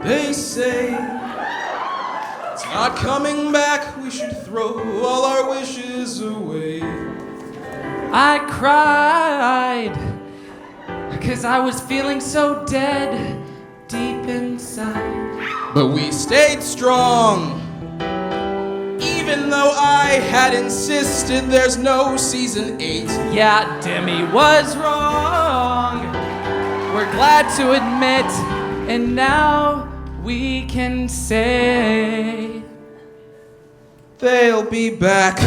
They say it's not coming back, we should throw all our wishes away. I cried, 'cause I was feeling so dead deep inside. But we stayed strong, even though I had insisted there's no season 8. Yeah, Demi was wrong. We're glad to admit, and now we can say they'll be back,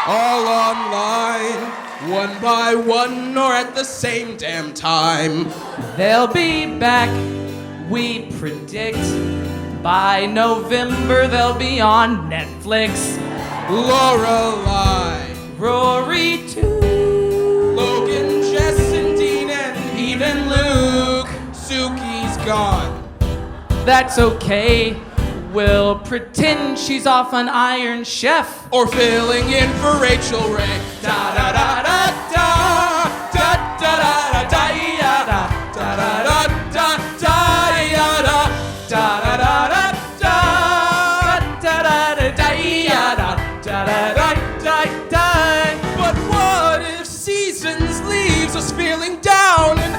all online, one by one or at the same damn time. they'll be back, we predict. By November, they'll be on Netflix. Lorelai, Rory too. Logan, Jess, and Dean, and even Luke. Suki's gone. That's okay. We'll pretend she's off on Iron Chef. Or filling in for Rachel Ray. Da da da da da da da da da ya da da da da da da ya da da da da da da da da da da ya da da da da da da. But what if Seasons leaves us feeling down and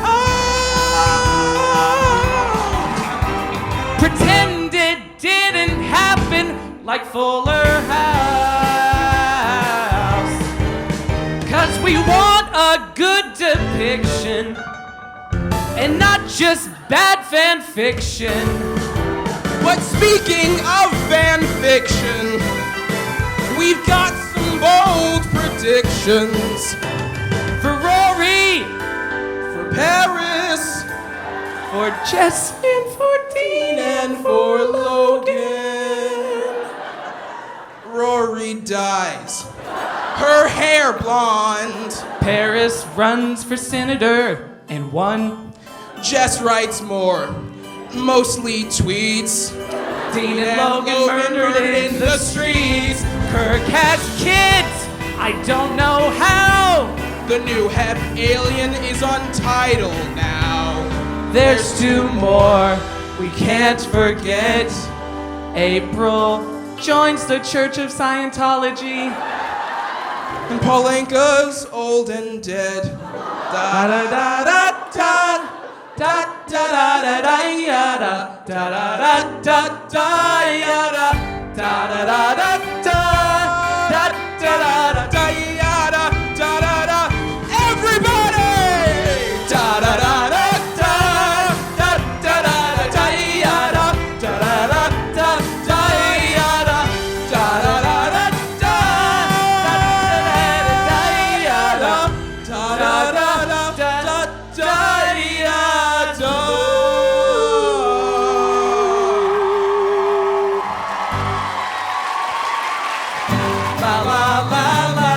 out? Pretend it didn't happen like Fuller House. 'Cause we want a good depiction and not just bad fan fiction. But speaking of fan fiction, we've got some bold predictions. For Rory, For Paris, for Jess, and for Dean, and for Logan. Rory dies. Her hair blonde. Paris runs for senator and won. Jess writes more, mostly tweets. Dean and Logan murdered in the streets. Kirk has kids, I don't know how. The new hep alien is on Tidal now. There's two more we can't forget. April joins the Church of Scientology. And Paulinka's old and dead. Da da da da da. Da da da da da ya da da da da da da ya da da da da da da da da da da ya da da da da. Everybody! Da da da da da da da da da ya da da da da da da ya da da da da da da da ya da da da da da da ya da. La la la la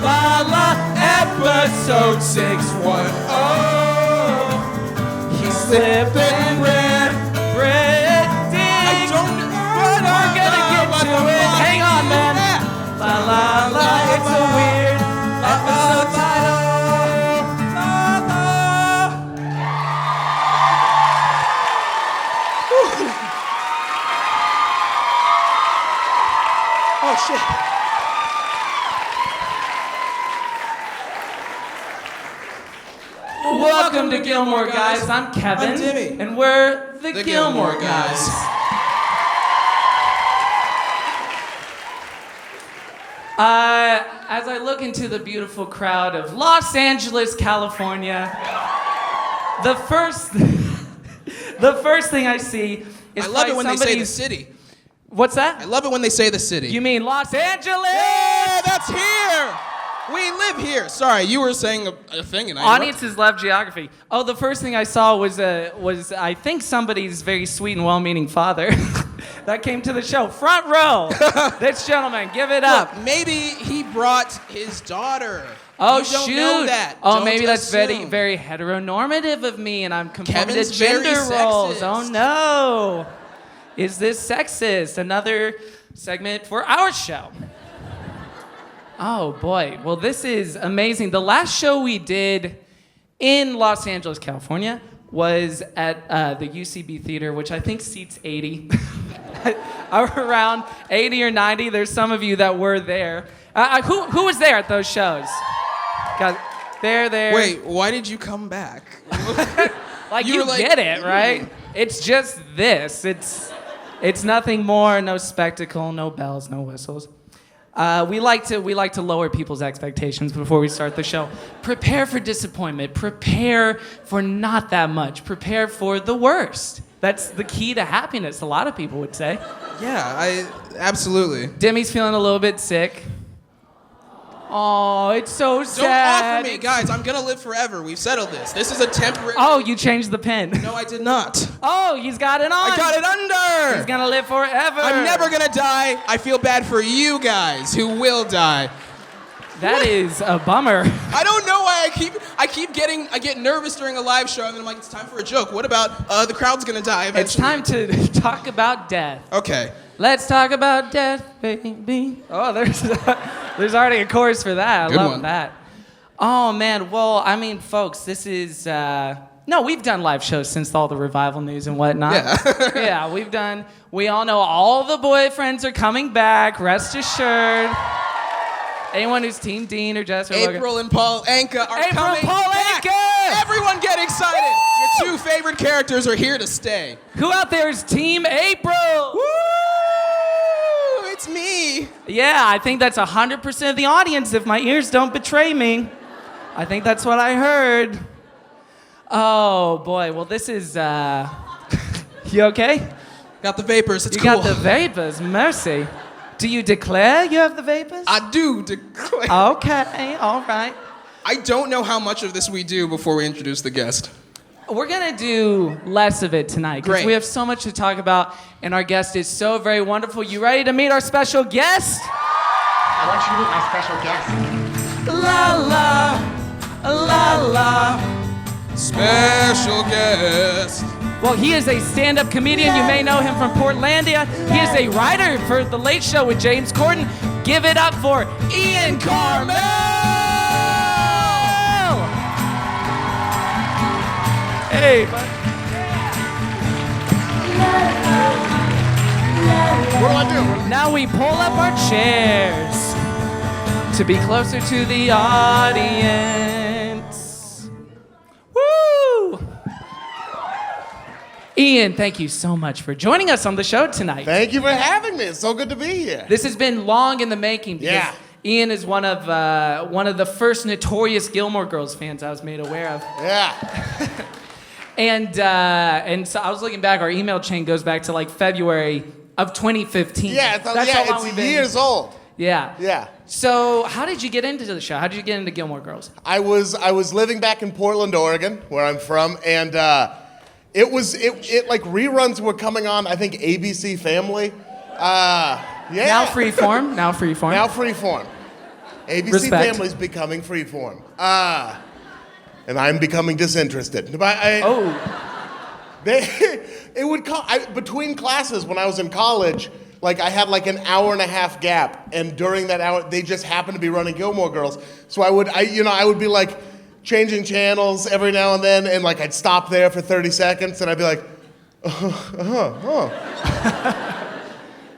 la la. Episode 610. He's slipping red predicting. I don't know. We're gonna get to it. Hang on, man. La la la. It's a weird episode title. La la. Oh shit. Welcome to Gilmore Guys. I'm Kevin. I'm Timmy. And we're the Gilmore Gilmore Guys. As I look into the beautiful crowd of Los Angeles, California, the first thing I see is I love it when they say the somebody's- city. What's that? I love it when they say the city. You mean Los Angeles? Yeah, that's here. We live here. Sorry, you were saying a thing and I interrupted. Audiences love geography. Oh, the first thing I saw was I think somebody's very sweet and well-meaning father that came to the show. Front row. This gentleman, give it up. Look, maybe he brought his daughter. Oh, you don't shoot. know that. Oh, Don't maybe that's very, assume. very heteronormative of me, and I'm conforming to Kevin's very gender roles. sexist. Oh, no. Is this sexist? Another segment for our show. Oh, boy. Well, this is amazing. The last show we did in Los Angeles, California, was at the UCB Theater, which I think seats 80. Around 80 or 90. There's some of you that were there. Who was there at those shows? God, there. Wait, why did you come back? Like you get it, right? It's just this. It's nothing more. No spectacle. No bells. No whistles. We like to lower people's expectations before we start the show. Prepare for disappointment. Prepare for not that much. Prepare for the worst. That's the key to happiness, a lot of people would say. Yeah, absolutely. Demi's feeling a little bit sick. Oh, it's so sad. Don't offer me, guys. I'm gonna live forever. We've settled this. This is a temporary. Oh, you changed the pen. No, I did not. Oh, he's got it on. I got it under. He's gonna live forever. I'm never gonna die. I feel bad for you guys who will die. That is a bummer. I don't know why I get nervous during a live show and then I'm like, it's time for a joke. What about the crowd's gonna die eventually? It's time to talk about death. Okay. Let's talk about death, baby. Oh, there's already a chorus for that. I love that. Oh man, well, I mean, folks, this is no, we've done live shows since all the revival news and whatnot. Yeah. Yeah, we all know all the boyfriends are coming back, rest assured. Anyone who's Team Dean or Jess or Logan. April and Paul Anka are coming back. Anka! Everyone get excited. Woo! Your two favorite characters are here to stay. Who out there is Team April? Woo! It's me. Yeah, I think that's 100% of the audience if my ears don't betray me. I think that's what I heard. Oh boy, well this is, you okay? Got the vapors, it's you cool. Got the vapors, mercy. Do you declare you have the vapors? I do declare. Okay, all right. I don't know how much of this we do before we introduce the guest. We're gonna do less of it tonight because we have so much to talk about and our guest is so very wonderful. You ready to meet our special guest? I want you to meet my special guest. La la, la la. Special guest. Well, he is a stand-up comedian. You may know him from Portlandia. He is a writer for The Late Show with James Corden. Give it up for Ian Carmel! Hey, buddy. What do I do? Now we pull up our chairs to be closer to the audience. Woo! Ian, thank you so much for joining us on the show tonight. Thank you for having me. It's so good to be here. This has been long in the making because Yeah. Ian is one of the first notorious Gilmore Girls fans I was made aware of. Yeah. And so I was looking back. Our email chain goes back to like February of 2015. Yeah, That's how long we've it's been. years old. Yeah. Yeah. So how did you get into the show? How did you get into Gilmore Girls? I was living back in Portland, Oregon, where I'm from, and it like reruns were coming on, I think ABC Family. Yeah. Now Freeform. Now Freeform. Now Freeform. ABC Respect. Family's becoming Freeform. And I'm becoming disinterested. But it would come between classes when I was in college. Like I had like an hour and a half gap, and during that hour, they just happened to be running Gilmore Girls. So I would be like changing channels every now and then, and like I'd stop there for 30 seconds, and I'd be like,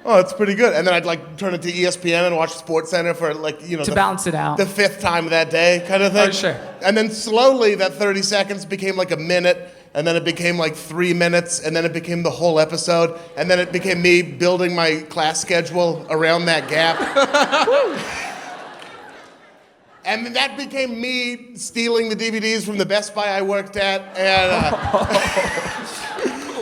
oh, it's pretty good. And then I'd like turn it to ESPN and watch SportsCenter for like, to balance it out. The fifth time that day kind of thing. Oh, sure. And then slowly that 30 seconds became like a minute, and then it became like 3 minutes, and then it became the whole episode, and then it became me building my class schedule around that gap. And then that became me stealing the DVDs from the Best Buy I worked at, and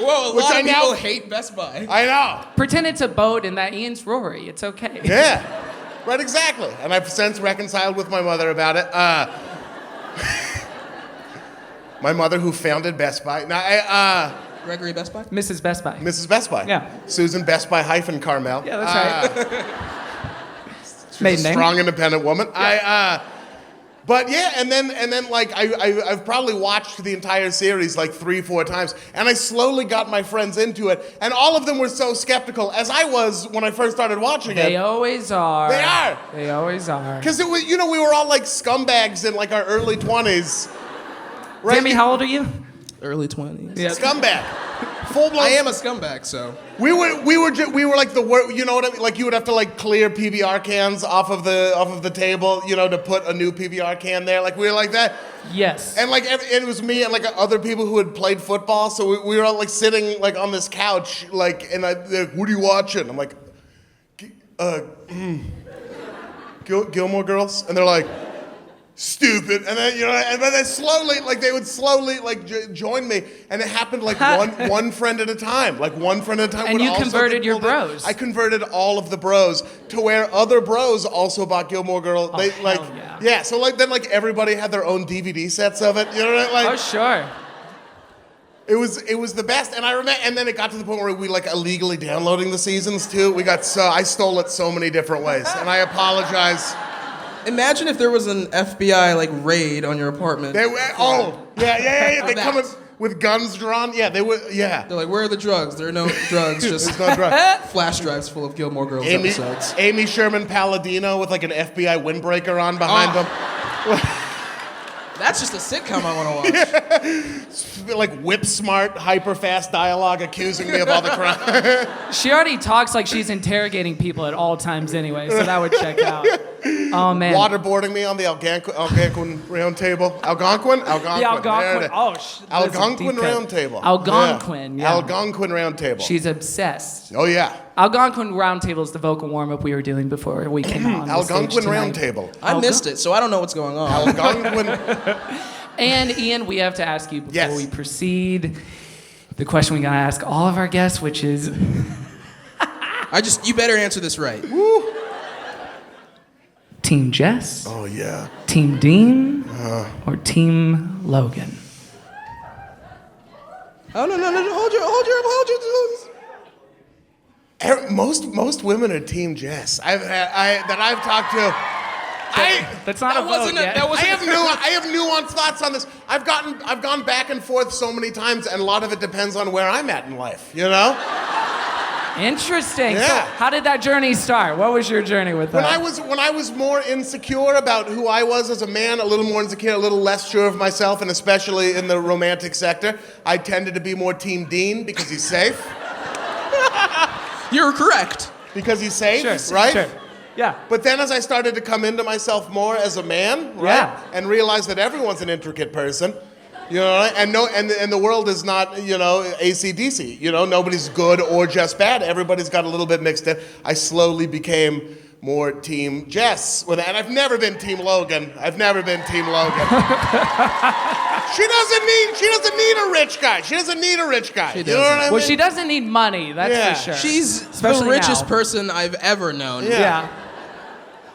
Whoa, a lot of people hate Best Buy. I know. Pretend it's a boat and that Ian's Rory. It's okay. Yeah, right, exactly. And I've since reconciled with my mother about it. My mother, who founded Best Buy. Now, Gregory Best Buy? Mrs. Best Buy. Mrs. Best Buy. Yeah. Susan Best Buy - Carmel. Yeah, that's right. She's Maiden a name. strong, independent woman. Yeah. But yeah, and then like I've probably watched the entire series like 3-4 times, and I slowly got my friends into it, and all of them were so skeptical, as I was when I first started watching it. They always are. They are. They always are. Because it was, we were all like scumbags in like our early 20s. Right? Timmy, how old are you? early 20s. Yeah. Scumbag. Full blown. I am a scumbag, so. We were like the worst. You know what I mean? Like you would have to like clear PBR cans off of the table, you know, to put a new PBR can there. Like we were like that. Yes. And like it was me and like other people who had played football. So we were all like sitting like on this couch, like, and they're like, what are you watching? I'm like, Gilmore Girls, and they're like, stupid, and then they slowly, like they would slowly like join me, and it happened like one friend at a time, like one friend at a time. And would you also converted get your pulled in. bros. I converted all of the bros to where other bros also bought Gilmore Girls. Oh, They like, hell yeah. So like then like everybody had their own DVD sets of it. You know what I mean? Like, Oh, sure. it was the best, and I remember. And then it got to the point where we like illegally downloading the seasons too. I stole it so many different ways, and I apologize. Imagine if there was an FBI like raid on your apartment. They They come in with guns drawn. Yeah, they would. Yeah. They're like, where are the drugs? There are no drugs, just There's no drugs. flash drives full of Gilmore Girls episodes. Amy Sherman Palladino with like an FBI windbreaker on behind them. That's just a sitcom I want to watch. Like whip smart, hyper fast dialogue accusing me of all the crime. She already talks like she's interrogating people at all times anyway, so that would check out. Oh, man. Waterboarding me on the Algonquin round table. Algonquin? The Algonquin. Oh, Algonquin round table. Algonquin, yeah. Algonquin round table. She's obsessed. Oh, yeah. Algonquin round table is the vocal warm-up we were doing before we came on the stage Algonquin tonight. round table. I missed it, so I don't know what's going on. Algonquin. And Ian, we have to ask you before Yes. we proceed the question we gotta ask all of our guests, which is, You better answer this right. Team Jess, Oh, yeah. Team Dean, or Team Logan? Oh, no, hold your. Most women are Team Jess. That I've talked to. That's not a vote yet. I have nuanced thoughts on this. I've gone back and forth so many times, and a lot of it depends on where I'm at in life. You know. Interesting. Yeah. So how did that journey start? What was your journey with that? When I was more insecure about who I was as a man, a little more insecure, a little less sure of myself, and especially in the romantic sector, I tended to be more Team Dean because he's safe. You're correct. Because he's safe, Sure, right? sure. Yeah. But then as I started to come into myself more as a man, right? Yeah. And realize that everyone's an intricate person, you know, and the world is not, you know, AC/DC, you know, nobody's good or just bad. Everybody's got a little bit mixed in. I slowly became more Team Jess, and I've never been Team Logan. She doesn't need a rich guy. She doesn't need a rich guy. You know what I mean? Well, she doesn't need money, that's Yeah. for sure. She's Especially the richest now. person I've ever known. Yeah.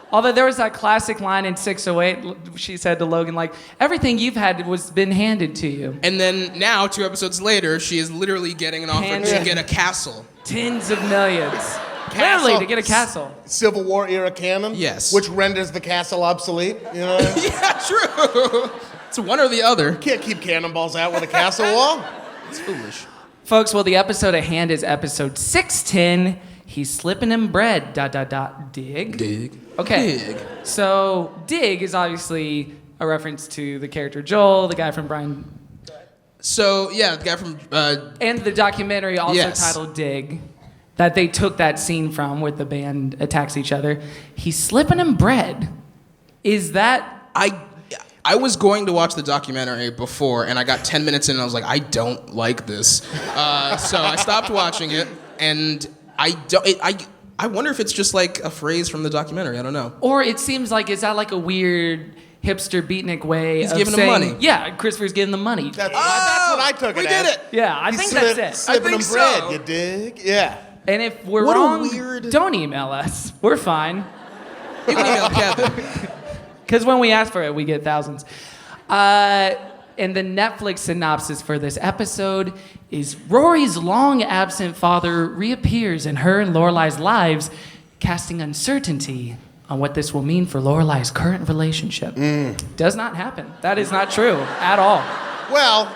Although there was that classic line in 608, she said to Logan, like, everything you've had was been handed to you. And then now, 2 episodes later, she is literally getting an offer Handed. to get a castle. Tens of millions. Castle. Literally, to get a castle. Civil War era canon. Yes. Which renders the castle obsolete. You know what I mean? Yeah, true. It's one or the other. Can't keep cannonballs out with a castle wall. It's foolish. Folks, well, the episode at hand is episode 610. He's slipping in bread, ... dig. Dig. Okay. Dig. So, dig is obviously a reference to the character Joel, the guy from Brian. So, yeah, the guy from... And the documentary also Yes. titled Dig, that they took that scene from where the band attacks each other. He's slipping in bread. Is that... I was going to watch the documentary before, and I got 10 minutes in, and I was like, I don't like this. So I stopped watching it, and I wonder if it's just like a phrase from the documentary. I don't know. Or it seems like, is that like a weird hipster beatnik way He's of giving them saying... money. Yeah, Christopher's giving them money. That's what I took it We as. did it. Yeah, I think that's it. Slipping I think them bread, so. you dig? Yeah. And if we're What a wrong, weird- don't email us. We're fine. You can email Kevin. Because when we ask for it, we get thousands. And the Netflix synopsis for this episode is Rory's long-absent father reappears in her and Lorelai's lives, casting uncertainty on what this will mean for Lorelai's current relationship. Does not happen. That is not true at all. Well,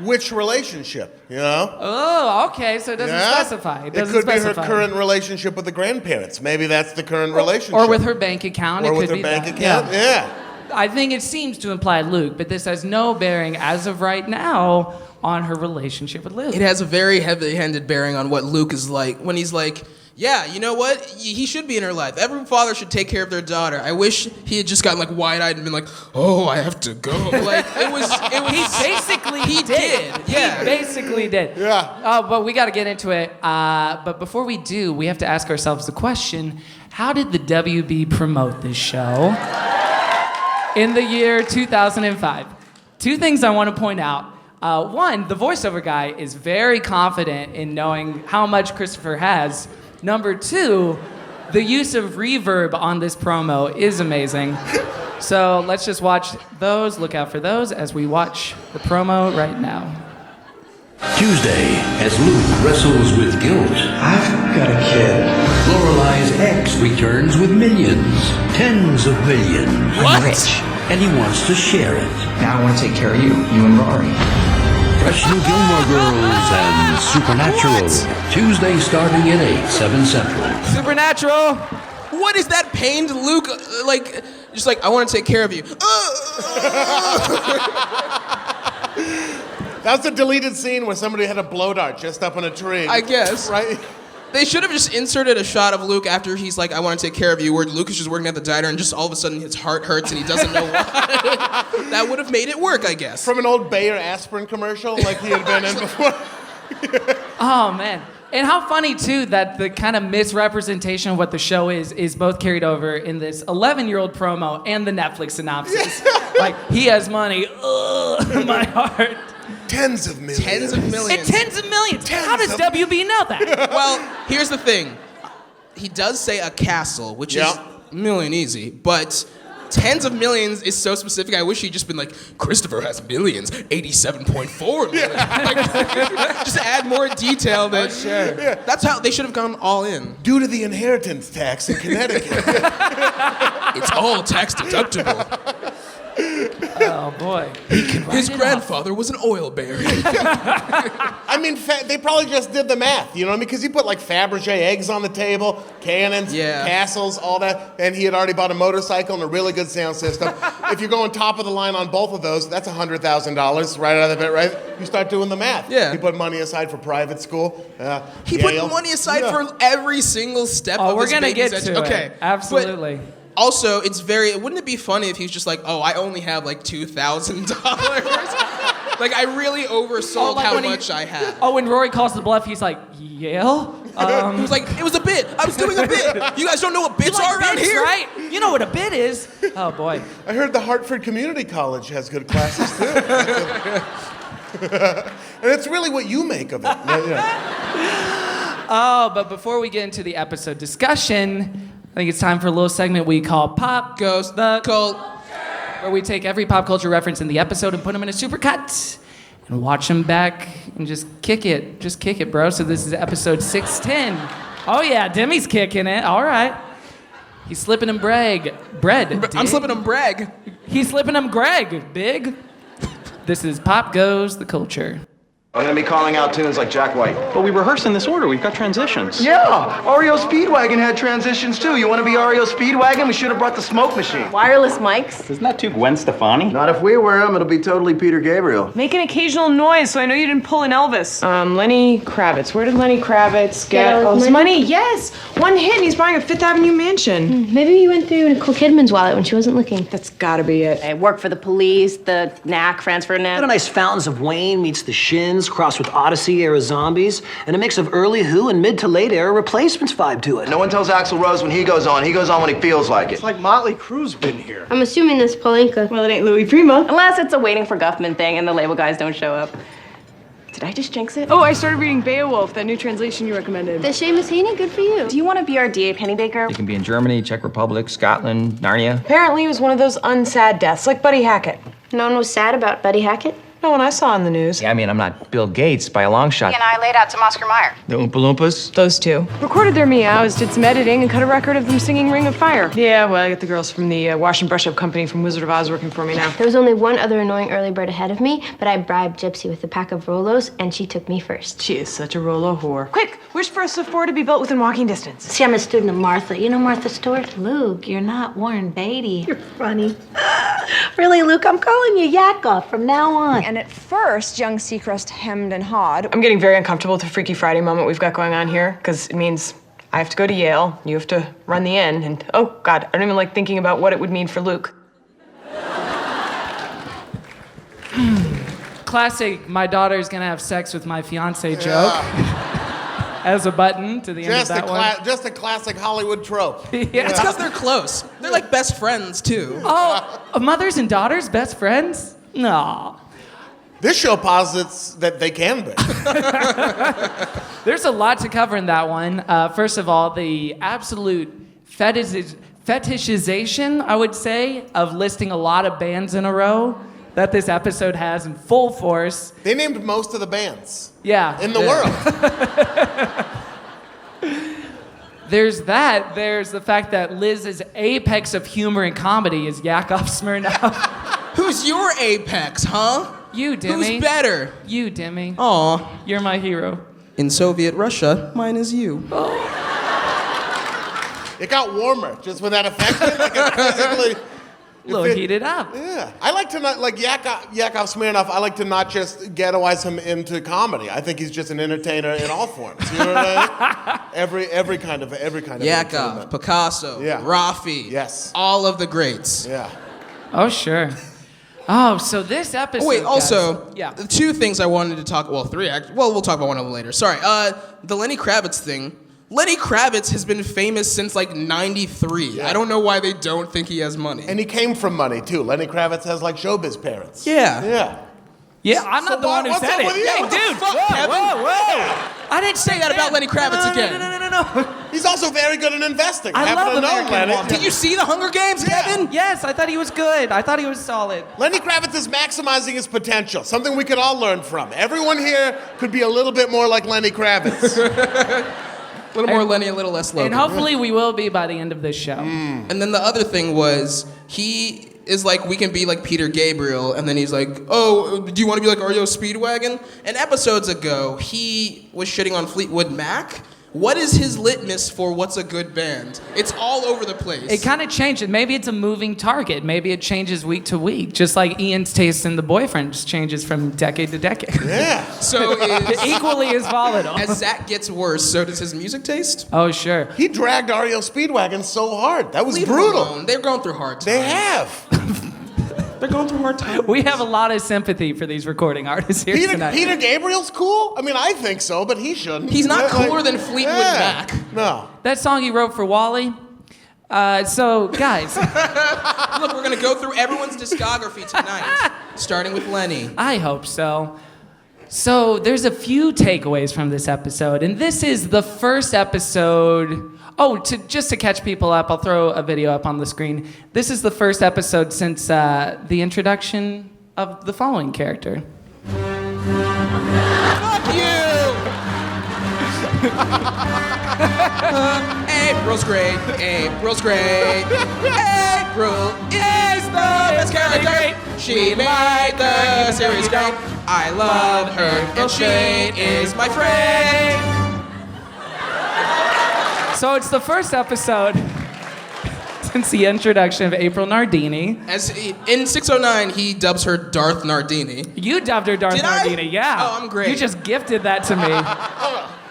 which relationship, you know? Oh, okay, so it doesn't Yeah? specify. It doesn't could specify. be her current relationship with the grandparents. Maybe that's the current relationship. Or with her bank account. Or it with could her be bank that. account. Yeah. I think it seems to imply Luke, but this has no bearing as of right now on her relationship with Luke. It has a very heavy-handed bearing on what Luke is like when he's like, yeah, you know what? He should be in her life. Every father should take care of their daughter. I wish he had just gotten like wide-eyed and been like, oh, I have to go. Like it was. He basically did. Yeah. He basically did. Yeah. But we got to get into it. But before we do, we have to ask ourselves the question: how did the WB promote this show in the year 2005? Two things I want to point out. One, the voiceover guy is very confident in knowing how much Christopher has. Number two, the use of reverb on this promo is amazing. So let's just watch those, look out for those as we watch the promo right now. Tuesday, as Luke wrestles with guilt. I've got a kid. Lorelai's ex returns with millions, tens of millions. I'm rich. And he wants to share it. Now I want to take care of you and Rory. Fresh new Gilmore Girls and Supernatural. Tuesday starting at 8, 7 Central. Supernatural! What is that pained Luke, like, just like, I want to take care of you. That's a deleted scene where somebody had a blow dart just up on a tree. I guess. Right? They should have just inserted a shot of Luke after he's like, I want to take care of you, where Luke is just working at the diner and just all of a sudden his heart hurts and he doesn't know why. That would have made it work, I guess. From an old Bayer aspirin commercial like he had been in before. Oh, man. And how funny, too, that the kind of misrepresentation of what the show is both carried over in this 11-year-old promo and the Netflix synopsis. Like, he has money. Ugh, my heart. Tens of millions. Tens of millions. And tens of millions. How does WB know that? Well, here's the thing. He does say a castle, which is a million easy, but tens of millions is so specific. I wish he'd just been like, Christopher has millions, 87.4 million. Like, just add more detail. That, sure. Yeah. That's how they should have gone all in. Due to the inheritance tax in Connecticut. It's all tax deductible. Oh, boy. His grandfather was an oil baron. I mean, they probably just did the math, you know what I mean? Because he put like Fabergé eggs on the table, cannons, castles, all that, and he had already bought a motorcycle and a really good sound system. If you're going top of the line on both of those, that's $100,000 right out of it, right? You start doing the math. Yeah. He put money aside for private school. He Yale. put money aside for every single step of we're his going to baby's get to Okay. it. Absolutely. But also, wouldn't it be funny if he's just like, oh, I only have like $2,000? Like, I really oversold how much I have. Oh, when Rory calls the bluff, he's like, Yale? He was like, it was a bit. I was doing a bit. You guys don't know what bits are around bits, here? right? You know what a bit is. Oh, boy. I heard the Hartford Community College has good classes, too. And it's really what you make of it. Oh, but before we get into the episode discussion, I think it's time for a little segment we call Pop Goes the Cult, where we take every pop culture reference in the episode and put them in a supercut and watch them back and just kick it. Just kick it, bro. So this is episode 610. Oh, yeah, Demi's kicking it. All right. He's slipping him bread. I'm slipping him brag. He's slipping him Greg, big. This is Pop Goes the Culture. I'm gonna be calling out tunes like Jack White. But we rehearsed in this order. We've got transitions. Yeah, REO Speedwagon had transitions too. You wanna be REO Speedwagon? We should have brought the smoke machine. Wireless mics. Isn't that too Gwen Stefani? Not if we wear them, it'll be totally Peter Gabriel. Make an occasional noise so I know you didn't pull an Elvis. Lenny Kravitz. Where did Lenny Kravitz get all his money? Yes! One hit and he's buying a Fifth Avenue mansion. Maybe you went through Nicole Kidman's wallet when she wasn't looking. That's gotta be it. I work for the police, the Knack, Franz Got a Ferdinand. nice Fountains of Wayne meets the Shins, crossed with Odyssey era zombies, and a mix of early Who and mid to late era replacements vibe to it. No one tells Axl Rose when he goes on. He goes on when he feels like it. It's like Motley Crue's been here. I'm assuming that's Palenka. Well, it ain't Louis Prima. Unless it's a Waiting for Guffman thing and the label guys don't show up. Did I just jinx it? Oh, I started reading Beowulf, that new translation you recommended. The Seamus Heaney, good for you. Do you want to be our DA Pennybaker? You can be in Germany, Czech Republic, Scotland, Narnia. Apparently he was one of those unsad deaths, like Buddy Hackett. No one was sad about Buddy Hackett? No one I saw in the news. Yeah, I mean, I'm not Bill Gates by a long shot. And I laid out some Oscar Mayer. The Oompa Loompas? Those two. Recorded their meows, did some editing, and cut a record of them singing Ring of Fire. Yeah, well, I got the girls from the Wash and Brush Up company from Wizard of Oz working for me now. There was only one other annoying early bird ahead of me, but I bribed Gypsy with a pack of Rolos, and she took me first. She is such a Rolo whore. Quick, wish for a Sephora to be built within walking distance. See, I'm a student of Martha. You know Martha Stewart? Luke, you're not Warren Beatty. You're funny. Really, Luke, I'm calling you Yakov from now on. And at first, young Seacrest hemmed and hawed. I'm getting very uncomfortable with the Freaky Friday moment we've got going on here, because it means I have to go to Yale, you have to run the inn, and oh God, I don't even like thinking about what it would mean for Luke. Classic, my daughter's gonna have sex with my fiance joke. As a button to the end of that one. Just a classic Hollywood trope. Yeah. It's because they're close. They're like best friends, too. Oh, mothers and daughters, best friends? No. This show posits that they can be. There's a lot to cover in that one. First of all, the absolute fetishization, I would say, of listing a lot of bands in a row that this episode has in full force. They named most of the bands. Yeah. In the world. There's that. There's the fact that Liz's apex of humor and comedy is Yakov Smirnoff. Who's your apex, huh? You, Dimmy. Who's better? You, Dimmy. Aw. You're my hero. In Soviet Russia, mine is you. Oh. It got warmer just with that affection. Like it physically... A little heated up. Yeah. I like to not, like Yakov Smirnoff, I like to not just ghettoize him into comedy. I think he's just an entertainer in all forms. You know what I mean? Every kind of Yakov, Picasso, Rafi. Yes. All of the greats. Yeah. Oh, sure. Oh, so this episode. Wait, also, yeah. The two things I wanted to talk, well, three, actually. Well, we'll talk about one of them later. Sorry. The Lenny Kravitz thing. Lenny Kravitz has been famous since like 93. Yeah. I don't know why they don't think he has money. And he came from money too. Lenny Kravitz has like showbiz parents. Yeah. Yeah. Yeah, I'm not the one who said it. Hey, dude, whoa. I didn't say that about Lenny Kravitz again. No. He's also very good at investing. I love American Lenny. Walker. Did you see the Hunger Games, Kevin? Yes, I thought he was good. I thought he was solid. Lenny Kravitz is maximizing his potential, something we could all learn from. Everyone here could be a little bit more like Lenny Kravitz. A little more Lenny, a little less Logan. And hopefully we will be by the end of this show. And then the other thing was, he is like, we can be like Peter Gabriel, and then he's like, oh, do you want to be like REO Speedwagon? And episodes ago, he was shitting on Fleetwood Mac. What is his litmus for what's a good band? It's all over the place. It kind of changes. Maybe it's a moving target. Maybe it changes week to week, just like Ian's taste in The Boyfriend just changes from decade to decade. Yeah. So equally as volatile. As Zach gets worse, so does his music taste. Oh, sure. He dragged REO Speedwagon so hard. That was Leave brutal. Them alone. They're going through hard times. They have. They're going through hard times. We have a lot of sympathy for these recording artists here tonight. Peter Gabriel's cool? I mean, I think so, but he shouldn't. He's not cooler than Fleetwood Mac. No. That song he wrote for Wally. So, guys. Look, we're going to go through everyone's discography tonight, starting with Lenny. I hope so. So, there's a few takeaways from this episode, and this is the first episode... Oh, just to catch people up, I'll throw a video up on the screen. This is the first episode since the introduction of the following character. Fuck you! April's great. April's great. April is the best character. She made the series great. I love her, and she is my friend. So it's the first episode since the introduction of April Nardini. In 609, he dubs her Darth Nardini. You dubbed her Darth Nardini, yeah. Oh, I'm great. You just gifted that to me.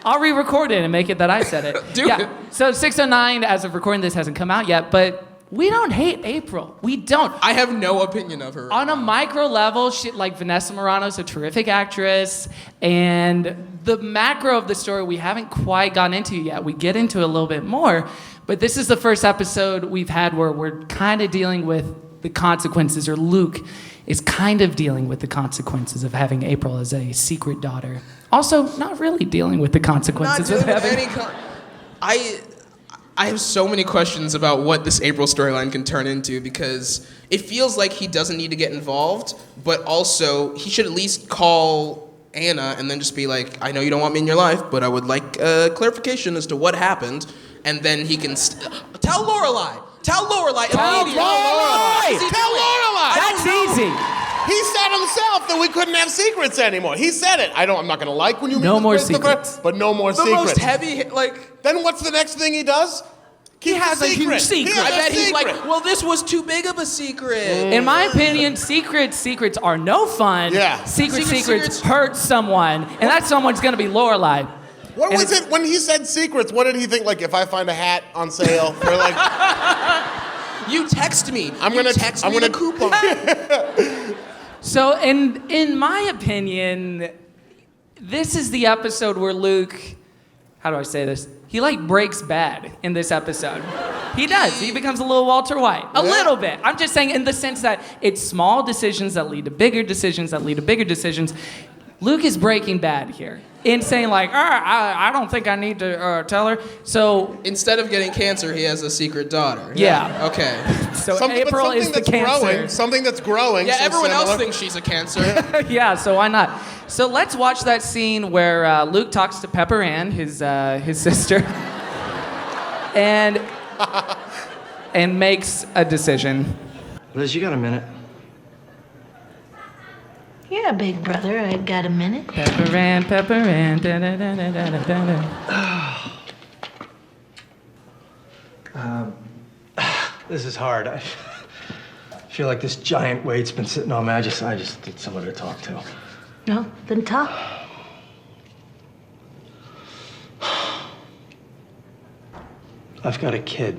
I'll re-record it and make it that I said it. Do it. So 609, as of recording this, hasn't come out yet, but we don't hate April. We don't. I have no opinion of her. On a micro level, like Vanessa Morano's a terrific actress, and the macro of the story we haven't quite gotten into yet. We get into it a little bit more, but this is the first episode we've had where we're kind of dealing with the consequences, or Luke is kind of dealing with the consequences of having April as a secret daughter. Also, not really dealing with the consequences of having... I have so many questions about what this April storyline can turn into, because it feels like he doesn't need to get involved, but also he should at least call Anna and then just be like, I know you don't want me in your life, but I would like clarification as to what happened, and then he can tell Lorelai. Tell Lorelai. Tell Lorelai. Tell Lorelai. That's easy. He said himself that we couldn't have secrets anymore. He said it. I'm not going to like when you meet No with more Christopher, secrets. but no more The secrets. most heavy, like... Then what's the next thing he does? He has a huge secret. I bet he's secret. like, well, this was too big of a secret. In my opinion, secrets are no fun. Yeah. Secrets hurt someone, and that someone's gonna be Lorelai. What was it when he said secrets? What did he think? Like, if I find a hat on sale for like, you text me. I'm gonna the coupon. So, in my opinion, this is the episode where Luke, how do I say this? He like breaks bad in this episode. He does. He becomes a little Walter White. A little bit. I'm just saying in the sense that it's small decisions that lead to bigger decisions that lead to bigger decisions. Luke is breaking bad here in saying like, I don't think I need to tell her. So instead of getting cancer, he has a secret daughter. Yeah. Okay. So April is the cancer. Something that's growing. Yeah, everyone similar. else thinks she's a cancer. Yeah, so why not? So let's watch that scene where Luke talks to Pepper Ann, his sister, and makes a decision. Liz, you got a minute? Yeah, big brother, I got a minute. Pepper Ann, da da da da da da da. This is hard. I feel like this giant weight's been sitting on me. I just need someone to talk to. No, then talk. I've got a kid.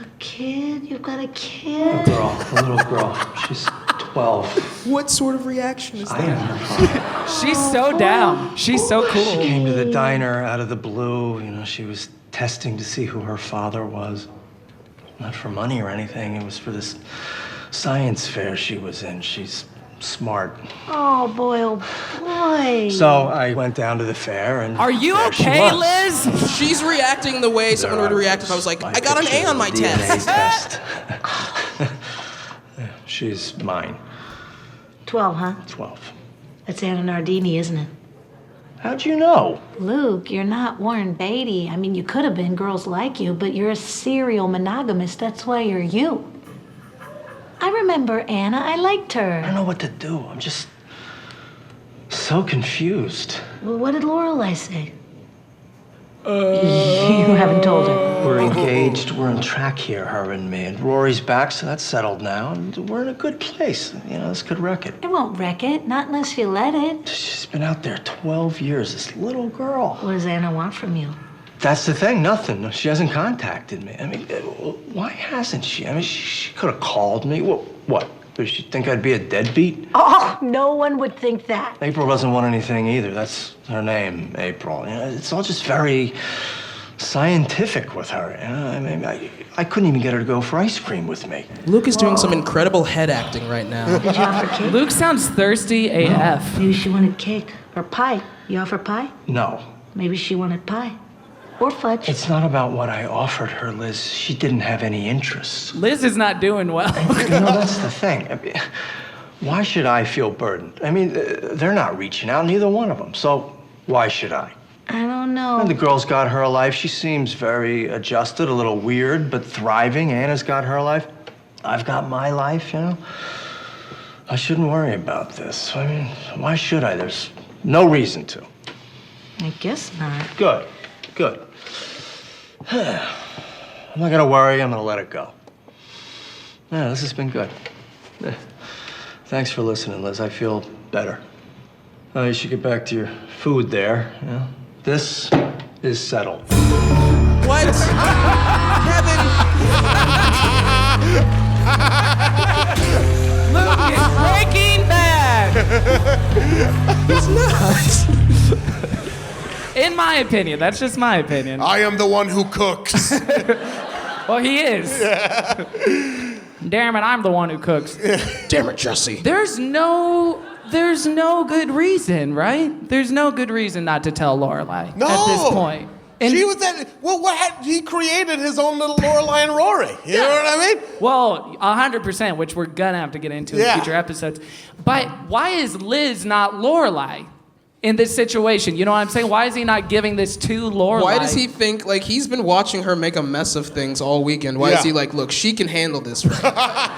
A kid? You've got a A kid? girl, a little girl. She's 12. What sort of reaction is I that? am her father. She's so down. She's so She cool. came to the diner out of the blue. You know, she was testing to see who her father was. Not for money or anything. It was for this science fair she was in. She's smart. Oh, boy, oh, boy. So I went down to the fair and Are you there she okay, was. Liz? She's reacting the way someone would react if I was like, I got an A on my DNA test. She's mine. 12, huh? 12. That's Anna Nardini, isn't it? How'd you know? Luke, you're not Warren Beatty. I mean, you could have been girls like you, but you're a serial monogamist. That's why you're you. I remember Anna. I liked I her. don't know what to do. I'm just so confused. Well, what did Lorelai say? You haven't told her. We're engaged. We're on track here, her and me. And Rory's back, so that's settled now. And we're in a good place. You know, this could wreck it. It won't wreck it, not unless you let it. She's been out there 12 years, this little girl. What does Anna want from you? That's the thing, nothing. She hasn't contacted me. I mean, why hasn't she? I mean, she could have called me. What? Does she think I'd be a deadbeat? Oh, no one would think that. April doesn't want anything either. That's her name, April. You know, it's all just very scientific with her. You know? I mean, I couldn't even get her to go for ice cream with me. Luke is doing some incredible head acting right now. Did you offer cake? Luke sounds thirsty AF. Maybe she wanted cake or pie. You offer pie? No. Maybe she wanted pie. Or fudge. It's not about what I offered her, Liz. She didn't have any interest. Liz is not doing well. You know, that's the thing. I mean, why should I feel burdened? I mean, they're not reaching out, neither one of them. So why should I? I don't know. And the girl's got her life. She seems very adjusted, a little weird, but thriving. Anna's got her life. I've got my life, you know. I shouldn't worry about this. I mean, why should I? There's no reason to. I guess not. Good. I'm not gonna worry. I'm gonna let it go. Yeah, this has been good. Yeah. Thanks for listening, Liz. I feel better. You should get back to your food there. You know? This is settled. What? Kevin! Luke is breaking bad. He's not. In my opinion, that's just my opinion. I am the one who cooks. Well, he is. Yeah. Damn it, I'm the one who cooks. Damn it, Jesse. There's no good reason, right? There's no good reason not to tell Lorelai at this point. And she was that. Well, he created his own little Lorelai and Rory. You know what I mean? Well, 100%, which we're gonna have to get into in future episodes. But why is Liz not Lorelai in this situation? You know what I'm saying? Why is he not giving this to Lorelai? Why does he think, like, he's been watching her make a mess of things all weekend. Why is he like, look, she can handle this right?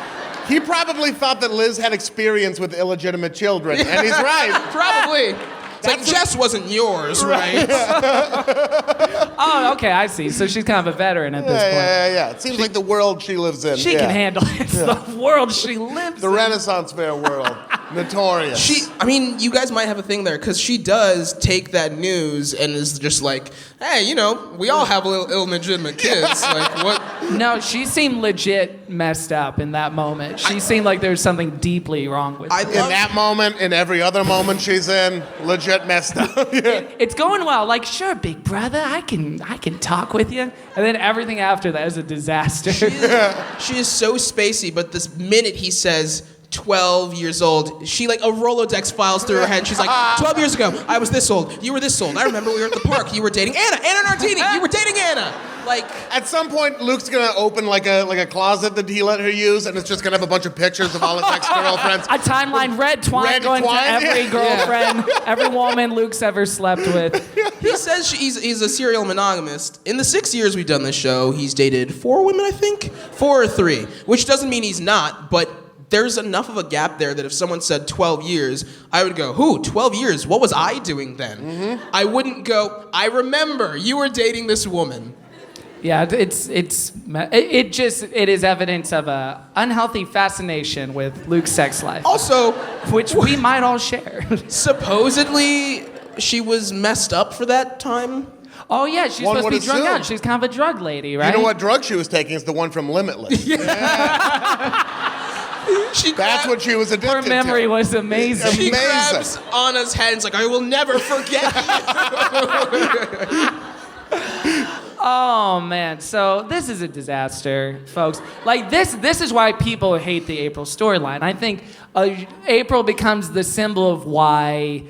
He probably thought that Liz had experience with illegitimate children, and he's right. Probably. It's like, Jess wasn't yours, right? Oh, okay, I see. So she's kind of a veteran at this point. Yeah. It seems like the world she lives in. She can handle it. It's the world she lives The in. Renaissance Fair world. Notorious. You guys might have a thing there, because she does take that news and is just like, hey, we all have little illegitimate kids. Like, what? No, she seemed legit messed up in that moment. She seemed like there was something deeply wrong with her. In that moment, in every other moment she's in, legit messed up. It's going well. Like, sure, big brother, I can talk with you. And then everything after that is a disaster. She is so spacey, but this minute he says 12 years old, she like a Rolodex files through her head. And she's like, 12 years ago, I was this old. You were this old. I remember we were at the park. You were dating Anna Nardini. You were dating Anna. Like, at some point, Luke's gonna open like a closet that he let her use, and it's just gonna have a bunch of pictures of all his ex-girlfriends. A timeline, red twine going to every girlfriend, every woman Luke's ever slept with. He says he's a serial monogamist. In the 6 years we've done this show, he's dated 4 women, I think? 4 or 3, which doesn't mean he's not, but there's enough of a gap there that if someone said 12 years, I would go, who, 12 years? What was I doing then? Mm-hmm. I wouldn't go, I remember you were dating this woman. Yeah, it is evidence of a unhealthy fascination with Luke's sex life. Also, which we might all share. Supposedly, she was messed up for that time. Oh yeah, she's supposed to be drugged out. She's kind of a drug lady, right? You know what drug she was taking is the one from Limitless. That's what she was addicted to. Her memory was amazing. She grabs Anna's head and is like, I will never forget you. Oh man, so this is a disaster, folks. Like this is why people hate the April storyline. I think April becomes the symbol of why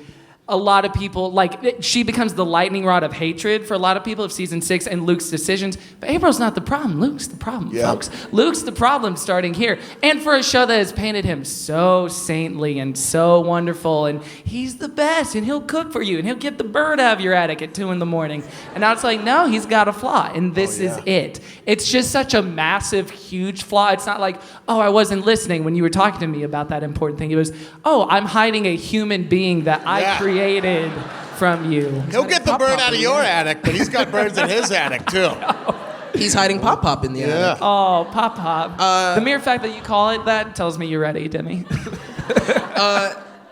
a lot of people, like, she becomes the lightning rod of hatred for a lot of people of season 6 and Luke's decisions. But April's not the problem. Luke's the problem, folks. Luke's the problem starting here. And for a show that has painted him so saintly and so wonderful, and he's the best, and he'll cook for you, and he'll get the bird out of your attic at 2 a.m. And now it's like, no, he's got a flaw, and this is it. It's just such a massive, huge flaw. It's not like, oh, I wasn't listening when you were talking to me about that important thing. It was, oh, I'm hiding a human being that I created from you. He'll get the bird out of your attic, but he's got birds in his attic too. He's hiding Pop Pop in the attic. Oh, Pop Pop. The mere fact that you call it that tells me you're ready, Demi.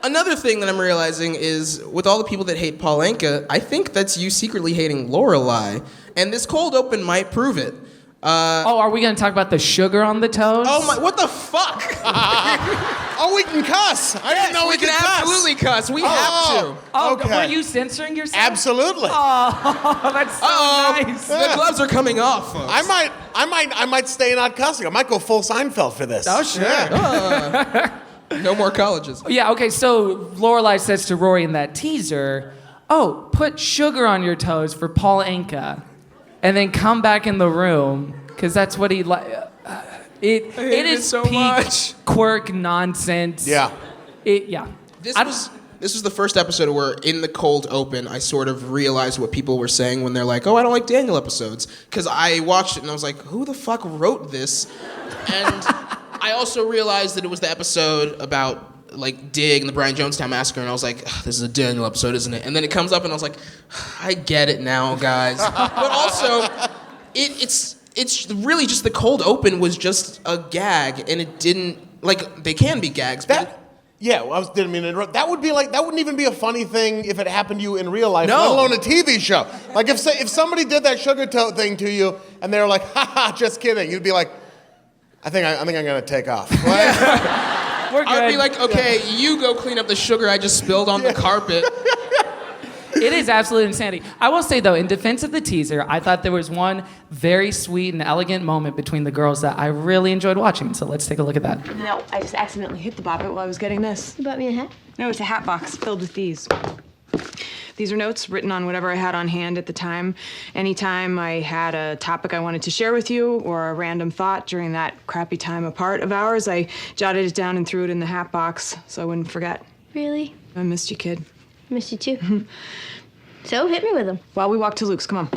Another thing that I'm realizing is, with all the people that hate Paul Anka, I think that's you secretly hating Lorelai, and this cold open might prove it. Are we going to talk about the sugar on the toes? Oh my, what the fuck? Oh, we can cuss. I didn't know we could cuss. Absolutely cuss. We have to. Oh, okay. Were you censoring yourself? Absolutely. Oh, that's so nice. The gloves are coming off, folks. I might stay not cussing. I might go full Seinfeld for this. Oh, sure. No more colleges. Yeah, okay, so Lorelai says to Rory in that teaser, oh, put sugar on your toes for Paul Anka, and then come back in the room, because that's what he like. It is so peak much. quirk nonsense. Yeah. This was the first episode where, in the cold open, I sort of realized what people were saying when they're like, oh, I don't like Daniel episodes. Because I watched it and I was like, who the fuck wrote this? And I also realized that it was the episode about, like, Dig and the Brian Jonestown Massacre, and I was like, this is a Daniel episode, isn't it? And then it comes up and I was like, I get it now, guys. But also, it's really just the cold open was just a gag, and it didn't, like, they can be gags, but... Didn't mean to interrupt. That wouldn't even be a funny thing if it happened to you in real life, No. let alone a TV show. Like if somebody did that sugar toe thing to you and they were like, haha, just kidding, you'd be like, I think I'm gonna take off. We're good. I'd be like, okay, you go clean up the sugar I just spilled on the carpet. It is absolute insanity. I will say, though, in defense of the teaser, I thought there was one very sweet and elegant moment between the girls that I really enjoyed watching. So let's take a look at that. No, I just accidentally hit the bobbit while I was getting this. You bought me a hat? No, it's a hat box filled with these. These are notes written on whatever I had on hand at the time. Anytime I had a topic I wanted to share with you or a random thought during that crappy time apart of ours, I jotted it down and threw it in the hat box so I wouldn't forget. Really? I missed you, kid. Missed you too. So, hit me with them. While we walk to Luke's, come on.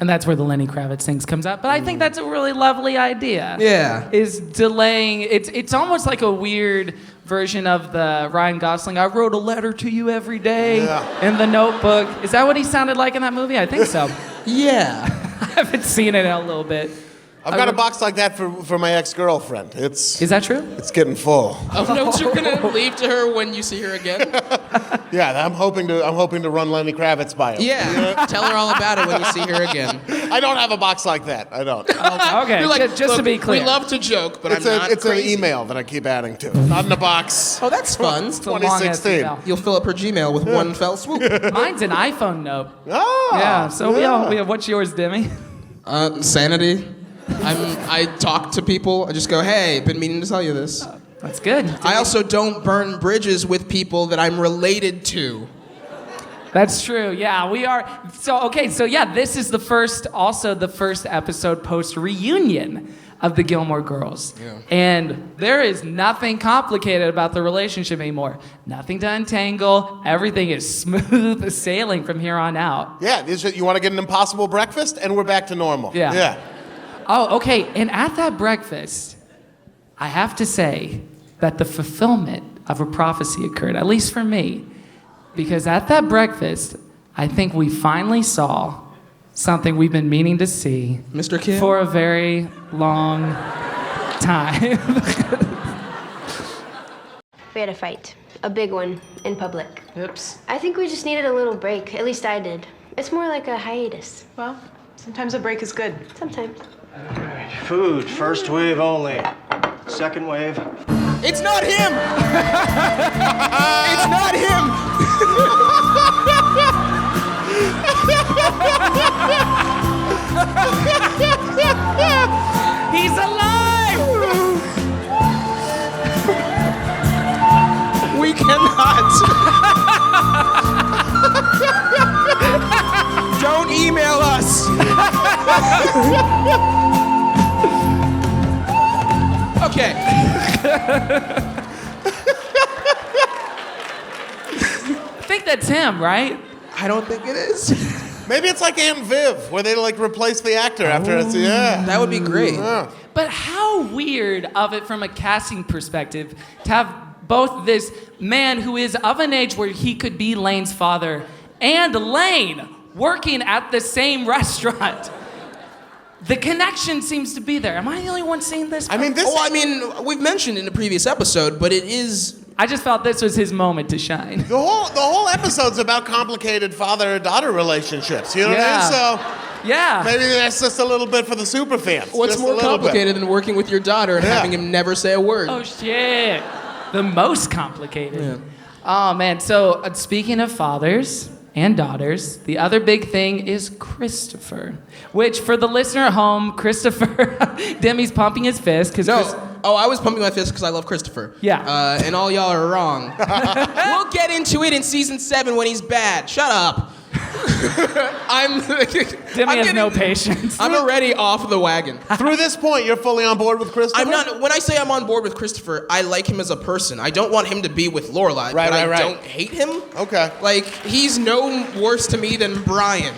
And that's where the Lenny Kravitz things comes up. But I think that's a really lovely idea. Yeah. Is delaying, it's almost like a weird version of the Ryan Gosling, I wrote a letter to you every day in The Notebook. Is that what he sounded like in that movie? I think so. Yeah. I haven't seen it in a little bit. I've got a box like that for my ex-girlfriend. Is that true? It's getting full. Of notes you're gonna leave to her when you see her again? Yeah, I'm hoping to run Lenny Kravitz by her. Yeah, tell her all about it when you see her again. I don't have a box like that. I don't. Okay, You're like, just to be clear. We love to joke, but It's I'm not an email that I keep adding to. Not in a box. Oh, that's fun. It's a long-ass 2016. email. You'll fill up her Gmail with one fell swoop. Mine's an iPhone note. Oh. Yeah, so we have, what's yours, Demi? Sanity. I talk to people. I just go, hey, been meaning to tell you this. That's good. I also don't burn bridges with people that I'm related to. That's true. Yeah, we are. So yeah, this is the first episode post reunion of the Gilmore Girls. Yeah. And there is nothing complicated about the relationship anymore. Nothing to untangle. Everything is smooth sailing from here on out. Yeah, you want to get an impossible breakfast, and we're back to normal. Yeah. Oh, okay. And at that breakfast, I have to say that the fulfillment of a prophecy occurred, at least for me. Because at that breakfast, I think we finally saw something we've been meaning to see Mr. Kim? For a very long time. We had a fight. A big one in public. Oops. I think we just needed a little break. At least I did. It's more like a hiatus. Well, sometimes a break is good. Sometimes. Food, first wave only. Second wave. It's not him! It's not him! He's alive! We cannot. Don't email us. Okay. I think that's him, right? I don't think it is. Maybe it's like Aunt Viv, where they like replace the actor after it's That would be great. Yeah. But how weird of it from a casting perspective to have both this man who is of an age where he could be Lane's father and Lane working at the same restaurant. The connection seems to be there. Am I the only one seeing this? I mean, we've mentioned in a previous episode, but it is. I just felt this was his moment to shine. The whole episode's about complicated father-daughter relationships. You know what I mean? So yeah, maybe that's just a little bit for the super fans. What's just more complicated than working with your daughter and having him never say a word? Oh shit, the most complicated. Yeah. Oh man. So speaking of fathers and daughters, the other big thing is Christopher. Which, for the listener at home, Christopher, Demi's pumping his fist because I was pumping my fist because I love Christopher. Yeah. And all y'all are wrong. We'll get into it in season 7 when he's bad. Shut up. Demi has no patience. I'm already off the wagon. Through this point, you're fully on board with Christopher? I'm not. When I say I'm on board with Christopher, I like him as a person. I don't want him to be with Lorelai, but I don't hate him. Okay. Like, he's no worse to me than Brian.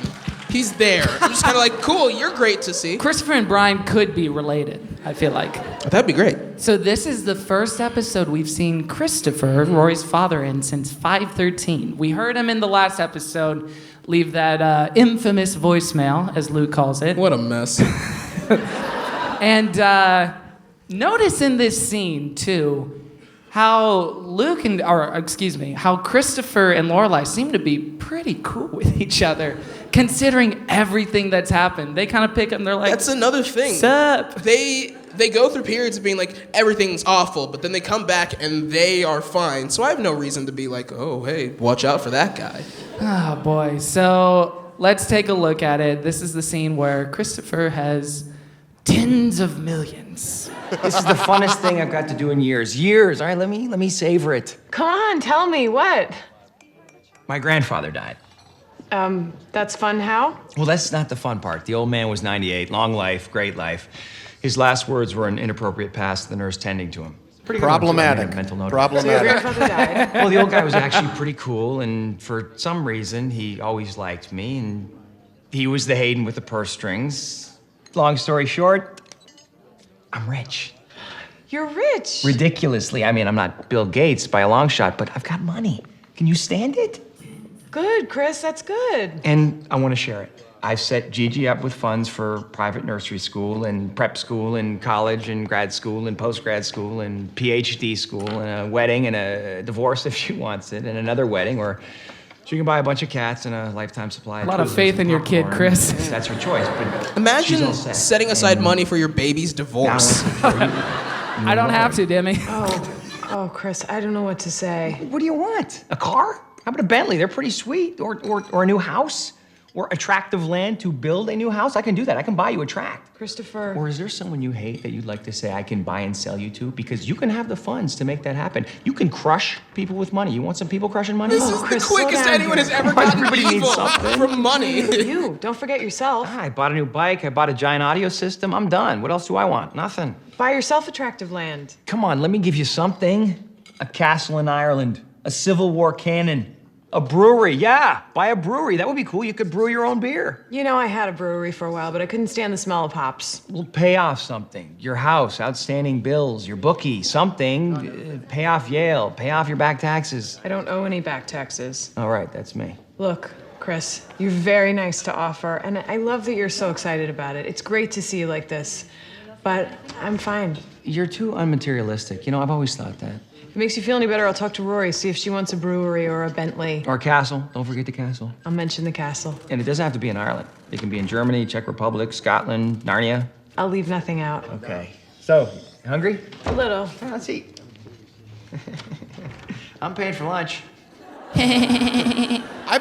He's there. I'm just kind of like, cool, you're great to see. Christopher and Brian could be related, I feel like. That'd be great. So this is the first episode we've seen Christopher, Rory's father, in since 513. We heard him in the last episode leave that infamous voicemail, as Luke calls it. What a mess. And notice in this scene, too, how how Christopher and Lorelai seem to be pretty cool with each other, considering everything that's happened. They kind of pick up and they're like, that's another thing. Sup? They go through periods of being like, everything's awful, but then they come back and they are fine. So I have no reason to be like, oh, hey, watch out for that guy. Oh, boy. So let's take a look at it. This is the scene where Christopher has tens of millions. This is the funnest thing I've got to do in years. Years. All right, let me savor it. Come on, tell me, what? My grandfather died. That's fun, how? Well, that's not the fun part. The old man was 98, long life, great life. His last words were an inappropriate pass to the nurse tending to him. Pretty good problematic. One, mental note. So your grandfather died. Well, the old guy was actually pretty cool, and for some reason, he always liked me, and he was the Hayden with the purse strings. Long story short, I'm rich. You're rich. Ridiculously. I mean, I'm not Bill Gates by a long shot, but I've got money. Can you stand it? Good, Chris, that's good. And I want to share it. I've set Gigi up with funds for private nursery school and prep school and college and grad school and post-grad school and PhD school and a wedding and a divorce if she wants it and another wedding, or she can buy a bunch of cats and a lifetime supply. A lot of faith in your kid, Chris. That's her choice. But Imagine setting aside money for your baby's divorce. I don't have to, Demi. Oh, Chris, I don't know what to say. What do you want? A car? How about a Bentley? They're pretty sweet. Or a new house? Or attractive land to build a new house? I can do that. I can buy you a tract. Christopher. Or is there someone you hate that you'd like to say I can buy and sell you to? Because you can have the funds to make that happen. You can crush people with money. You want some people crushing money? This is Chris, the quickest slow down anyone here. has ever gotten Everybody needs evil something. from money. You, don't forget yourself. I bought a new bike. I bought a giant audio system. I'm done. What else do I want? Nothing. Buy yourself attractive land. Come on, let me give you something. A castle in Ireland. A Civil War cannon. A brewery, yeah. Buy a brewery. That would be cool. You could brew your own beer. You know, I had a brewery for a while, but I couldn't stand the smell of hops. We'll pay off something. Your house, outstanding bills, your bookie, something. Pay off Yale. Pay off your back taxes. I don't owe any back taxes. All right, that's me. Look, Chris, you're very nice to offer, and I love that you're so excited about it. It's great to see you like this, but I'm fine. You're too unmaterialistic. You know, I've always thought that. If it makes you feel any better, I'll talk to Rory, see if she wants a brewery or a Bentley. Or a castle. Don't forget the castle. I'll mention the castle. And it doesn't have to be in Ireland. It can be in Germany, Czech Republic, Scotland, Narnia. I'll leave nothing out. Okay. So, hungry? A little. Let's eat. I'm paying for lunch. I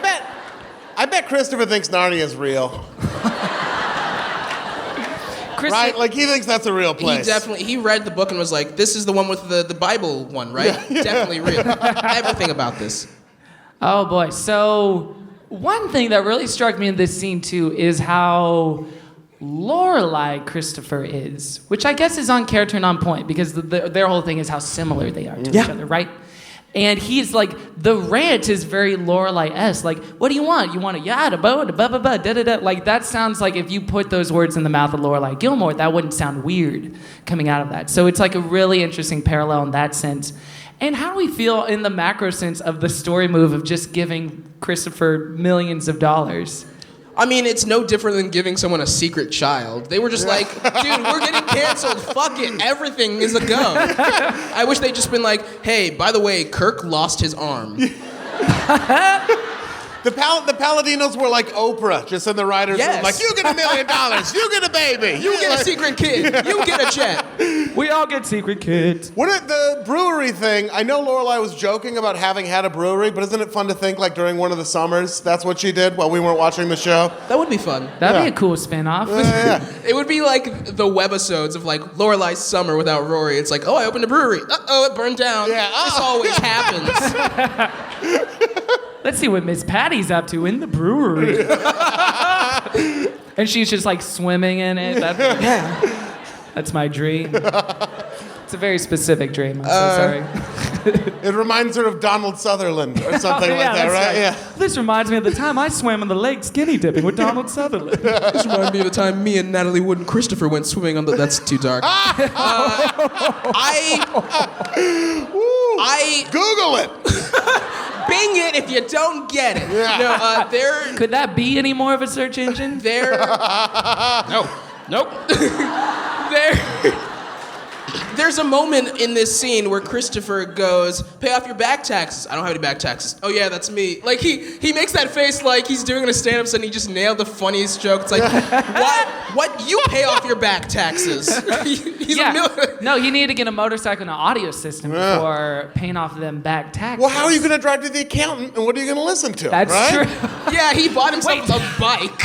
bet Christopher thinks Narnia is real. Right? Like, he thinks that's a real place. He read the book and was like, this is the one with the Bible one, right? Yeah. Definitely real. Everything about this. Oh boy. So one thing that really struck me in this scene too is how Lorelai Christopher is, which I guess is on character and on point because their whole thing is how similar they are to each other, right? And he's like, the rant is very Lorelai-esque. Like, what do you want? You want a yada, blah, blah, blah, blah, da, da, da. Like, that sounds like if you put those words in the mouth of Lorelai Gilmore, that wouldn't sound weird coming out of that. So it's like a really interesting parallel in that sense. And how do we feel in the macro sense of the story move of just giving Christopher millions of dollars? I mean, it's no different than giving someone a secret child. They were just like, dude, we're getting canceled. Fuck it. Everything is a go. I wish they'd just been like, hey, by the way, Kirk lost his arm. The Paladinos were like Oprah, just in the writer's room. Like, you get $1 million. You get a baby. You get a secret kid. You get a jet. We all get secret kids. What the brewery thing, I know Lorelai was joking about having had a brewery, but isn't it fun to think like during one of the summers, that's what she did while we weren't watching the show? That would be fun. That'd be a cool spin-off. It would be like the webisodes of like Lorelai's summer without Rory. It's like, oh, I opened a brewery. Uh-oh, it burned down. Yeah. This always happens. Let's see what Miss Patty's up to in the brewery. And she's just like swimming in it. That's my dream. It's a very specific dream. I'm so sorry. It reminds her of Donald Sutherland or something like that, right? Yeah. This reminds me of the time I swam in the lake skinny dipping with Donald Sutherland. This reminds me of the time me and Natalie Wood and Christopher went swimming on the... That's too dark. I Google it. Bing it if you don't get it. Yeah. No, Could that be any more of a search engine? Nope. There's a moment in this scene where Christopher goes, pay off your back taxes. I don't have any back taxes. Oh yeah, that's me. Like he makes that face like he's doing a stand-up set and he just nailed the funniest joke. It's like, what? You pay off your back taxes. No, you need to get a motorcycle and an audio system before paying off them back taxes. Well, how are you going to drive to the accountant and what are you going to listen to? That's right? true. Yeah, he bought himself a bike.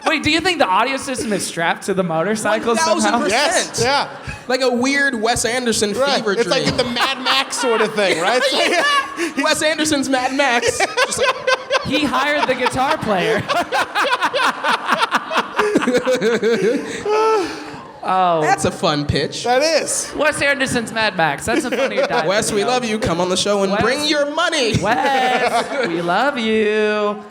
Wait, do you think the audio system is strapped to the motorcycle somehow? 1,000%. Yes, yeah. Like a weird Wes Anderson fever dream. It's like the Mad Max sort of thing, right? Yeah. Wes Anderson's Mad Max. Just like, he hired the guitar player. Oh. That's a fun pitch. That is. Wes Anderson's Mad Max. That's a funny dive. Wes, we love you. Come on the show and bring your money. Wes, we love you.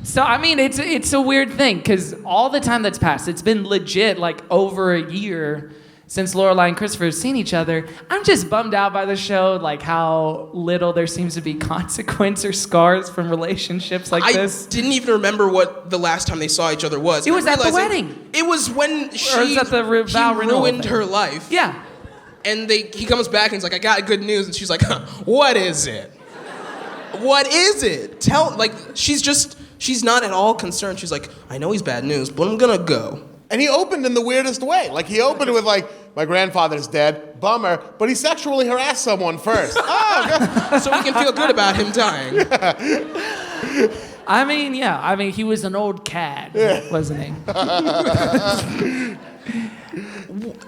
So, I mean, it's a weird thing, because all the time that's passed, it's been legit, like, over a year since Lorelai and Christopher have seen each other. I'm just bummed out by the show, like, how little there seems to be consequence or scars from relationships like this. I didn't even remember what the last time they saw each other was. It was at the wedding. It was when was at the vow renewal ruined thing. her life. Yeah. And he comes back and he's like, I got good news. And she's like, what is it? What is it? She's not at all concerned. She's like, I know he's bad news, but I'm gonna go. And he opened in the weirdest way. Like, he opened with, like, my grandfather's dead, bummer, but he sexually harassed someone first. Oh, God. So we can feel good about him dying. I mean, yeah. I mean, he was an old cad, wasn't he?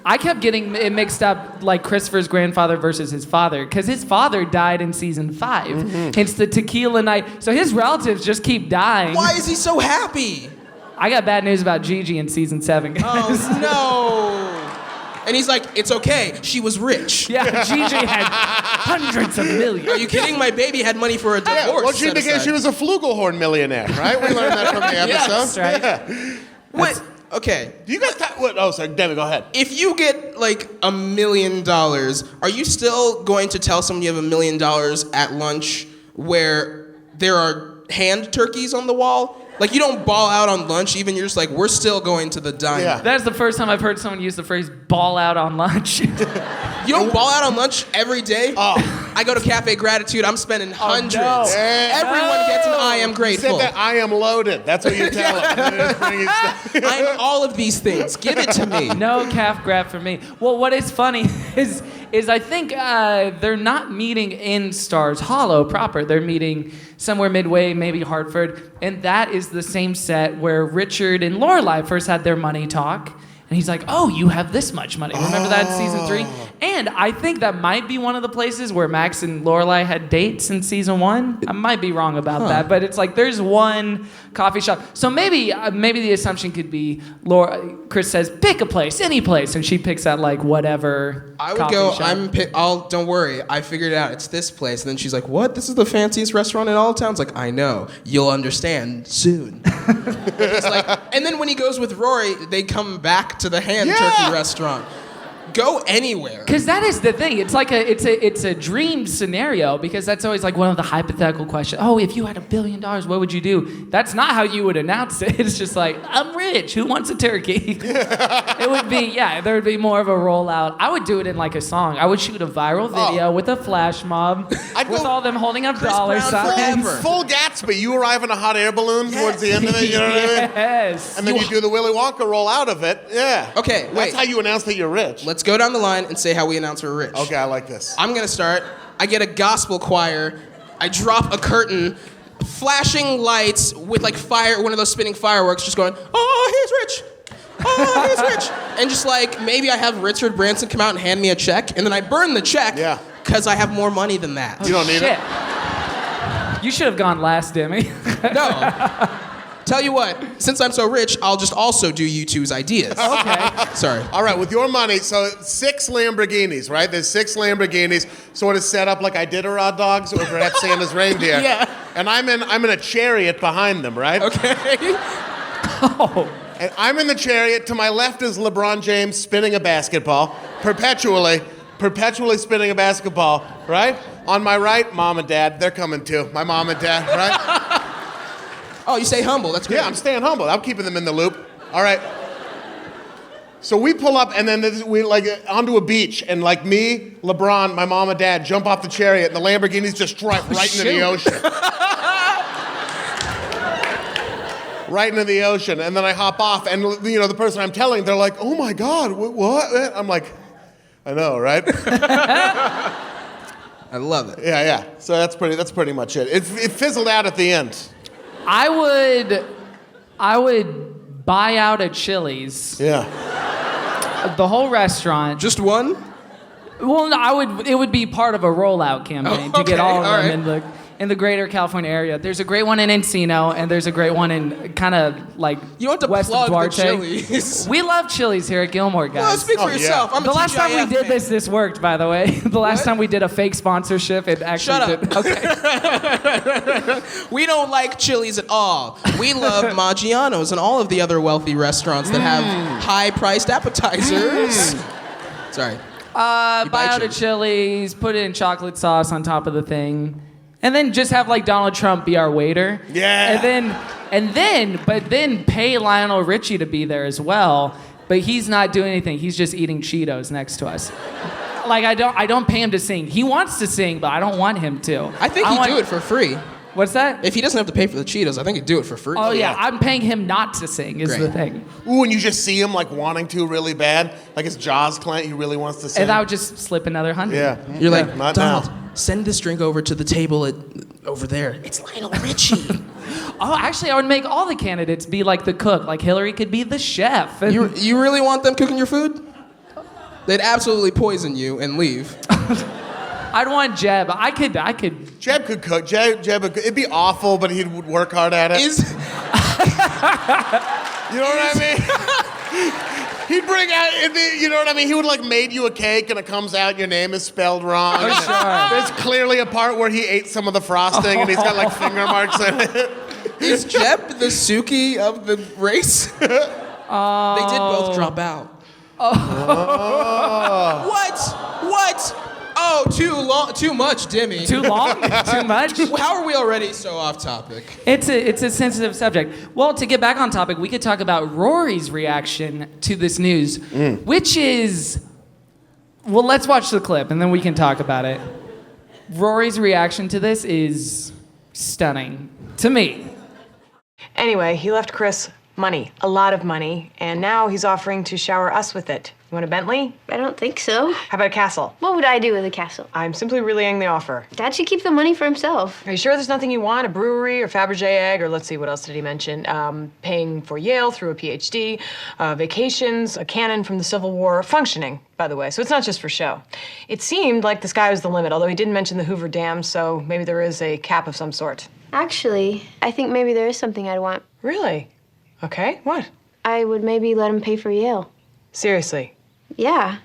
I kept getting it mixed up, like Christopher's grandfather versus his father, because his father died in season 5. Mm-hmm. It's the tequila night. So his relatives just keep dying. Why is he so happy? I got bad news about Gigi in season 7, guys. Oh, no. And he's like, it's okay. She was rich. Yeah, Gigi had hundreds of millions. Are you kidding? My baby had money for a divorce. Yeah, well, she indicated she was a flugelhorn millionaire, right? We learned that from the episode. Yes, right. Yeah. What? Okay. Do you guys what? Oh, sorry, Debbie, go ahead. If you get like $1 million, are you still going to tell someone you have $1 million at lunch where there are hand turkeys on the wall? Like, you don't ball out on lunch even, you're just like, we're still going to the diner. Yeah. That's the first time I've heard someone use the phrase ball out on lunch. You don't ball out on lunch every day? Oh. I go to Cafe Gratitude, I'm spending hundreds. No. Everyone gets an I am You grateful. said that I am loaded. That's what you tell them. I'm all of these things. Give it to me. No calf grab for me. Well, what is funny is I think they're not meeting in Stars Hollow proper. They're meeting somewhere midway, maybe Hartford, and that is the same set where Richard and Lorelai first had their money talk. And he's like, oh, you have this much money. Remember that in season 3? And I think that might be one of the places where Max and Lorelai had dates in season 1. I might be wrong about that, but it's like there's one coffee shop. So maybe the assumption could be Chris says, pick a place, any place, and she picks at like whatever I would coffee go, shop. don't worry, I figured it out. It's this place. And then she's like, what? This is the fanciest restaurant in all of town? It's like, I know. You'll understand soon. It's like, and then when he goes with Rory, they come back to the hand turkey restaurant. Go anywhere. Because that is the thing. It's like it's a dream scenario, because that's always like one of the hypothetical questions. Oh, if you had $1 billion, what would you do? That's not how you would announce it. It's just like, I'm rich. Who wants a turkey? It would be, there would be more of a rollout. I would do it in like a song. I would shoot a viral video with a flash mob with all them holding up dollar signs. Full Gatsby. You arrive in a hot air balloon towards the end of it, you know what I mean? Yes. And then you do the Willy Wonka roll out of it. Yeah. Okay, wait. That's how you announce that you're rich. Let's go down the line and say how we announce we're rich. Okay, I like this. I'm gonna start. I get a gospel choir. I drop a curtain, flashing lights with like one of those spinning fireworks, just going, oh, he's rich. Oh, he's rich. And just like, maybe I have Richard Branson come out and hand me a check, and then I burn the check because I have more money than that. You don't need it. You should have gone last, Demi. No. Tell you what, since I'm so rich, I'll just also do you two's ideas. Okay. Sorry. All right, with your money, so 6 Lamborghinis, right? There's 6 Lamborghinis, sort of set up like Iditarod dogs or perhaps Santa's reindeer. Yeah. And I'm in a chariot behind them, right? Okay. Oh. And I'm in the chariot. To my left is LeBron James spinning a basketball, perpetually spinning a basketball, right? On my right, Mom and Dad. They're coming too. My mom and Dad, right? Oh, you stay humble. That's good. Yeah, I'm staying humble. I'm keeping them in the loop. All right. So we pull up, and then we like onto a beach, and like me, LeBron, my mom and dad jump off the chariot, and the Lamborghinis just drive right into the ocean. Right into the ocean, and then I hop off, and you know the person I'm telling, they're like, "Oh my God, what?" I'm like, "I know, right?" I love it. Yeah. So that's pretty much it. It fizzled out at the end. I would buy out a Chili's. Yeah. The whole restaurant. Just one? Well, no, it would be part of a rollout campaign to get all of them in the greater California area. There's a great one in Encino, and there's a great one in kind of like You want to west plug of Duarte. the Chili's. We love Chili's here at Gilmore, guys. Well, speak for yourself. I'm the a last time we TGIF did fan. this worked, by the way. The last time we did a fake sponsorship, it actually Shut up. did. Okay. We don't like Chili's at all. We love Maggiano's and all of the other wealthy restaurants that have high-priced appetizers. Sorry. Buy out a Chili's, put it in chocolate sauce on top of the thing, and then just have like Donald Trump be our waiter. Yeah. And then pay Lionel Richie to be there as well. But he's not doing anything. He's just eating Cheetos next to us. Like I don't pay him to sing. He wants to sing, but I don't want him to. I think he'd do it for free. What's that? If he doesn't have to pay for the Cheetos, I think he'd do it for free. Oh yeah, I'm paying him not to sing is the thing. Ooh, and you just see him like wanting to really bad, like his jaws clench. He really wants to sing. And I would just slip another 100. Yeah. You're like, not Donald, now. send this drink over to the table over there. It's Lionel Richie. Oh, actually, I would make all the candidates be like the cook. Like Hillary could be the chef. And You really want them cooking your food? They'd absolutely poison you and leave. I'd want Jeb. I could. Jeb could cook. Jeb it'd be awful, but he would work hard at it. You know what I mean? He'd bring out, you know what I mean? He would like made you a cake and it comes out your name is spelled wrong. Oh, sure. There's clearly a part where he ate some of the frosting and he's got like finger marks in it. Is Jeb the Suki of the race? They did both drop out. What? Oh, too much, Dimmy. Too long? Too much? How are we already so off topic? It's a sensitive subject. Well, to get back on topic, we could talk about Rory's reaction to this news, which is, well, let's watch the clip and then we can talk about it. Rory's reaction to this is stunning to me. Anyway, he left Chris money, a lot of money, and now he's offering to shower us with it. You want a Bentley? I don't think so. How about a castle? What would I do with a castle? I'm simply relaying the offer. Dad should keep the money for himself. Are you sure there's nothing you want? A brewery or Fabergé egg, or let's see, what else did he mention? Paying for Yale through a PhD, vacations, a cannon from the Civil War, functioning, by the way, so it's not just for show. It seemed like the sky was the limit, although he didn't mention the Hoover Dam, so maybe there is a cap of some sort. Actually, I think maybe there is something I'd want. Really? Okay, what? I would maybe let him pay for Yale. Seriously? Yeah.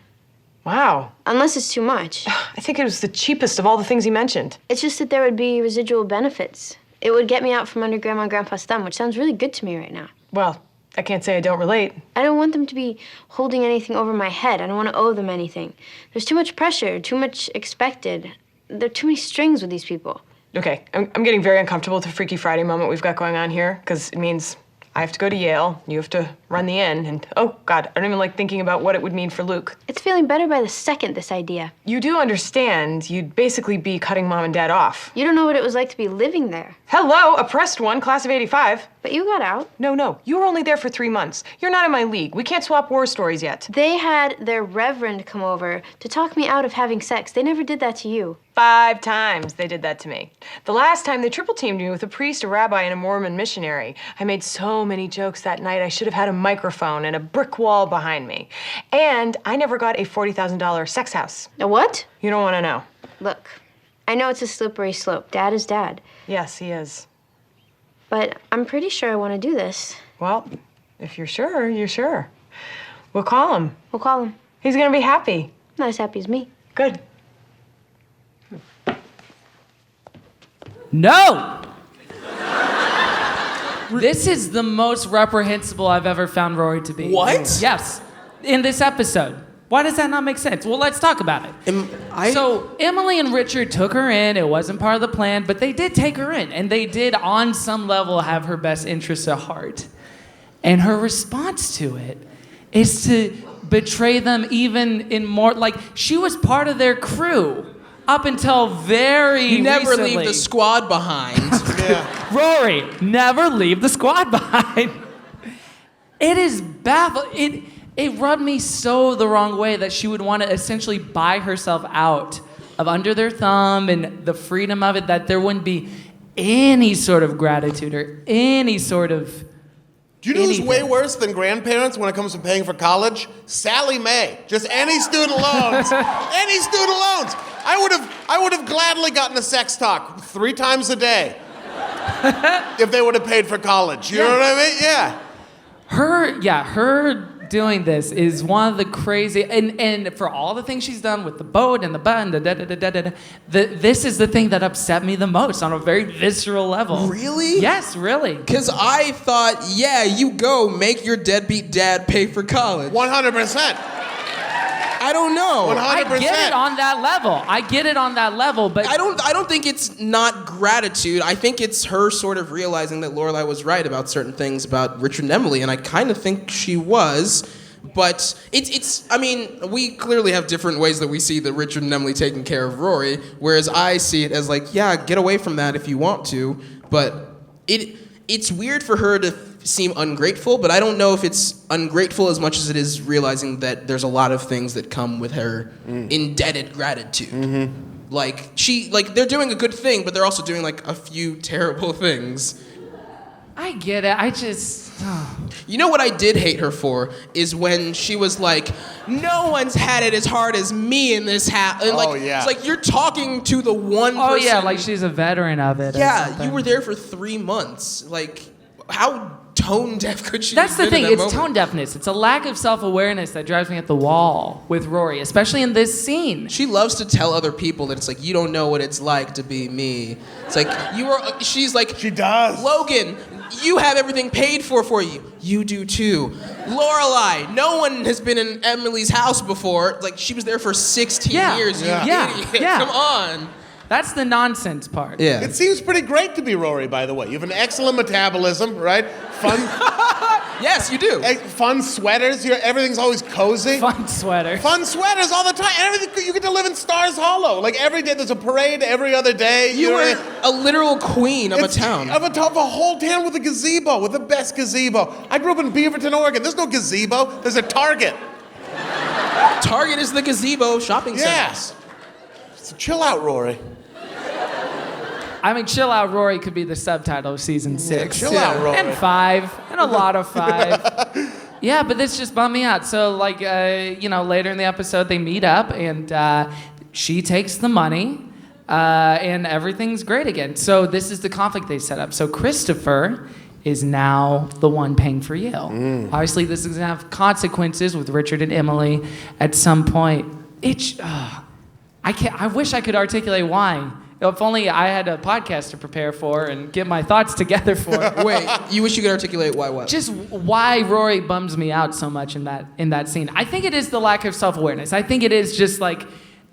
Wow. Unless it's too much. I think it was the cheapest of all the things he mentioned. It's just that there would be residual benefits. It would get me out from under Grandma and Grandpa's thumb, which sounds really good to me right now. Well, I can't say I don't relate. I don't want them to be holding anything over my head. I don't want to owe them anything. There's too much pressure, too much expected. There are too many strings with these people. Okay, I'm getting very uncomfortable with the Freaky Friday moment we've got going on here, because it means I have to go to Yale, you have to run the inn, and oh God, I don't even like thinking about what it would mean for Luke. It's feeling better by the second, this idea. You do understand you'd basically be cutting Mom and Dad off. You don't know what it was like to be living there. Hello, oppressed one, class of '85. But you got out. No, you were only there for 3 months. You're not in my league. We can't swap war stories yet. They had their reverend come over to talk me out of having sex. They never did that to you. 5 times they did that to me. The last time they triple teamed me with a priest, a rabbi, and a Mormon missionary. I made so many jokes that night I should have had a microphone and a brick wall behind me. And I never got a $40,000 sex house. A what? You don't want to know. Look, I know it's a slippery slope. Dad is dad. Yes, he is. But I'm pretty sure I want to do this. Well, if you're sure, you're sure. We'll call him. We'll call him. He's gonna be happy. Not as happy as me. Good. No! This is the most reprehensible I've ever found Rory to be. What? Yes, in this episode. Why does that not make sense? Well, let's talk about it. So Emily and Richard took her in. It wasn't part of the plan, but they did take her in. And they did, on some level, have her best interests at heart. And her response to it is to betray them even in more, like, she was part of their crew up until very You never recently. leave the squad behind. Rory, never leave the squad behind. It is baffling. It rubbed me so the wrong way that she would want to essentially buy herself out of under their thumb and the freedom of it, that there wouldn't be any sort of gratitude or any sort of Do you know who's anything. way worse than grandparents when it comes to paying for college? Sally Mae. Just any student loans. Any student loans. I would have gladly gotten a sex talk 3 times a day if they would have paid for college. You know what I mean? Yeah. Her doing this is one of the crazy, and for all the things she's done with the boat and the button, this is the thing that upset me the most on a very visceral level. Really? Yes, really. Because I thought, yeah, you go make your deadbeat dad pay for college. 100%. I don't know. 100%. I get it on that level, but I don't think it's not gratitude. I think it's her sort of realizing that Lorelai was right about certain things about Richard and Emily, and I kind of think she was. But it's I mean, we clearly have different ways that we see the Richard and Emily taking care of Rory, whereas I see it as like, yeah, get away from that if you want to, but it's weird for her to seem ungrateful, but I don't know if it's ungrateful as much as it is realizing that there's a lot of things that come with her indebted gratitude. Mm-hmm. Like they're doing a good thing, but they're also doing like a few terrible things. I get it. I just You know what I did hate her for is when she was like, no one's had it as hard as me in this house. And it's like you're talking to the one person. Oh yeah, like she's a veteran of it. Yeah, you were there for 3 months. Like, how tone deaf could she That's have the been thing, in that it's moment? tone deafness. It's a lack of self-awareness that drives me at the wall with Rory, especially in this scene. She loves to tell other people that it's like, you don't know what it's like to be me. It's like, she's like, she does. Logan, you have everything paid for you. You do too. Lorelai, no one has been in Emily's house before. Like, she was there for 16 years, you idiot. Come on. That's the nonsense part. Yeah. It seems pretty great to be Rory, by the way. You have an excellent metabolism, right? Fun. Yes, you do. Fun sweaters. Everything's always cozy. Fun sweaters. Fun sweaters all the time. Everything. You get to live in Stars Hollow. Like every day, there's a parade every other day. You were a literal queen of a town. Of a whole town with a gazebo, with the best gazebo. I grew up in Beaverton, Oregon. There's no gazebo. There's a Target. Target is the gazebo shopping center. Yes. So chill out, Rory. I mean, Chill Out Rory could be the subtitle of season 6. Chill out, Rory. And 5. And a lot of 5. Yeah, but this just bummed me out. So, like, later in the episode, they meet up, and she takes the money, and everything's great again. So this is the conflict they set up. So Christopher is now the one paying for Yale. Obviously, this is going to have consequences with Richard and Emily at some point. I wish I could articulate why. If only I had a podcast to prepare for and get my thoughts together for. Wait, you wish you could articulate why what? Just why Rory bums me out so much in that scene. I think it is the lack of self-awareness. I think it is just like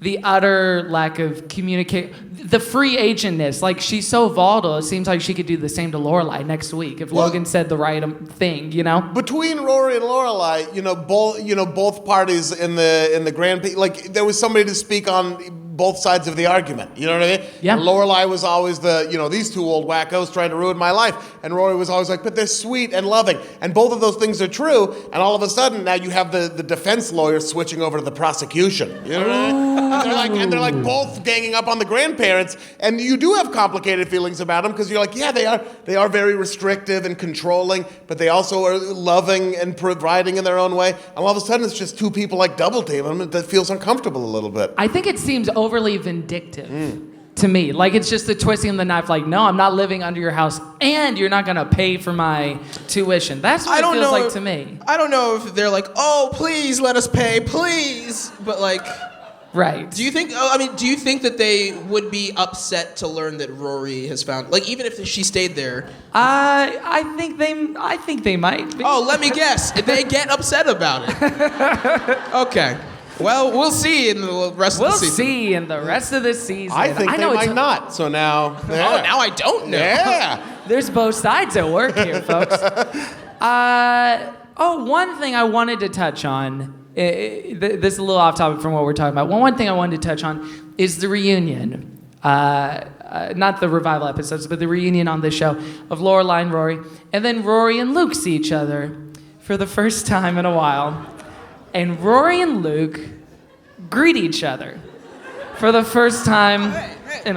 the utter lack of communicate, the free agentness. Like, she's so volatile. It seems like she could do the same to Lorelai next week if Logan said the right thing. You know. Between Rory and Lorelai, both parties in the Grand, like there was somebody to speak on both sides of the argument. You know what I mean? Yeah. And Lorelai was always these two old wackos trying to ruin my life. And Rory was always like, but they're sweet and loving. And both of those things are true. And all of a sudden, now you have the defense lawyer switching over to the prosecution. You know what I mean? And they're like both ganging up on the grandparents. And you do have complicated feelings about them because you're like, yeah, they are very restrictive and controlling, but they also are loving and providing in their own way. And all of a sudden, it's just two people like double teaming them. That feels uncomfortable a little bit. I think it seems overly vindictive to me. Like, it's just the twisting of the knife. Like, no, I'm not living under your house, and you're not gonna pay for my tuition. That's what it feels like to me. I don't know if they're like, oh, please let us pay, please. But like, right. Do you think that they would be upset to learn that Rory has found, like, even if she stayed there? I think they might be. Oh, let me guess. They get upset about it. Okay. Well, we'll see in the rest of the season. We'll see in the rest of the season. I think they might not. So now... Yeah. Oh, now I don't know. Yeah. There's both sides at work here, folks. One thing I wanted to touch on, this is a little off topic from what we're talking about. One thing I wanted to touch on is the reunion. Not the revival episodes, but the reunion on this show of Lorelai and Rory. And then Rory and Luke see each other for the first time in a while. And Rory and Luke greet each other for the first time in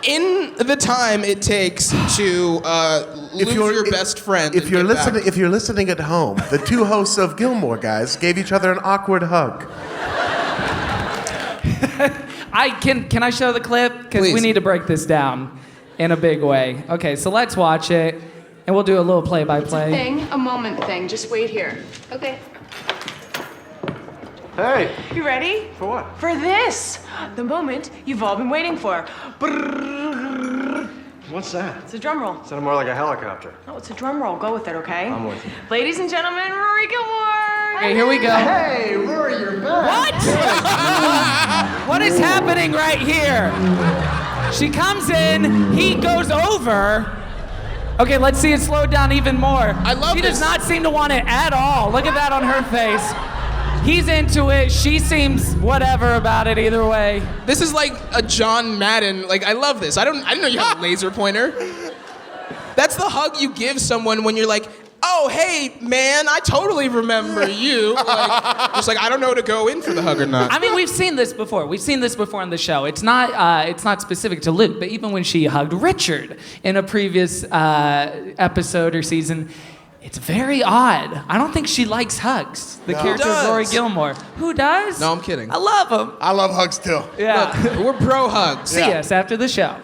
in the time it takes to lose your best friend. If you're listening at home, the two hosts of Gilmore Guys gave each other an awkward hug. Can I show the clip? Because we need to break this down in a big way. Okay, so let's watch it, and we'll do a little play-by-play. A moment thing. Just wait here. Okay. Hey, You ready? for what? For this, the moment you've all been waiting for. What's that? It's a drum roll. Sounded more like a helicopter. No, it's a drum roll. Go with it, okay? I'm with you. Ladies and gentlemen, Rory Gilmore. Okay, here we go. Hey, Rory, you're back. What? What is happening right here? She comes in, he goes over. Okay, let's see it slow down even more. I love She this. does not seem to want it at all. Look at that on her face. He's into it. She seems whatever about it either way. This is like a John Madden. Like, I love this. I didn't know you had a laser pointer. That's the hug you give someone when you're like, oh, hey, man, I totally remember you. Like, just like, I don't know to go in for the hug or not. I mean, we've seen this before. We've seen this before on the show. It's not specific to Luke, but even when she hugged Richard in a previous episode or season, it's very odd. I don't think she likes hugs. The character of Rory Gilmore. Who does? No, I'm kidding. I love him. I love hugs too. Yeah. Look, we're pro hugs. See us after the show.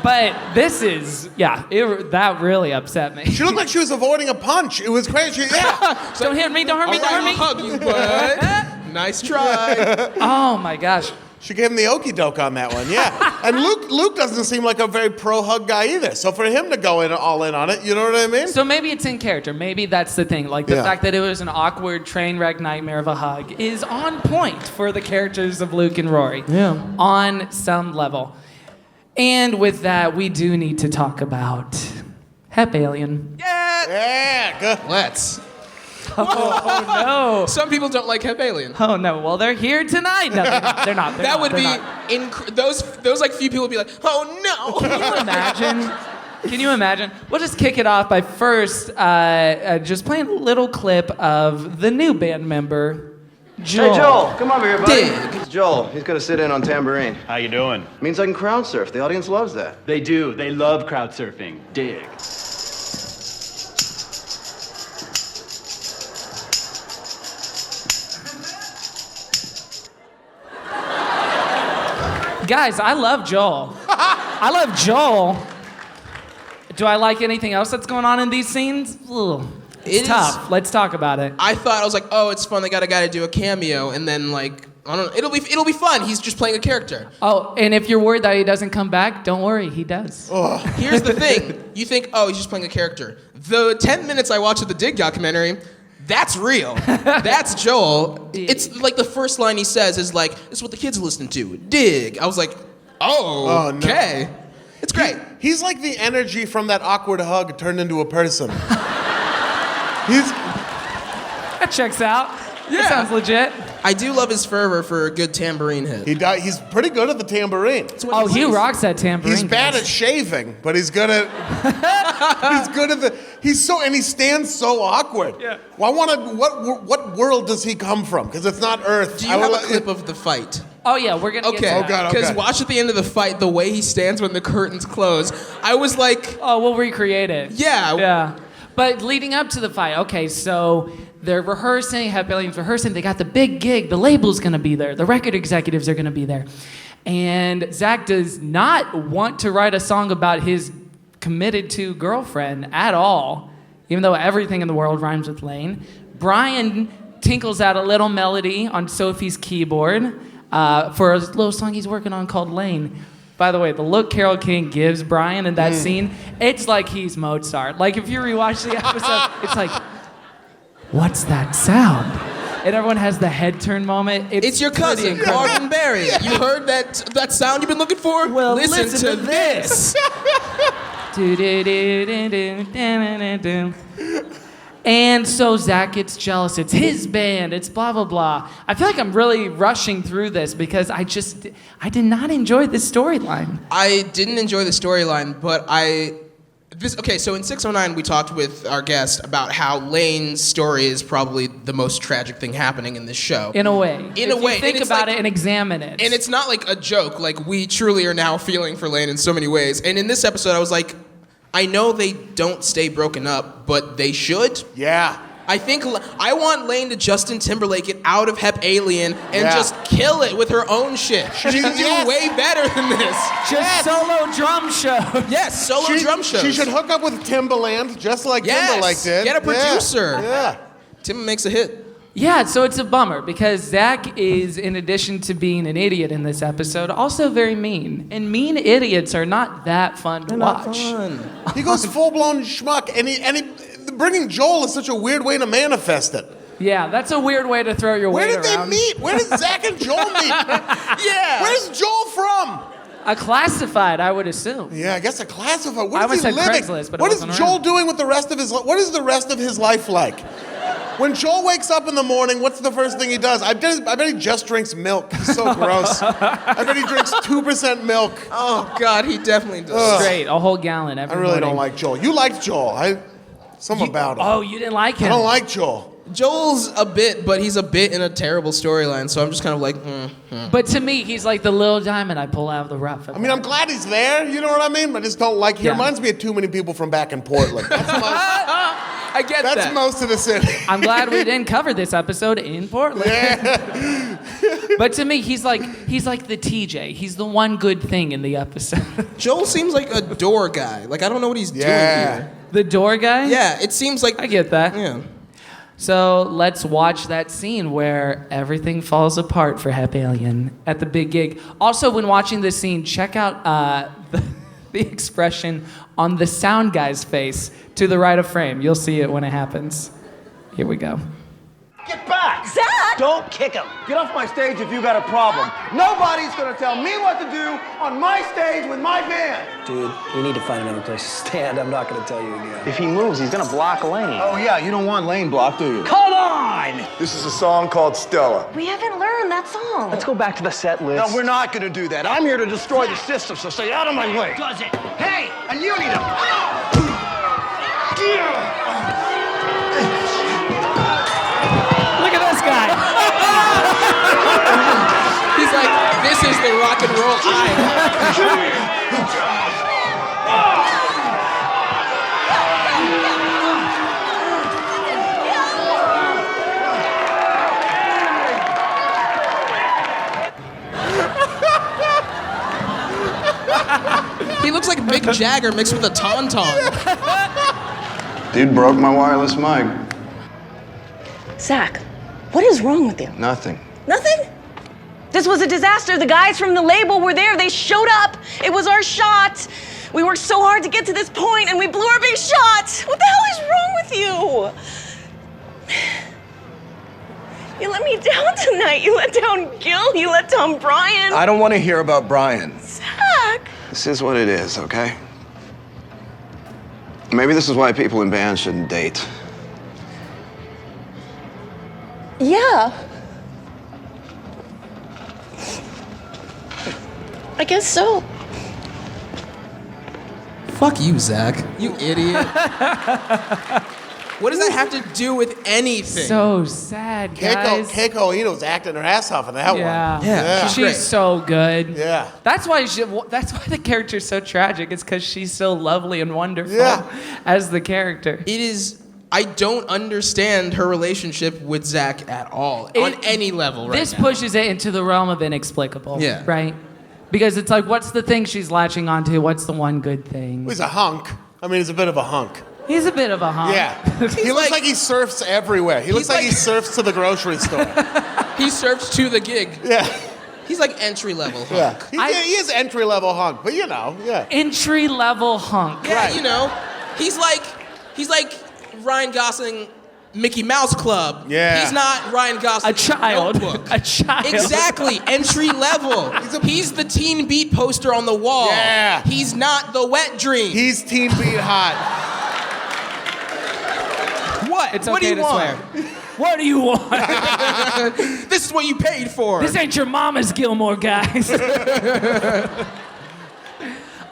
But this is, that really upset me. She looked like she was avoiding a punch. It was crazy. Yeah. Don't hit me, don't hurt me, don't hurt me. I'll hug you, bud. Nice try. Oh my gosh. She gave him the okie doke on that one, yeah. And Luke doesn't seem like a very pro hug guy either. So for him to go all in on it, you know what I mean? So maybe it's in character. Maybe that's the thing. Like the fact that it was an awkward train wreck nightmare of a hug is on point for the characters of Luke and Rory. Yeah. On some level. And with that, we do need to talk about Hep Alien. Yeah, good. Let's. Oh no. Some people don't like Hep Alien. Oh no. Well, they're here tonight. No, they're not. That would be those like few people would be like, oh no. Can you imagine? Can you imagine? We'll just kick it off by first just playing a little clip of the new band member, Joel. Hey, Joel, come over here, buddy. Dig. It's Joel. He's gonna sit in on tambourine. How you doing? Means I can crowd surf. The audience loves that. They do. They love crowd surfing. Dig. Guys, I love Joel. I love Joel. Do I like anything else that's going on in these scenes? Ugh. It's tough. Let's talk about it. I was like, oh, it's fun. They got a guy to do a cameo, and then like, I don't know. It'll be fun. He's just playing a character. Oh, and if you're worried that he doesn't come back, don't worry, he does. Oh. Here's the thing. You think, oh, he's just playing a character. The 10 minutes I watched of the Dig documentary, that's real. That's Joel. It's like the first line he says is like, "This is what the kids are listening to." Dig. I was like, oh, okay. No. It's great. He's like the energy from that awkward hug turned into a person. That checks out. Yeah. That sounds legit. I do love his fervor for a good tambourine hit. He's pretty good at the tambourine. Oh, he rocks that tambourine. He's bad at shaving, but he's good at. He's good at he stands so awkward. Yeah. Well, what world does he come from? Because it's not Earth. Do you have a clip of the fight? Oh yeah, we're gonna get to that. Oh god, Because watch at the end of the fight the way he stands when the curtains close. I was like, oh, we'll recreate it. Yeah. Yeah. But leading up to the fight, okay, so they're rehearsing, Hep Alien's rehearsing, they got the big gig, the label's gonna be there, the record executives are gonna be there. And Zach does not want to write a song about his committed to girlfriend at all, even though everything in the world rhymes with Lane. Brian tinkles out a little melody on Sophie's keyboard for a little song he's working on called Lane. By the way, the look Carole King gives Brian in that scene, it's like he's Mozart. Like if you rewatch the episode, it's like, what's that sound? And everyone has the head turn moment. It's your cousin, Marvin Berry. You heard that sound you've been looking for? Well, listen to this. And so Zach gets jealous. It's his band. It's blah, blah, blah. I feel like I'm really rushing through this because I did not enjoy this storyline. I didn't enjoy the storyline, but I So in 609, we talked with our guest about how Lane's story is probably the most tragic thing happening in this show. In a way. In a way. Think about it and examine it. And it's not like a joke. Like, we truly are now feeling for Lane in so many ways. And in this episode, I was like, I know they don't stay broken up, but they should. Yeah. I think I want Lane to Justin Timberlake it out of Hep Alien and just kill it with her own shit. She can do way better than this. Just solo drum show. Yes, drum shows. She should hook up with Timbaland just like Timberlake did. Get a producer. Yeah. Tim makes a hit. Yeah, so it's a bummer because Zach is, in addition to being an idiot in this episode, also very mean. And mean idiots are not that fun to watch. He goes full-blown schmuck, and he bringing Joel is such a weird way to manifest it. Yeah, that's a weird way to throw your weight around. Where did they meet? Where did Zach and Joel meet? Yeah. Where's Joel from? A classified, I would assume. Yeah, I guess a classified. I Where is he living? Craigslist, but what it is wasn't Joel around. doing with the rest of his life? What is the rest of his life like? When Joel wakes up in the morning, what's the first thing he does? I bet he just drinks milk. He's so gross. I bet he drinks 2% milk. Oh, God, he definitely does. Straight, a whole gallon every I really morning. don't like Joel. You liked Joel. Something about him. Oh, you didn't like him? I don't like Joel. Joel's a bit, but he's a bit in a terrible storyline, so I'm just kind of like, But to me, he's like the little diamond I pull out of the rough. I mean, I'm glad he's there, you know what I mean? But I just don't like, he reminds me of too many people from back in Portland. I get that. That's most of the city. I'm glad we didn't cover this episode in Portland. Yeah. But to me, he's like the TJ. He's the one good thing in the episode. Joel seems like a door guy. Like, I don't know what he's doing here. The door guy? Yeah, it seems like... I get that. Yeah. So let's watch that scene where everything falls apart for Hep Alien at the big gig. Also, when watching this scene, check out the expression on the sound guy's face to the right of frame. You'll see it when it happens. Here we go. Get back! Zach! Don't kick him. Get off my stage if you got a problem. Nobody's gonna tell me what to do on my stage with my band. Dude, you need to find another place to stand. I'm not gonna tell you again. If he moves, he's gonna block Lane. Oh yeah, you don't want Lane blocked, do you? Come on! This is a song called Stella. We haven't learned that song. Let's go back to the set list. No, we're not gonna do that. I'm here to destroy the system, so stay out of my way. Does it? Hey, and you need to... Look at this guy. He's like, this is the rock and roll eye. He looks like Mick Jagger mixed with a tauntaun. Dude broke my wireless mic. Zach, what is wrong with you? Nothing. Nothing? This was a disaster. The guys from the label were there. They showed up. It was our shot. We worked so hard to get to this point, and we blew our big shot. What the hell is wrong with you? You let me down tonight. You let down Gil. You let down Brian. I don't want to hear about Brian. Zach. This is what it is, okay? Maybe this is why people in bands shouldn't date. Yeah. I guess so. Fuck you, Zach. You idiot. What does that have to do with anything? So sad, guys. Keiko Ito's acting her ass off in that one. Yeah. She's great. so good. Yeah. That's why the character's so tragic. It's because she's so lovely and wonderful as the character. It is... I don't understand her relationship with Zach at all, on any level right now. This pushes it into the realm of inexplicable, Yeah. right? Because it's like, what's the thing she's latching onto? What's the one good thing? He's a hunk. I mean, he's a bit of a hunk. He's a bit of a hunk. Yeah. He looks like he surfs everywhere. He looks like he surfs to the grocery store. He surfs to the gig. Yeah. He's like entry-level hunk. Yeah. He is entry-level hunk, but you know, Entry-level hunk. Yeah, Right. you know, he's like Ryan Gosling, Mickey Mouse Club. Yeah. He's not Ryan Gosling. A child. Notebook. A child. Exactly. Entry level. He's the Teen Beat poster on the wall. Yeah. He's not the Wet Dream. He's Teen Beat hot. What? It's what okay do you to want? swear. What do you want? This is what you paid for. This ain't your mama's Gilmore, guys.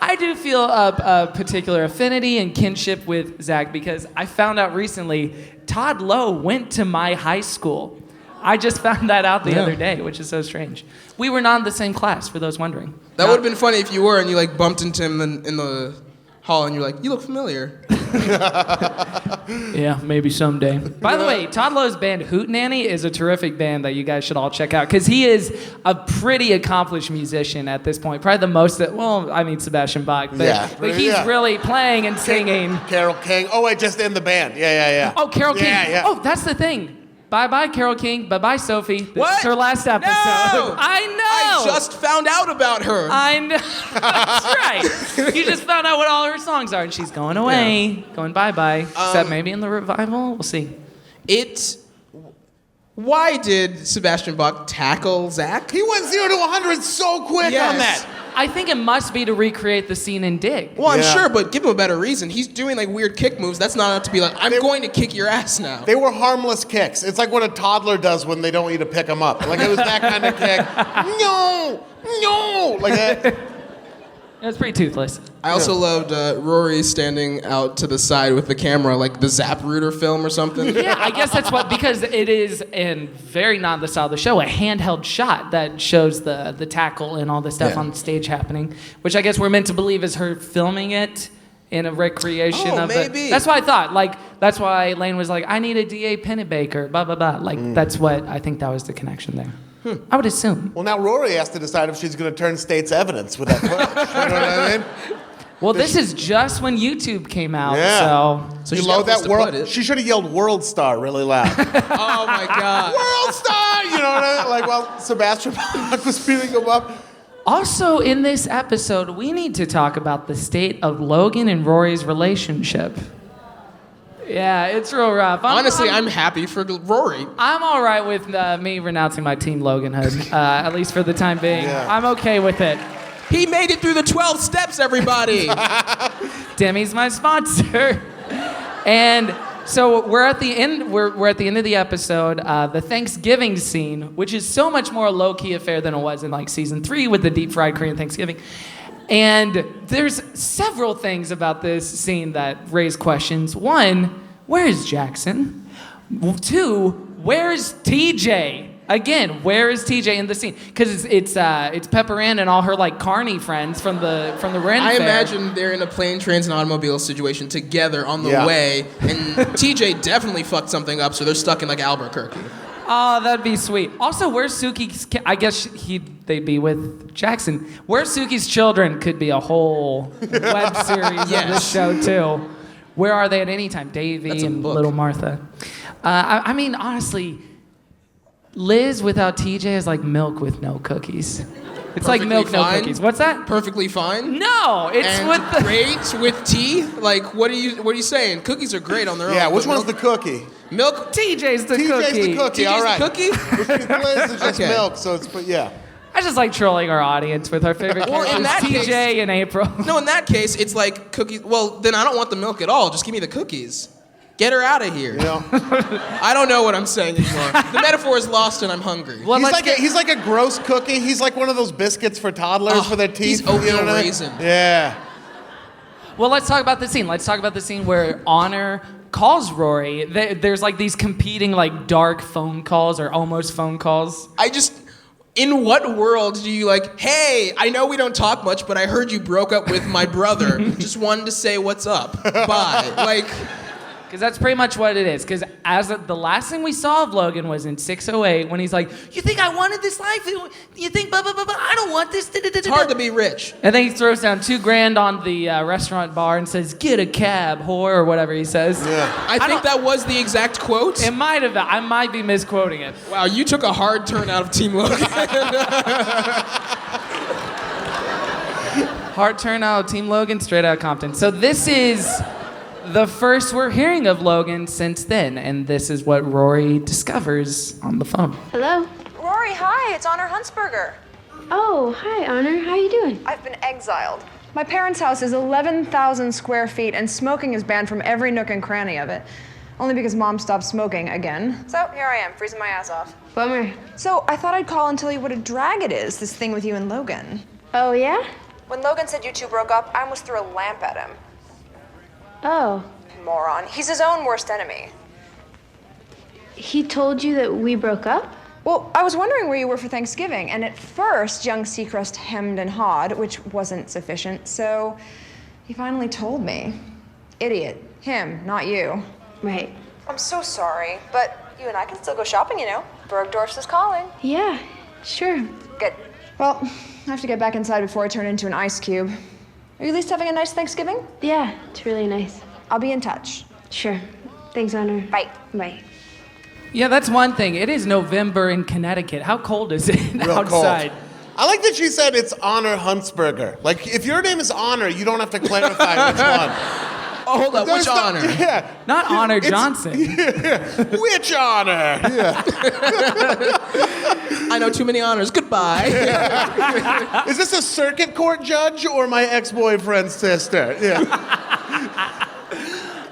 I do feel a particular affinity and kinship with Zach because I found out recently Todd Lowe went to my high school. I just found that out the other day, which is so strange. We were not in the same class, for those wondering. That would have been funny if you were and you like bumped into him in the hall and you're like, you look familiar. Yeah, maybe someday. By the way, Todd Lowe's band Hootenanny is a terrific band that you guys should all check out because he is a pretty accomplished musician at this point. Probably the most Sebastian Bach. But he's really playing and singing. Carole King. Oh, wait, just in the band. Yeah. Oh, Carole King. Yeah. Oh, that's the thing. Bye-bye, Carole King. Bye-bye, Sophie. This What? is her last episode. No! I know. I just found out about her. I know. That's right. You just found out what all her songs are, and she's going away, going bye-bye. Except maybe in the revival. We'll see. Why did Sebastian Bach tackle Zach? He went 0 to 100 so quick on that. I think it must be to recreate the scene in Dig. Well, I'm sure, but give him a better reason. He's doing like weird kick moves. That's not enough to be like, I'm going to kick your ass now. They were harmless kicks. It's like what a toddler does when they don't need to pick them up. Like it was that kind of kick. No, like that. It was pretty toothless. I also loved Rory standing out to the side with the camera, like the Zapruder film or something. Yeah, I guess that's because it is, and very not the style of the show, a handheld shot that shows the tackle and all the stuff on stage happening, which I guess we're meant to believe is her filming it in a recreation of it. Maybe. That's what I thought. Like, that's why Lane was like, I need a D.A. Pennebaker, blah, blah, blah. Like, that's what, I think that was the connection there. I would assume. Well, now Rory has to decide if she's going to turn state's evidence with that footage. You know what I mean? Well, this is just when YouTube came out, so you load that world. She should have yelled "World Star" really loud. Oh my God! World Star! You know what I mean? Like while Sebastian Bach was beating him up. Also, in this episode, we need to talk about the state of Logan and Rory's relationship. Yeah, it's real rough. Honestly, I'm happy for Rory. I'm all right with me renouncing my Team Logan hood, at least for the time being. Yeah. I'm okay with it. He made it through the 12 steps, everybody. Demi's my sponsor. And so we're at the end. We're at the end of the episode. The Thanksgiving scene, which is so much more a low-key affair than it was in like season 3 with the deep fried Korean Thanksgiving. And there's several things about this scene that raise questions. One, where is Jackson? 2, where's TJ? Again, where is TJ in the scene? Because it's Pepper Ann and all her like carny friends from the Ren I Fair. imagine they're in a plane, trains, and automobile situation together on the way, and TJ definitely fucked something up, so they're stuck in like Albuquerque. Oh, that'd be sweet. Also, where's Suki's... I guess they'd be with Jackson. Where's Suki's children could be a whole web series of this show, too. Where are they at any time? Davy and little Martha. I mean, honestly, Liz without TJ is like milk with no cookies. It's like milk, no cookies. What's that? Perfectly fine? No, it's and with the... great with tea? Like, what are you saying? Cookies are great on their own. Yeah, which one's the cookie? Milk? TJ's the cookie. TJ's the cookie, all right. TJ's the cookie? Liz is just milk, so it's, yeah. I just like trolling our audience with our favorite characters, in that TJ case, and April. No, in that case, it's like cookies. Well, then I don't want the milk at all. Just give me the cookies. Get her out of here. Yeah. I don't know what I'm saying anymore. The metaphor is lost and I'm hungry. Well, he's like a gross cookie. He's like one of those biscuits for toddlers for their teeth. He's oatmeal raisin. Yeah. Well, let's talk about the scene. Let's talk about the scene where Honor calls Rory. There's like these competing like dark phone calls or almost phone calls. In what world do you like, hey, I know we don't talk much, but I heard you broke up with my brother. Just wanted to say what's up. Bye. Like... Because that's pretty much what it is. Because the last thing we saw of Logan was in 608 when he's like, you think I wanted this life? You think blah, blah, blah, blah. I don't want this. It's hard to be rich. And then he throws down $2,000 on the restaurant bar and says, get a cab, whore, or whatever he says. Yeah. I think that was the exact quote. It might have been. I might be misquoting it. Wow, you took a hard turn out of Team Logan. Hard turn out of Team Logan, straight out of Compton. So this is... the first we're hearing of Logan since then, and this is what Rory discovers on the phone. Hello? Rory, hi, it's Honor Huntsberger. Oh, hi, Honor. How you doing? I've been exiled. My parents' house is 11,000 square feet, and smoking is banned from every nook and cranny of it. Only because Mom stopped smoking again. So here I am, freezing my ass off. Bummer. So I thought I'd call and tell you what a drag it is, this thing with you and Logan. Oh, yeah? When Logan said you two broke up, I almost threw a lamp at him. Oh. Moron. He's his own worst enemy. He told you that we broke up? Well, I was wondering where you were for Thanksgiving, and at first, young Seacrest hemmed and hawed, which wasn't sufficient, so he finally told me. Idiot. Him, not you. Right. I'm so sorry, but you and I can still go shopping, you know. Bergdorf's is calling. Yeah, sure. Good. Well, I have to get back inside before I turn into an ice cube. Are you at least having a nice Thanksgiving? Yeah, it's really nice. I'll be in touch. Sure. Thanks, Honor. Bye. Bye. Yeah, that's one thing. It is November in Connecticut. How cold is it outside? Cold. I like that she said it's Honor Huntsberger. Like, if your name is Honor, you don't have to clarify which one. Oh, hold up. Which Honor? Yeah. Not Honor Johnson. Yeah. Which Honor? Yeah. I know too many honors. Goodbye. Yeah. Is this a circuit court judge or my ex-boyfriend's sister? Yeah.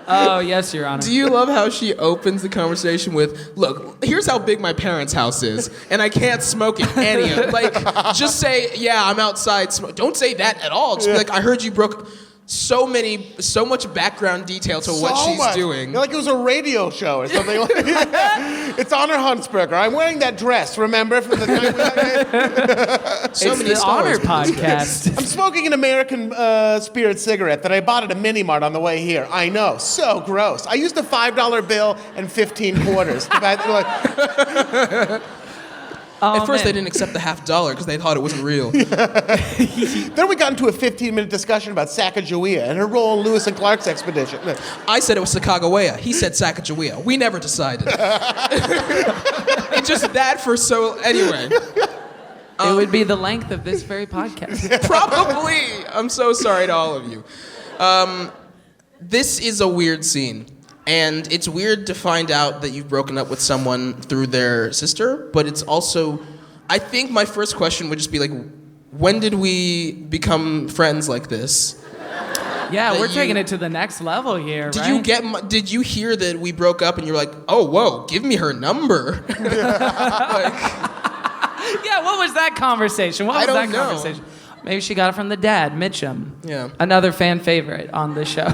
Oh, yes, Your Honor. Do you love how she opens the conversation with, look, here's how big my parents' house is, and I can't smoke in any of it. Like, just say, yeah, I'm outside. Don't say that at all. Just be like, I heard you broke... So much background detail to what she's doing. Like it was a radio show or something. It's Honor Huntsberger. I'm wearing that dress, remember? From the time It's the Honor podcast. I'm smoking an American Spirit cigarette that I bought at a mini-mart on the way here. I know, so gross. I used a $5 bill and 15 quarters. At first, they didn't accept the $50 because they thought it wasn't real. Then we got into a 15-minute discussion about Sacagawea and her role in Lewis and Clark's expedition. I said it was Sacagawea. He said Sacagawea. We never decided. It's just that for so... Anyway. It would be the length of this very podcast. Probably. I'm so sorry to all of you. This is a weird scene. And it's weird to find out that you've broken up with someone through their sister, but it's also, I think my first question would just be like, when did we become friends like this? Yeah, we're taking it to the next level here, right? Did you hear that we broke up and you're like, oh, whoa, give me her number? Yeah, what was that conversation? What was that know. Conversation? Maybe she got it from the dad, Mitchum. Yeah. Another fan favorite on the show.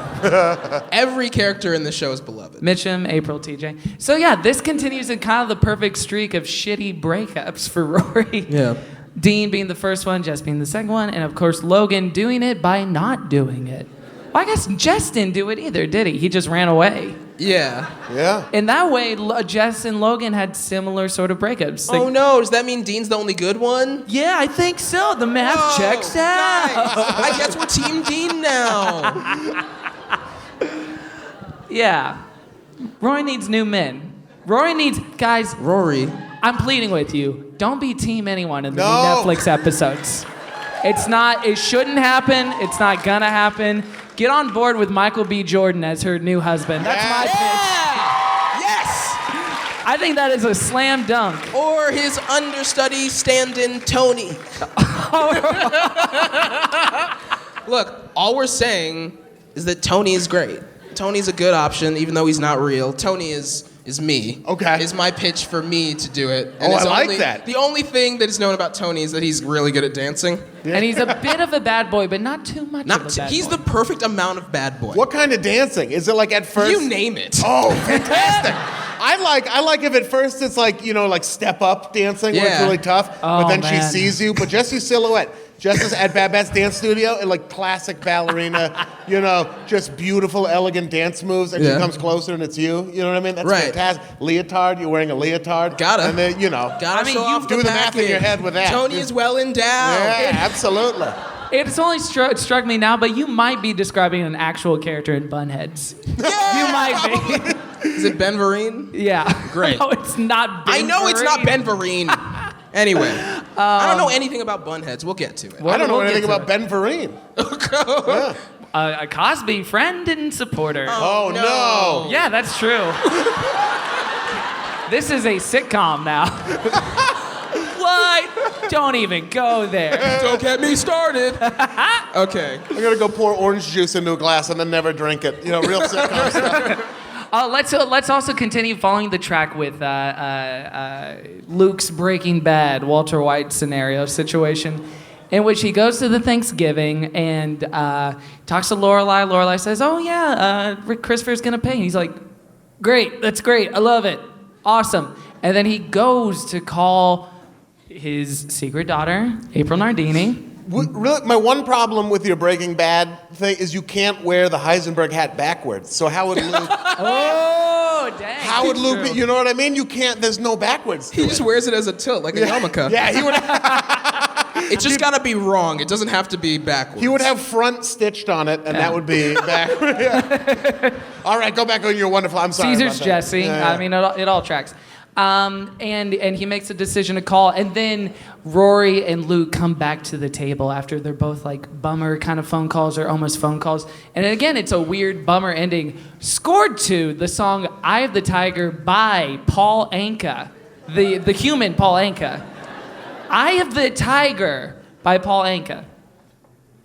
Every character in the show is beloved. Mitchum, April, TJ. So yeah, this continues in kind of the perfect streak of shitty breakups for Rory. Yeah. Dean being the first one, Jess being the second one, and of course Logan doing it by not doing it. Well, I guess Jess didn't do it either, did he? He just ran away. Yeah. Yeah. In that way, Jess and Logan had similar sort of breakups. Oh no, does that mean Dean's the only good one? Yeah, I think so. The math checks out. Guys, I guess we're Team Dean now. Yeah. Rory needs new men. Guys. Rory. I'm pleading with you. Don't be Team anyone in the new Netflix episodes. It shouldn't happen. It's not gonna happen. Get on board with Michael B. Jordan as her new husband. That's my pitch. Yes! I think that is a slam dunk. Or his understudy stand-in Tony. Look, all we're saying is that Tony is great. Tony's a good option, even though he's not real. Tony is me. Okay. Is my pitch for me to do it. And I like that. The only thing that is known about Tony is that he's really good at dancing. Yeah. And he's a bit of a bad boy, but not too much of a bad boy. He's the perfect amount of bad boy. What kind of dancing? Is it like at first? You name it. Oh, fantastic. I like if at first it's like, like step up dancing where it's really tough, but then she sees you, but just your silhouette. Just as at Babette's dance studio, and like classic ballerina, just beautiful, elegant dance moves, and she comes closer and it's you. You know what I mean? That's fantastic. Leotard, you're wearing a leotard. Gotta. And then, Gotta show off do the math in your head with that. Tony is well endowed. Yeah, absolutely. It's only struck me now, but you might be describing an actual character in Bunheads. Yeah! You might be. Is it Ben Vereen? Yeah. Great. No, it's not Ben I know Vereen. It's not Ben Vereen. Anyway, I don't know anything about Bunheads. We'll get to it. I don't know anything about Ben Vereen. A Cosby friend and supporter. Oh, no. Yeah, that's true. This is a sitcom now. What? Don't even go there. Don't get me started. Okay. I'm going to go pour orange juice into a glass and then never drink it. Real sitcom stuff. Let's also continue following the track with Luke's Breaking Bad, Walter White scenario situation. in which he goes to the Thanksgiving and talks to Lorelai. Lorelai says, "Oh yeah, Christopher's gonna pay." And he's like, "Great, that's great. I love it, awesome." And then he goes to call his secret daughter, April Nardini. Really, my one problem with your Breaking Bad thing is you can't wear the Heisenberg hat backwards. So how would Luke? Oh, dang. How would Luke? You know what I mean? You can't. There's no backwards. He just wears it as a tilt, like a yarmulke. Yeah, he would. It's just gotta be wrong. It doesn't have to be backwards. He would have front stitched on it, and that would be backwards. Yeah. All right, go back on your wonderful. I'm sorry. Caesar's about that. Jesse. Yeah. I mean, it all tracks. And he makes a decision to call, and then Rory and Luke come back to the table after they're both like bummer kind of phone calls or almost phone calls. And again, it's a weird bummer ending. Scored to the song "Eye of the Tiger" by Paul Anka, the human Paul Anka. "Eye of the Tiger" by Paul Anka.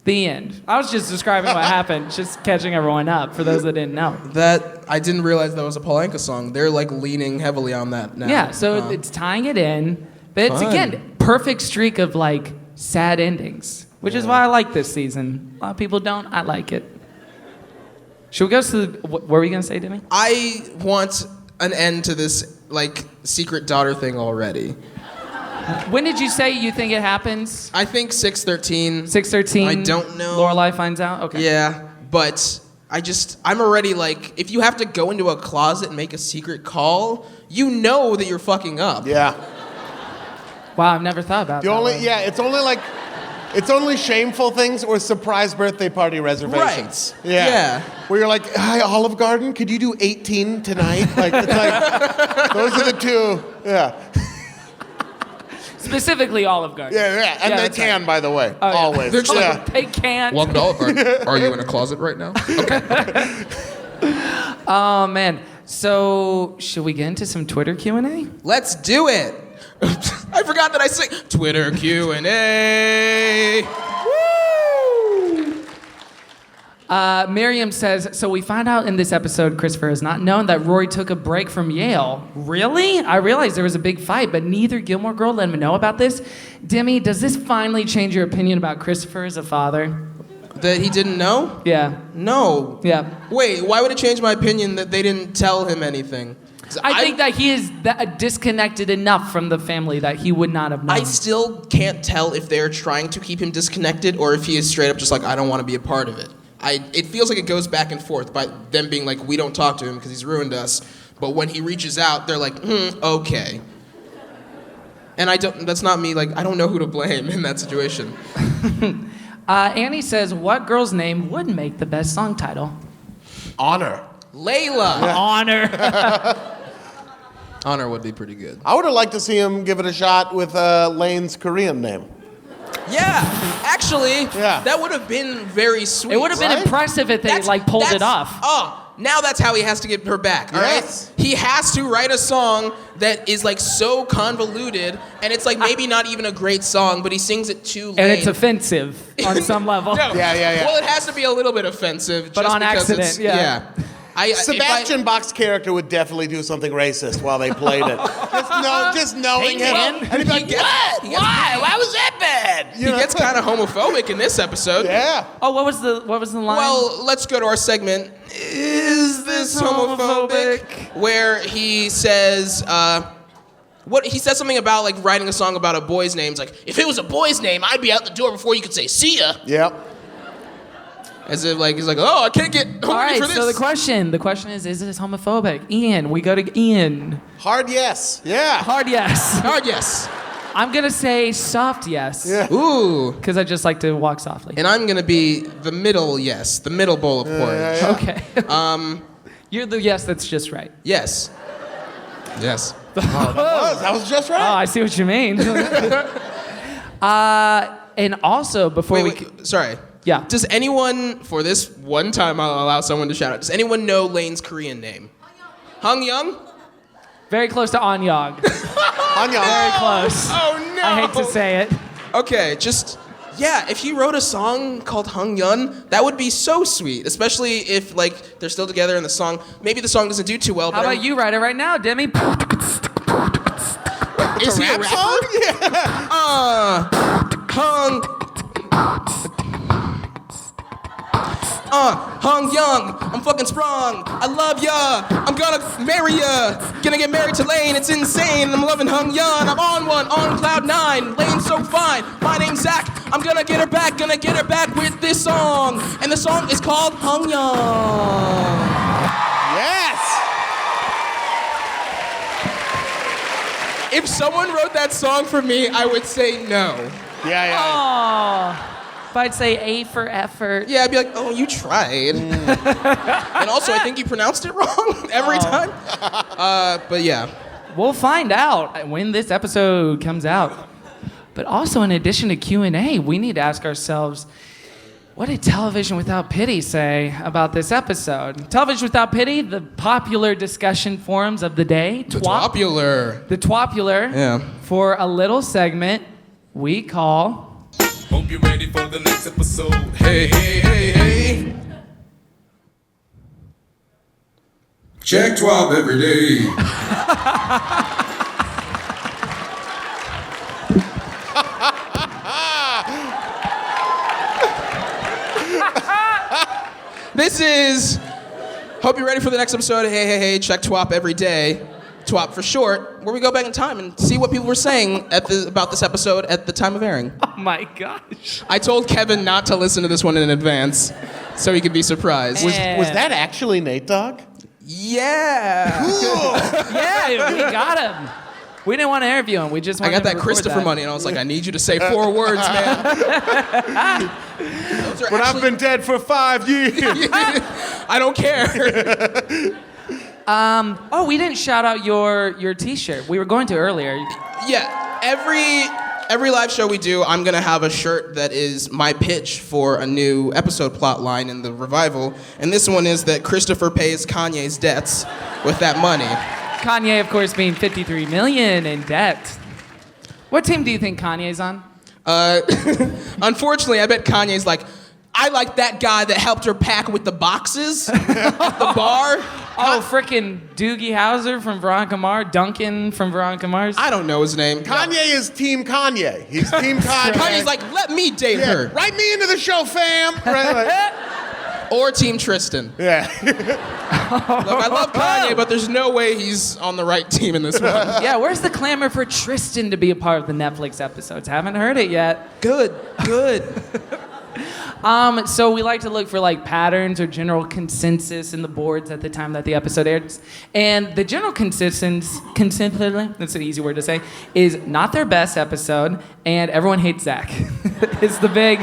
The end. I was just describing what happened, just catching everyone up for those that didn't know. That I didn't realize that was a Paul Anka song. They're like leaning heavily on that now. Yeah, so it's tying it in, but it's Fun. again perfect streak of like sad endings, which is why I like this season. A lot of people don't. I like it. Should we go to what were we gonna say, Demi? I want an end to this like secret daughter thing already. When did you say you think it happens? I think 6/13. 6/13. I don't know. Lorelai finds out. Okay. Yeah, but I'm already like, if you have to go into a closet and make a secret call, you know that you're fucking up. Yeah. Wow, I've never thought about that. It's only shameful things or surprise birthday party reservations. Right. Yeah. Where you're like, "Hi, Olive Garden, could you do 18 tonight?" Like, it's like, those are the two. Yeah. Specifically Olive Garden. Yeah. And they can, by the way. Oh, yeah. Always. They're just like, They can't. welcome to Olive Garden. Are you in a closet right now? Okay. Oh man. So should we get into some Twitter Q&A? Let's do it. I forgot that I say Twitter Q&A. Miriam says, so we find out in this episode Christopher has not known that Rory took a break from Yale. Really? I realized there was a big fight, but neither Gilmore Girl let him know about this. Demi, does this finally change your opinion about Christopher as a father? That he didn't know? Yeah. No. Yeah. Wait, why would it change my opinion that they didn't tell him anything? I think that he is disconnected enough from the family that he would not have known. I still can't tell if they're trying to keep him disconnected or if he is straight up just like, I don't want to be a part of it. It feels like it goes back and forth by them being like, we don't talk to him because he's ruined us. But when he reaches out, they're like, okay. And that's not me, like, I don't know who to blame in that situation. Annie says, what girl's name would make the best song title? Honor. Layla. Yeah. Honor. Honor would be pretty good. I would have liked to see him give it a shot with Lane's Korean name. Yeah, actually, that would have been very sweet. It would have been impressive if they pulled it off. Oh, now that's how he has to get her back, all right? He has to write a song that is like so convoluted, and it's like maybe not even a great song, but he sings it too late. And it's offensive on some level. No. Yeah. Well, it has to be a little bit offensive. But just on because accident, yeah. Sebastian Bach's character would definitely do something racist while they played it. Just knowing him. And he'd be like, what? Why? Why was that bad? He gets kind of homophobic in this episode. Yeah. Oh, what was the line? Well, let's go to our segment. Is this homophobic? Where he says, he says something about like writing a song about a boy's name. It's like, if it was a boy's name, I'd be out the door before you could say see ya. Yep. As if like he's like, oh, I can't get All right, for this. so the question is this homophobic? Ian, we go to Ian. Hard yes. Yeah. Hard yes. Hard yes. I'm gonna say soft yes. Yeah. Ooh. Because I just like to walk softly. And I'm gonna be the middle yes, the middle bowl of porridge. Okay. You're the yes that's just right. Yes. Yes. That was just right. Oh, I see what you mean. And also before sorry. Yeah. Does anyone, for this one time I'll allow someone to shout out, does anyone know Lane's Korean name? Hung Young? Very close to Anyang. Very close. Oh no! I hate to say it. Okay, if he wrote a song called Hung Yun, that would be so sweet, especially if like they're still together in the song. Maybe the song doesn't do too well. How about you write it right now, Demi? Is he a rap song? Yeah. Hung Hung young, I'm fucking sprung. I love ya, I'm gonna marry ya. Gonna get married to Lane, it's insane. I'm loving Hung young, I'm on one, on cloud 9. Lane's so fine, my name's Zach. I'm gonna get her back with this song. And the song is called Hung Young. Yes! If someone wrote that song for me, I would say no. Yeah. Oh. If I'd say A for effort. Yeah, I'd be like, oh, you tried. And also, I think you pronounced it wrong every time. But yeah. We'll find out when this episode comes out. But also, in addition to Q&A, we need to ask ourselves, what did Television Without Pity say about this episode? Television Without Pity, the popular discussion forums of the day. The TWAPular. The TWAPular. Yeah. For a little segment we call... Hope you're ready for the next episode. Hey, hey, hey, hey. Check TWAP every day. This is, hope you're ready for the next episode of Hey, Hey, Hey, check TWAP every day. TWAP for short, where we go back in time and see what people were saying about this episode at the time of airing. Oh my gosh. I told Kevin not to listen to this one in advance, so he could be surprised. Was that actually Nate Dogg? Yeah. Cool. Yeah, we got him. We didn't want to interview him. We just wanted I got to that record Christopher money, and I was like, I need you to say 4 words, man. But I've been dead for 5 years. I don't care. We didn't shout out your T-shirt. We were going to earlier. Yeah, every live show we do, I'm gonna have a shirt that is my pitch for a new episode plot line in the revival, and this one is that Christopher pays Kanye's debts with that money. Kanye, of course, being $53 million in debt. What team do you think Kanye's on? Unfortunately, I bet Kanye's like, I like that guy that helped her pack with the boxes at the bar. Oh, frickin' Doogie Howser from Veronica Mars, Duncan from Veronica Mars. I don't know his name. Kanye is Team Kanye. He's Team Kanye. Kanye's like, let me date her. Write me into the show, fam. Right, Or Team Tristan. yeah. Look, I love Kanye, but there's no way he's on the right team in this one. Yeah, where's the clamor for Tristan to be a part of the Netflix episodes? Haven't heard it yet. Good. So we like to look for like patterns or general consensus in the boards at the time that the episode airs. And the general consensus, that's an easy word to say, is not their best episode, and everyone hates Zach. is the big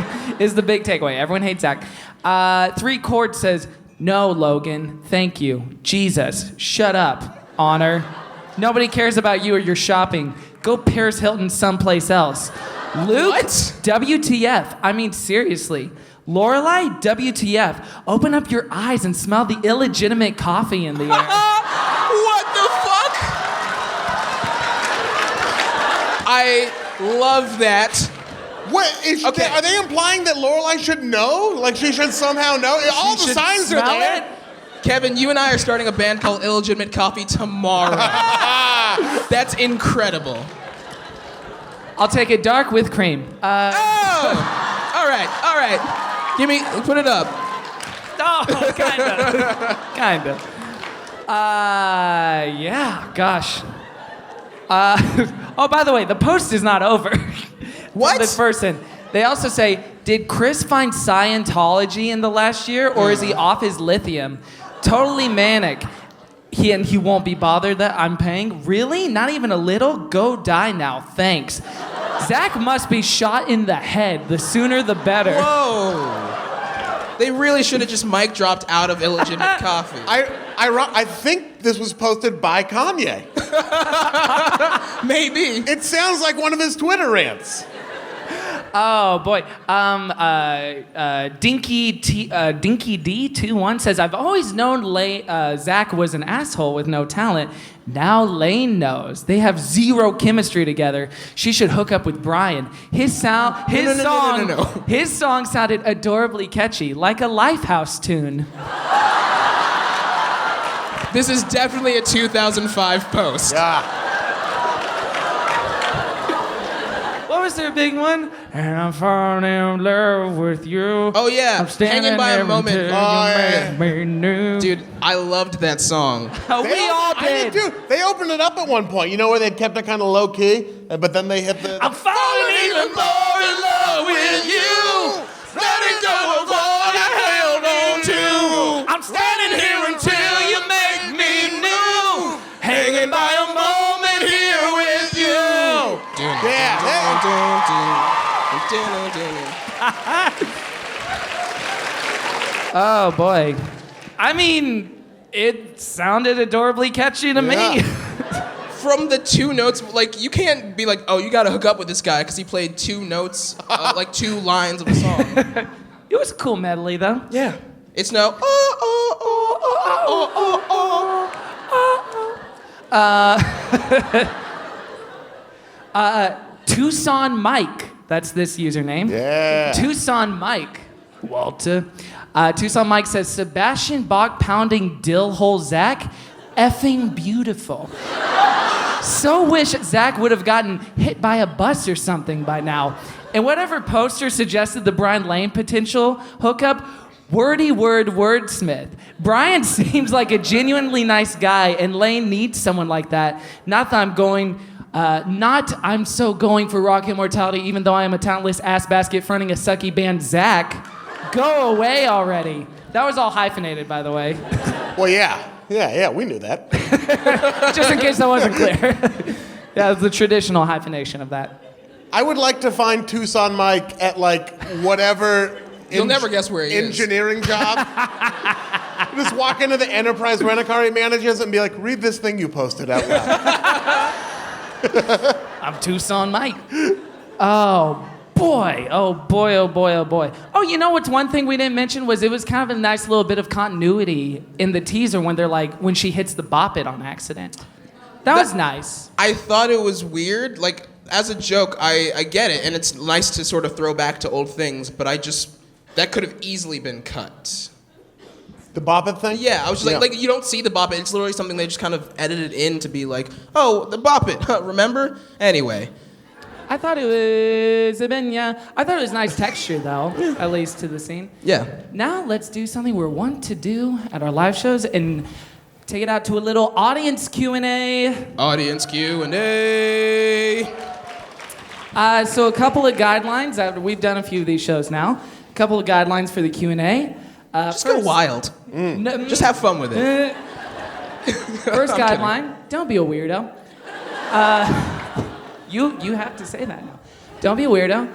takeaway. Everyone hates Zach. 3 chords says, no, Logan, thank you. Jesus, shut up. Honor. Nobody cares about you or your shopping. Go Paris Hilton someplace else. Luke, what? WTF. I mean, seriously. Lorelai, WTF. Open up your eyes and smell the illegitimate coffee in the air. What the fuck? I love that. What is Okay. Are they implying that Lorelai should know? Like she should somehow know? All the should signs are smell there. it? Kevin, you and I are starting a band called Illegitimate Coffee tomorrow. That's incredible. I'll take it dark with cream. All right. Put it up. Oh, kinda. Yeah, gosh. Oh, by the way, the post is not over. What? This person. They also say, did Chris find Scientology in the last year, or is he off his lithium? Totally manic. He won't be bothered that I'm paying? Really? Not even a little? Go die now, thanks. Zach must be shot in the head. The sooner the better. Whoa. They really should have just mic dropped out of Illegitimate Coffee. I think this was posted by Kanye. Maybe. It sounds like one of his Twitter rants. Oh boy, Dinky D21 says, I've always known Zach was an asshole with no talent. Now Lane knows. They have zero chemistry together. She should hook up with Brian. His song sounded adorably catchy, like a Lifehouse tune. This is definitely a 2005 post. Yeah. What was their big one. And I'm falling in love with you. Oh yeah, I'm standing Hanging by a there Moment. until you make me new. Dude, I loved that song. We all did. Dude, they opened it up at one point. You know where they kept it kind of low key, but then they hit the. I'm falling even more in love with you. Letting go of all I held on to. I'm standing here until you make me new. Hanging by a moment here with you. Oh boy. I mean, it sounded adorably catchy to me. From the two notes, like, you can't be like, oh, you gotta hook up with this guy because he played two notes, like 2 lines of the song. It was a cool medley, though. Yeah. It's no, Tucson Mike. That's this username. Yeah. Tucson Mike. Walter. Tucson Mike says, Sebastian Bach pounding dill hole Zach, effing beautiful. So wish Zach would have gotten hit by a bus or something by now. And whatever poster suggested the Brian Lane potential hookup, wordy word wordsmith. Brian seems like a genuinely nice guy, and Lane needs someone like that. I'm so going for rock immortality, even though I am a talentless ass basket fronting a sucky band, Zach. Go away already. That was all hyphenated, by the way. Well, yeah, we knew that. Just in case that wasn't clear. Yeah, the traditional hyphenation of that. I would like to find Tucson Mike at like whatever. You'll never guess where he is. Engineering job. Just walk into the Enterprise Rent-A-Car managers and be like, read this thing you posted out loud. I'm Tucson Mike. Oh boy, oh boy, oh boy, oh boy. Oh, you know what's one thing we didn't mention was it was kind of a nice little bit of continuity in the teaser when they're like, when she hits the bop it on accident. That was nice. I thought it was weird. Like, as a joke, I get it, and it's nice to sort of throw back to old things, but that could have easily been cut. The bop it thing? Yeah, I was just like, you don't see the bop it. It's literally something they just kind of edited in to be like, oh, the bop it, remember? Anyway. I thought it was nice texture, though, at least to the scene. Yeah. Now let's do something we're wont to do at our live shows and take it out to a little audience Q&A. Audience Q&A. So a couple of guidelines. We've done a few of these shows now. A couple of guidelines for the Q&A. Just go wild. Just have fun with it. First guideline, don't be a weirdo. You have to say that now. Don't be a weirdo.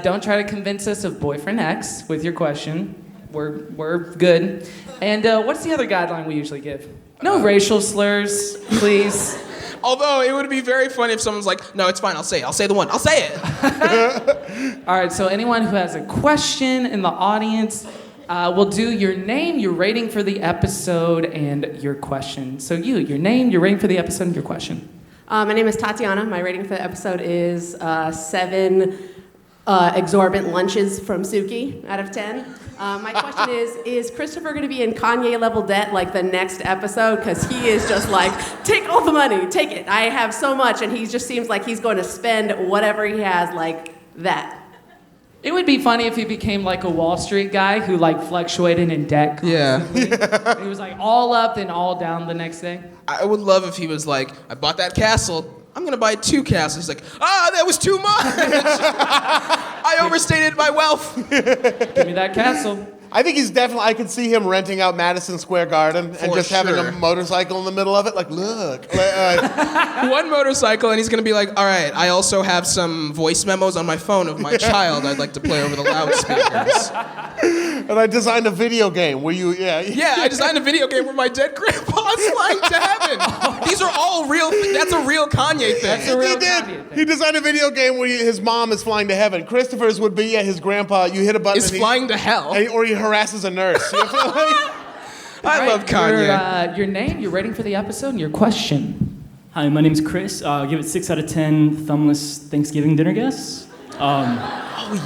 Don't try to convince us of boyfriend X with your question. We're good. And what's the other guideline we usually give? No racial slurs, please. Although it would be very funny if someone's like, no, it's fine, I'll say it. I'll say the one. I'll say it. All right, so anyone who has a question in the audience, we'll do your name, your rating for the episode, and your question. So your name, your rating for the episode, and your question. My name is Tatiana. My rating for the episode is 7 exorbitant lunches from Suki out of 10. My question is Christopher going to be in Kanye level debt like the next episode? Because he is just like, take all the money, take it. I have so much, and he just seems like he's going to spend whatever he has like that. It would be funny if he became like a Wall Street guy who like fluctuated in debt constantly. Yeah. He was like all up and all down the next day. I would love if he was like, I bought that castle. I'm going to buy 2 castles. He's like, that was too much. I overstated my wealth. Give me that castle. I think he's definitely, I could see him renting out Madison Square Garden and just having a motorcycle in the middle of it. Like, look. One motorcycle, and he's going to be like, all right, I also have some voice memos on my phone of my child I'd like to play over the loudspeakers. And I designed a video game where Yeah, I designed a video game where my dead grandpa is flying to heaven. These are all real, that's a real Kanye thing. That's a real Kanye thing. He designed a video game where his mom is flying to heaven. Christopher's would be, his grandpa, you hit a button. Is flying to hell. Or he harasses a nurse. I love Kanye. Your name, your rating for the episode, and your question. Hi, my name's Chris. I'll give it 6 out of 10 thumbless Thanksgiving dinner guests.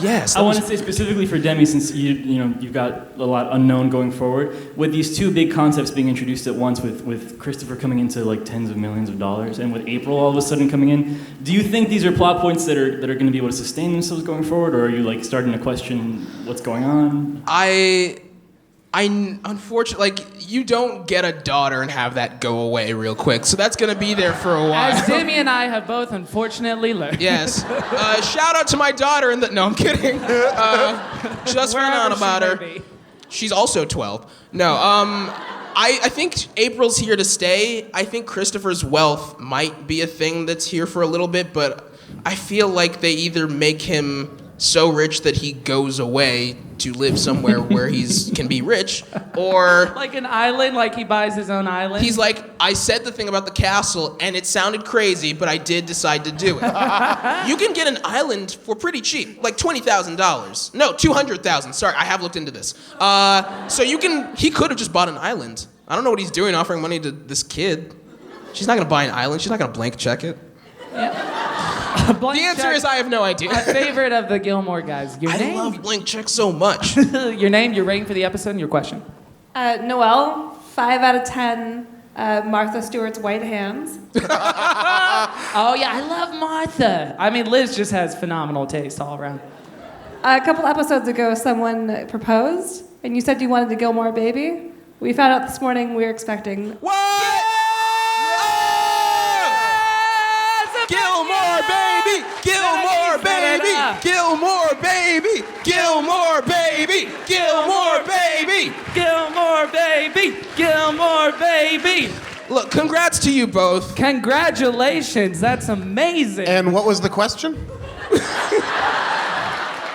yes. I want to say specifically for Demi, since you've got a lot unknown going forward, with these two big concepts being introduced at once, with Christopher coming into like tens of millions of dollars, and with April all of a sudden coming in, do you think these are plot points that are going to be able to sustain themselves going forward, or are you like starting to question what's going on? I unfortunately, like, you don't get a daughter and have that go away real quick, so that's gonna be there for a while. As Demi and I have both unfortunately learned. Yes. Shout out to my daughter no, I'm kidding. Just found out about her. She's also 12. No, I think April's here to stay. I think Christopher's wealth might be a thing that's here for a little bit, but I feel like they either make him so rich that he goes away to live somewhere where he can be rich, or like an island, like he buys his own island. He's like, I said the thing about the castle and it sounded crazy, but I did decide to do it. You can get an island for pretty cheap, like $20,000. No, $200,000. Sorry, I have looked into this. So he could have just bought an island. I don't know what he's doing offering money to this kid. She's not gonna buy an island. She's not gonna blank check it. The answer is I have no idea. A favorite of the Gilmore guys. Your name? I love blank check so much. Your name, your rating for the episode, and your question. Noelle, 5 out of 10. Martha Stewart's white hands. Oh yeah, I love Martha. I mean, Liz just has phenomenal taste all around. A couple episodes ago, someone proposed, and you said you wanted the Gilmore baby. We found out this morning we were expecting. What? Gilmore baby, Gilmore baby, Gilmore baby, Gilmore baby, Gilmore baby, Gilmore baby, Gilmore baby. Look, congrats to you both. Congratulations, that's amazing. And what was the question?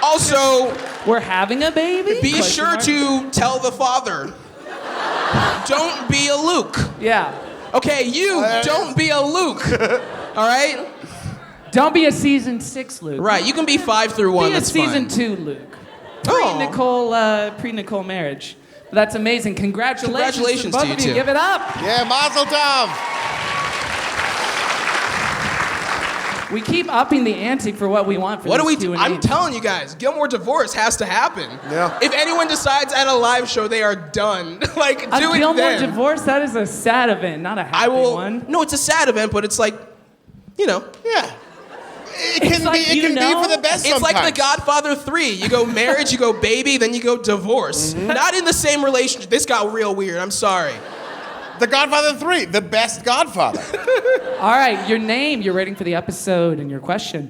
Also, we're having a baby? Be sure to tell the father. Don't be a Luke. Yeah. Okay, don't be a Luke. All right? Don't be a season 6 Luke. Right, you can be 5 through 1, that's fine. Be a season 2 Luke. Pre-Nicole marriage. That's amazing. Congratulations to both of you. Give it up. Yeah, mazel tov. We keep upping the ante for what we want for What do we this do? Q&A. I'm telling you guys, Gilmore divorce has to happen. Yeah. If anyone decides at a live show they are done, like, A do it Gilmore then. divorce, that is a sad event, not a happy one. No, it's a sad event, but it's like, Yeah. It can be for the best It's sometimes. like The Godfather 3. You go marriage, you go baby, then you go divorce. Mm-hmm. Not in the same relationship. This got real weird. I'm sorry. The Godfather 3, the best Godfather. All right, your name, your rating for the episode, and your question.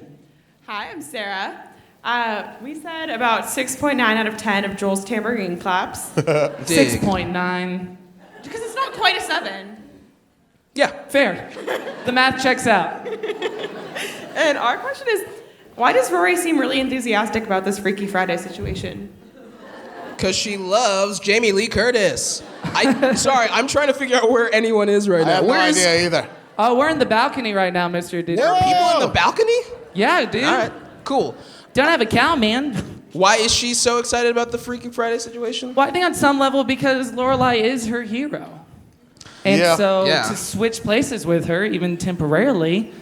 Hi, I'm Sarah. We said about 6.9 out of 10 of Joel's tambourine claps. 6.9. Because it's not quite a 7. Yeah. Fair. The math checks out. And our question is, why does Rory seem really enthusiastic about this Freaky Friday situation? Because she loves Jamie Lee Curtis. Sorry, I'm trying to figure out where anyone is right now. I have no idea either. Oh, we're in the balcony right now, Mr. Dude. There are people in the balcony? Yeah, dude. All right, cool. Don't have a cow, man. Why is she so excited about the Freaky Friday situation? Well, I think on some level because Lorelai is her hero. And to switch places with her, even temporarily,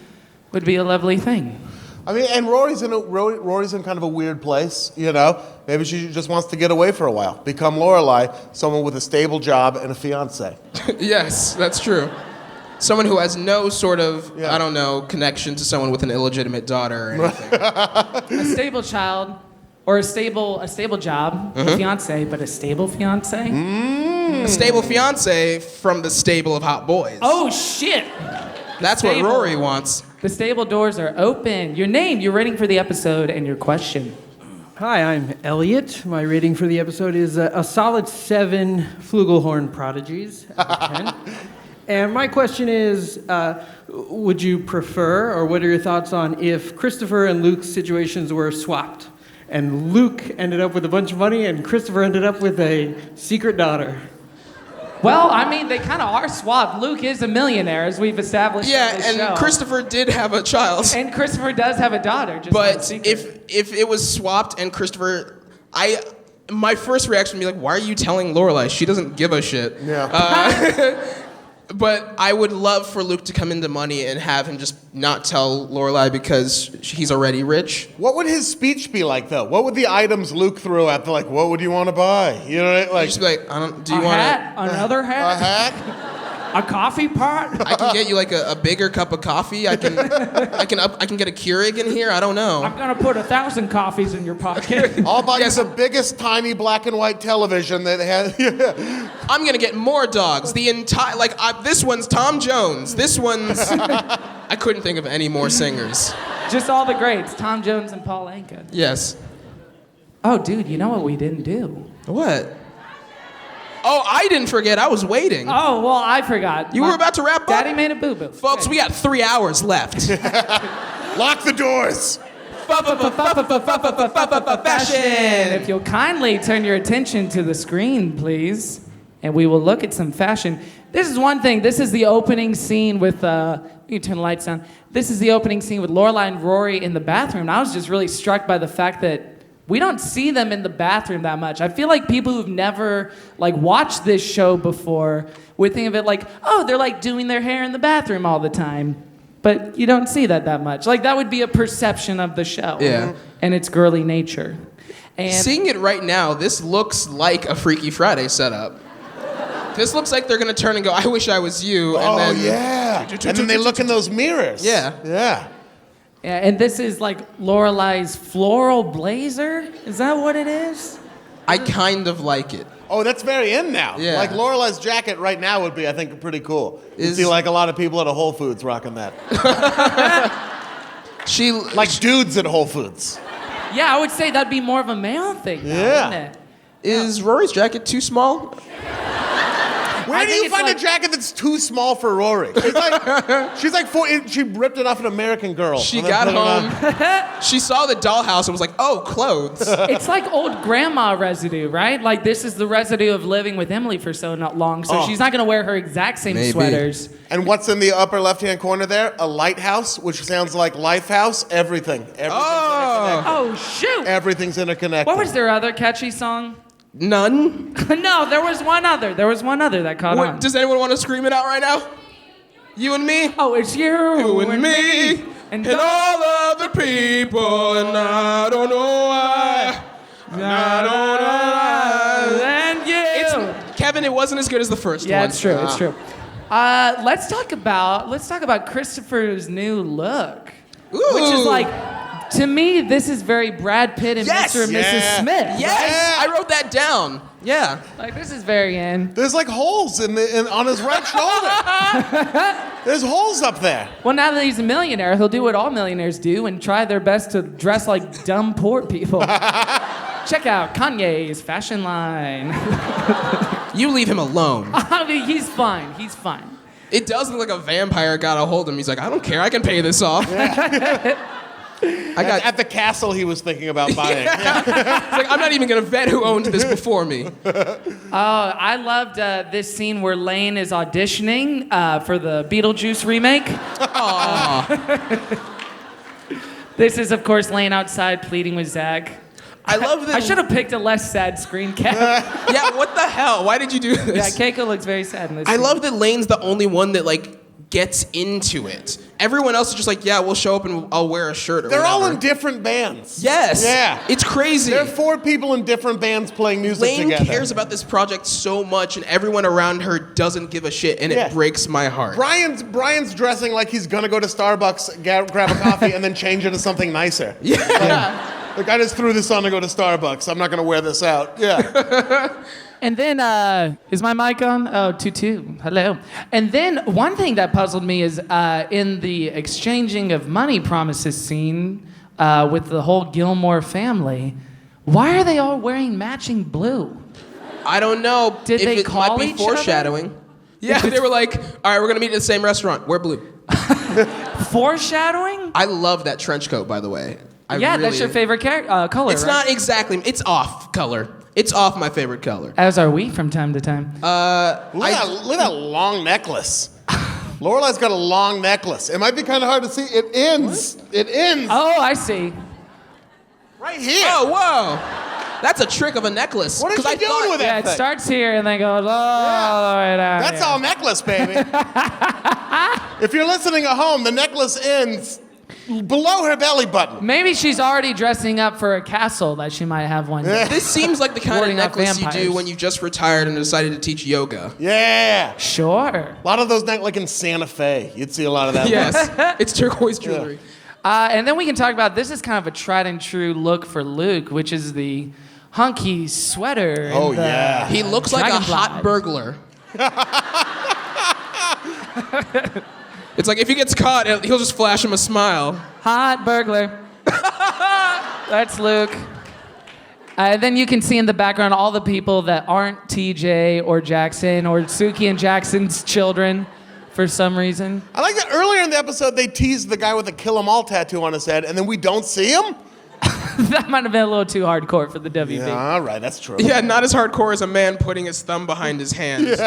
would be a lovely thing. I mean, and Rory's in kind of a weird place, you know? Maybe she just wants to get away for a while. Become Lorelai, someone with a stable job and a fiance. Yes, that's true. Someone who has no sort of, I don't know, connection to someone with an illegitimate daughter or anything. A stable child, or a stable job, a fiance, but a stable fiance? A stable fiance from the stable of hot boys. Oh, shit! That's what Rory wants. The stable doors are open. Your name, your rating for the episode, and your question. Hi, I'm Elliot. My rating for the episode is a solid 7 flugelhorn prodigies out of 10. And my question is, would you prefer, or what are your thoughts on if Christopher and Luke's situations were swapped? And Luke ended up with a bunch of money, and Christopher ended up with a secret daughter. Well, I mean, they kind of are swapped. Luke is a millionaire, as we've established. Yeah, in this and show. Christopher did have a child. And Christopher does have a daughter. Just but if it was swapped and Christopher, my first reaction would be like, why are you telling Lorelai? She doesn't give a shit. Yeah. But I would love for Luke to come into money and have him just not tell Lorelai because he's already rich. What would his speech be like, though? What would the items Luke threw at? Like, what would you want to buy? You know, like, just be like, do you a want hat? Another hat? A hat? A coffee pot? I can get you like a bigger cup of coffee. I can get a Keurig in here. I don't know. I'm gonna put 1,000 coffees in your pocket. I'll buy you the biggest tiny black and white television that has. I'm gonna get more dogs. The entire this one's Tom Jones. This one's. I couldn't think of any more singers. Just all the greats, Tom Jones and Paul Anka. Yes. Oh, dude, you know what we didn't do? What? Oh, I didn't forget. I was waiting. Oh, well, I forgot. You were about to wrap up? Daddy made a boo-boo. Folks, we got 3 hours left. Lock the doors. Fashion. If you'll kindly turn your attention to the screen, please, and we will look at some fashion. This is one thing. This is the opening scene with, you turn the lights down. This is the opening scene with Lorelai and Rory in the bathroom. I was just really struck by the fact that we don't see them in the bathroom that much. I feel like people who've never watched this show before would think of it like, oh, they're doing their hair in the bathroom all the time. But you don't see that much. That would be a perception of the show. Yeah. And its girly nature. And seeing it right now, this looks like a Freaky Friday setup. This looks like they're gonna turn and go, I wish I was you. And then, yeah. And then they look in those mirrors. Yeah. Yeah. Yeah, and this is Lorelai's floral blazer? Is that what it is? I kind of like it. Oh, that's very in now. Yeah. Like Lorelai's jacket right now would be, I think, pretty cool. You see a lot of people at a Whole Foods rocking that. Dudes at Whole Foods. Yeah, I would say that'd be more of a male thing now, wouldn't it? Is Rory's jacket too small? Where do you find a jacket that's too small for Rory? She's like she ripped it off an American Girl. She got home. She saw the dollhouse and was like, oh, clothes. It's like old grandma residue, right? This is the residue of living with Emily for so not long, so she's not going to wear her exact same sweaters. And what's in the upper left-hand corner there? A lighthouse, which sounds like Lifehouse. Everything's interconnected. Oh, shoot. Everything's interconnected. What was their other catchy song? None. No, there was one other. There was one other that caught on. Does anyone want to scream it out right now? You and me? Oh, it's you and me. And all other people. And I don't know why. I don't know why. And you. Kevin, it wasn't as good as the first one. Yeah, it's true. It's true. Let's talk about Christopher's new look. Ooh. Which is to me, this is very Brad Pitt and Mr. and Mrs. Smith. Yes, I wrote that down. Yeah. This is very in. There's holes on his right shoulder. There's holes up there. Well, now that he's a millionaire, he'll do what all millionaires do and try their best to dress like dumb poor people. Check out Kanye's fashion line. You leave him alone. He's fine. He's fine. It does look like a vampire got a hold of him. He's like, I don't care. I can pay this off. At the castle he was thinking about buying. It's like, I'm not even going to vet who owned this before me. I loved this scene where Lane is auditioning for the Beetlejuice remake. This is, of course, Lane outside pleading with Zach. I love that. I should have picked a less sad screen cap. Yeah, what the hell? Why did you do this? Yeah, Keiko looks very sad in this I scene. love that Lane's the only one that, gets into it. Everyone else is just like, yeah, we'll show up and I'll wear a shirt or They're whatever. all in different bands. Yes. Yeah. It's crazy. There are 4 people in different bands playing music Lane together. cares about this project so much, and everyone around her doesn't give a shit, and it breaks my heart. Brian's dressing like he's gonna go to Starbucks, grab a coffee, and then change it to something nicer. Yeah. I just threw this on to go to Starbucks. I'm not gonna wear this out. Yeah. And then, is my mic on? Oh, tutu. Hello. And then one thing that puzzled me is in the exchanging of money promises scene with the whole Gilmore family, why are they all wearing matching blue? I don't know. Did if they it call might be each foreshadowing. other? Yeah, they were like, all right, we're going to meet at the same restaurant. Wear blue. Foreshadowing? I love that trench coat, by the way. That's your favorite color, It's not exactly. It's off color. It's off my favorite color. As are we from time to time. Look at that long necklace. Lorelai's got a long necklace. It might be kind of hard to see. It ends. What? It ends. Oh, I see. Right here. Oh, whoa. That's a trick of a necklace. What is 'Cause she doing with Yeah, that it thing? starts here and then goes all the way down. That's here. all necklace, baby. If you're listening at home, the necklace ends below her belly button. Maybe she's already dressing up for a castle that she might have one day. This seems like the kind of Warding off necklace you vampires. do when you just retired and decided to teach yoga. Yeah. Sure. A lot of those, like in Santa Fe, you'd see a lot of that. Yes, it's turquoise jewelry. And then we can talk about, this is kind of a tried and true look for Luke, which is the hunky sweater. Oh, and the yeah. He looks like a dragonfly. hot burglar. It's like if he gets caught, he'll just flash him a smile. Hot burglar. That's Luke. Then you can see in the background all the people that aren't TJ or Jackson or Suki and Jackson's children for some reason. I like that earlier in the episode, they teased the guy with the Kill 'Em All tattoo on his head, and then we don't see him? That might have been a little too hardcore for the WB. Yeah, all right, that's true. Yeah, not as hardcore as a man putting his thumb behind his hands.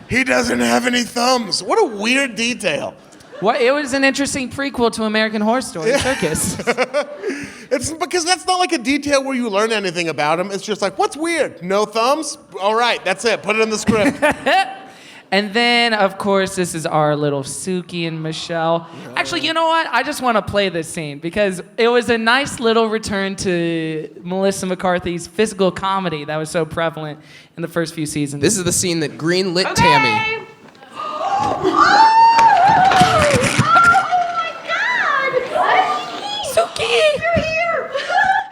He doesn't have any thumbs. What a weird detail. What? It was an interesting prequel to American Horror Story Circus. It's because that's not like a detail where you learn anything about him. It's just like, what's weird? No thumbs? All right, that's it. Put it in the script. And then, of course, this is our little Suki and Michelle. Actually, you know what? I just want to play this scene because it was a nice little return to Melissa McCarthy's physical comedy that was so prevalent in the first few seasons. This is the scene that greenlit Tammy. Suki! You're here!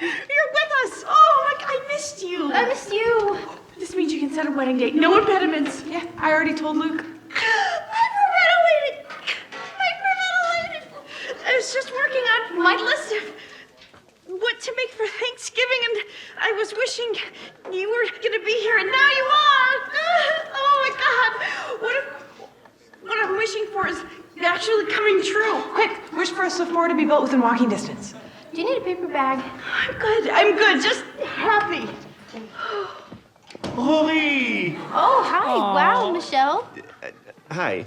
You're with us! Oh, I missed you! I missed you. This means you can set a wedding date. No impediments. Yeah, I already told Luke. Hyperventilating! I was just working on my list of what to make for Thanksgiving, and I was wishing you were gonna be here, and now you are! Oh my God! What I'm wishing for is actually coming true. Quick, wish for a Sephora to be built within walking distance. Do you need a paper bag? I'm good, just happy. Rory! Oh, hi. Wow, Michelle. Hi.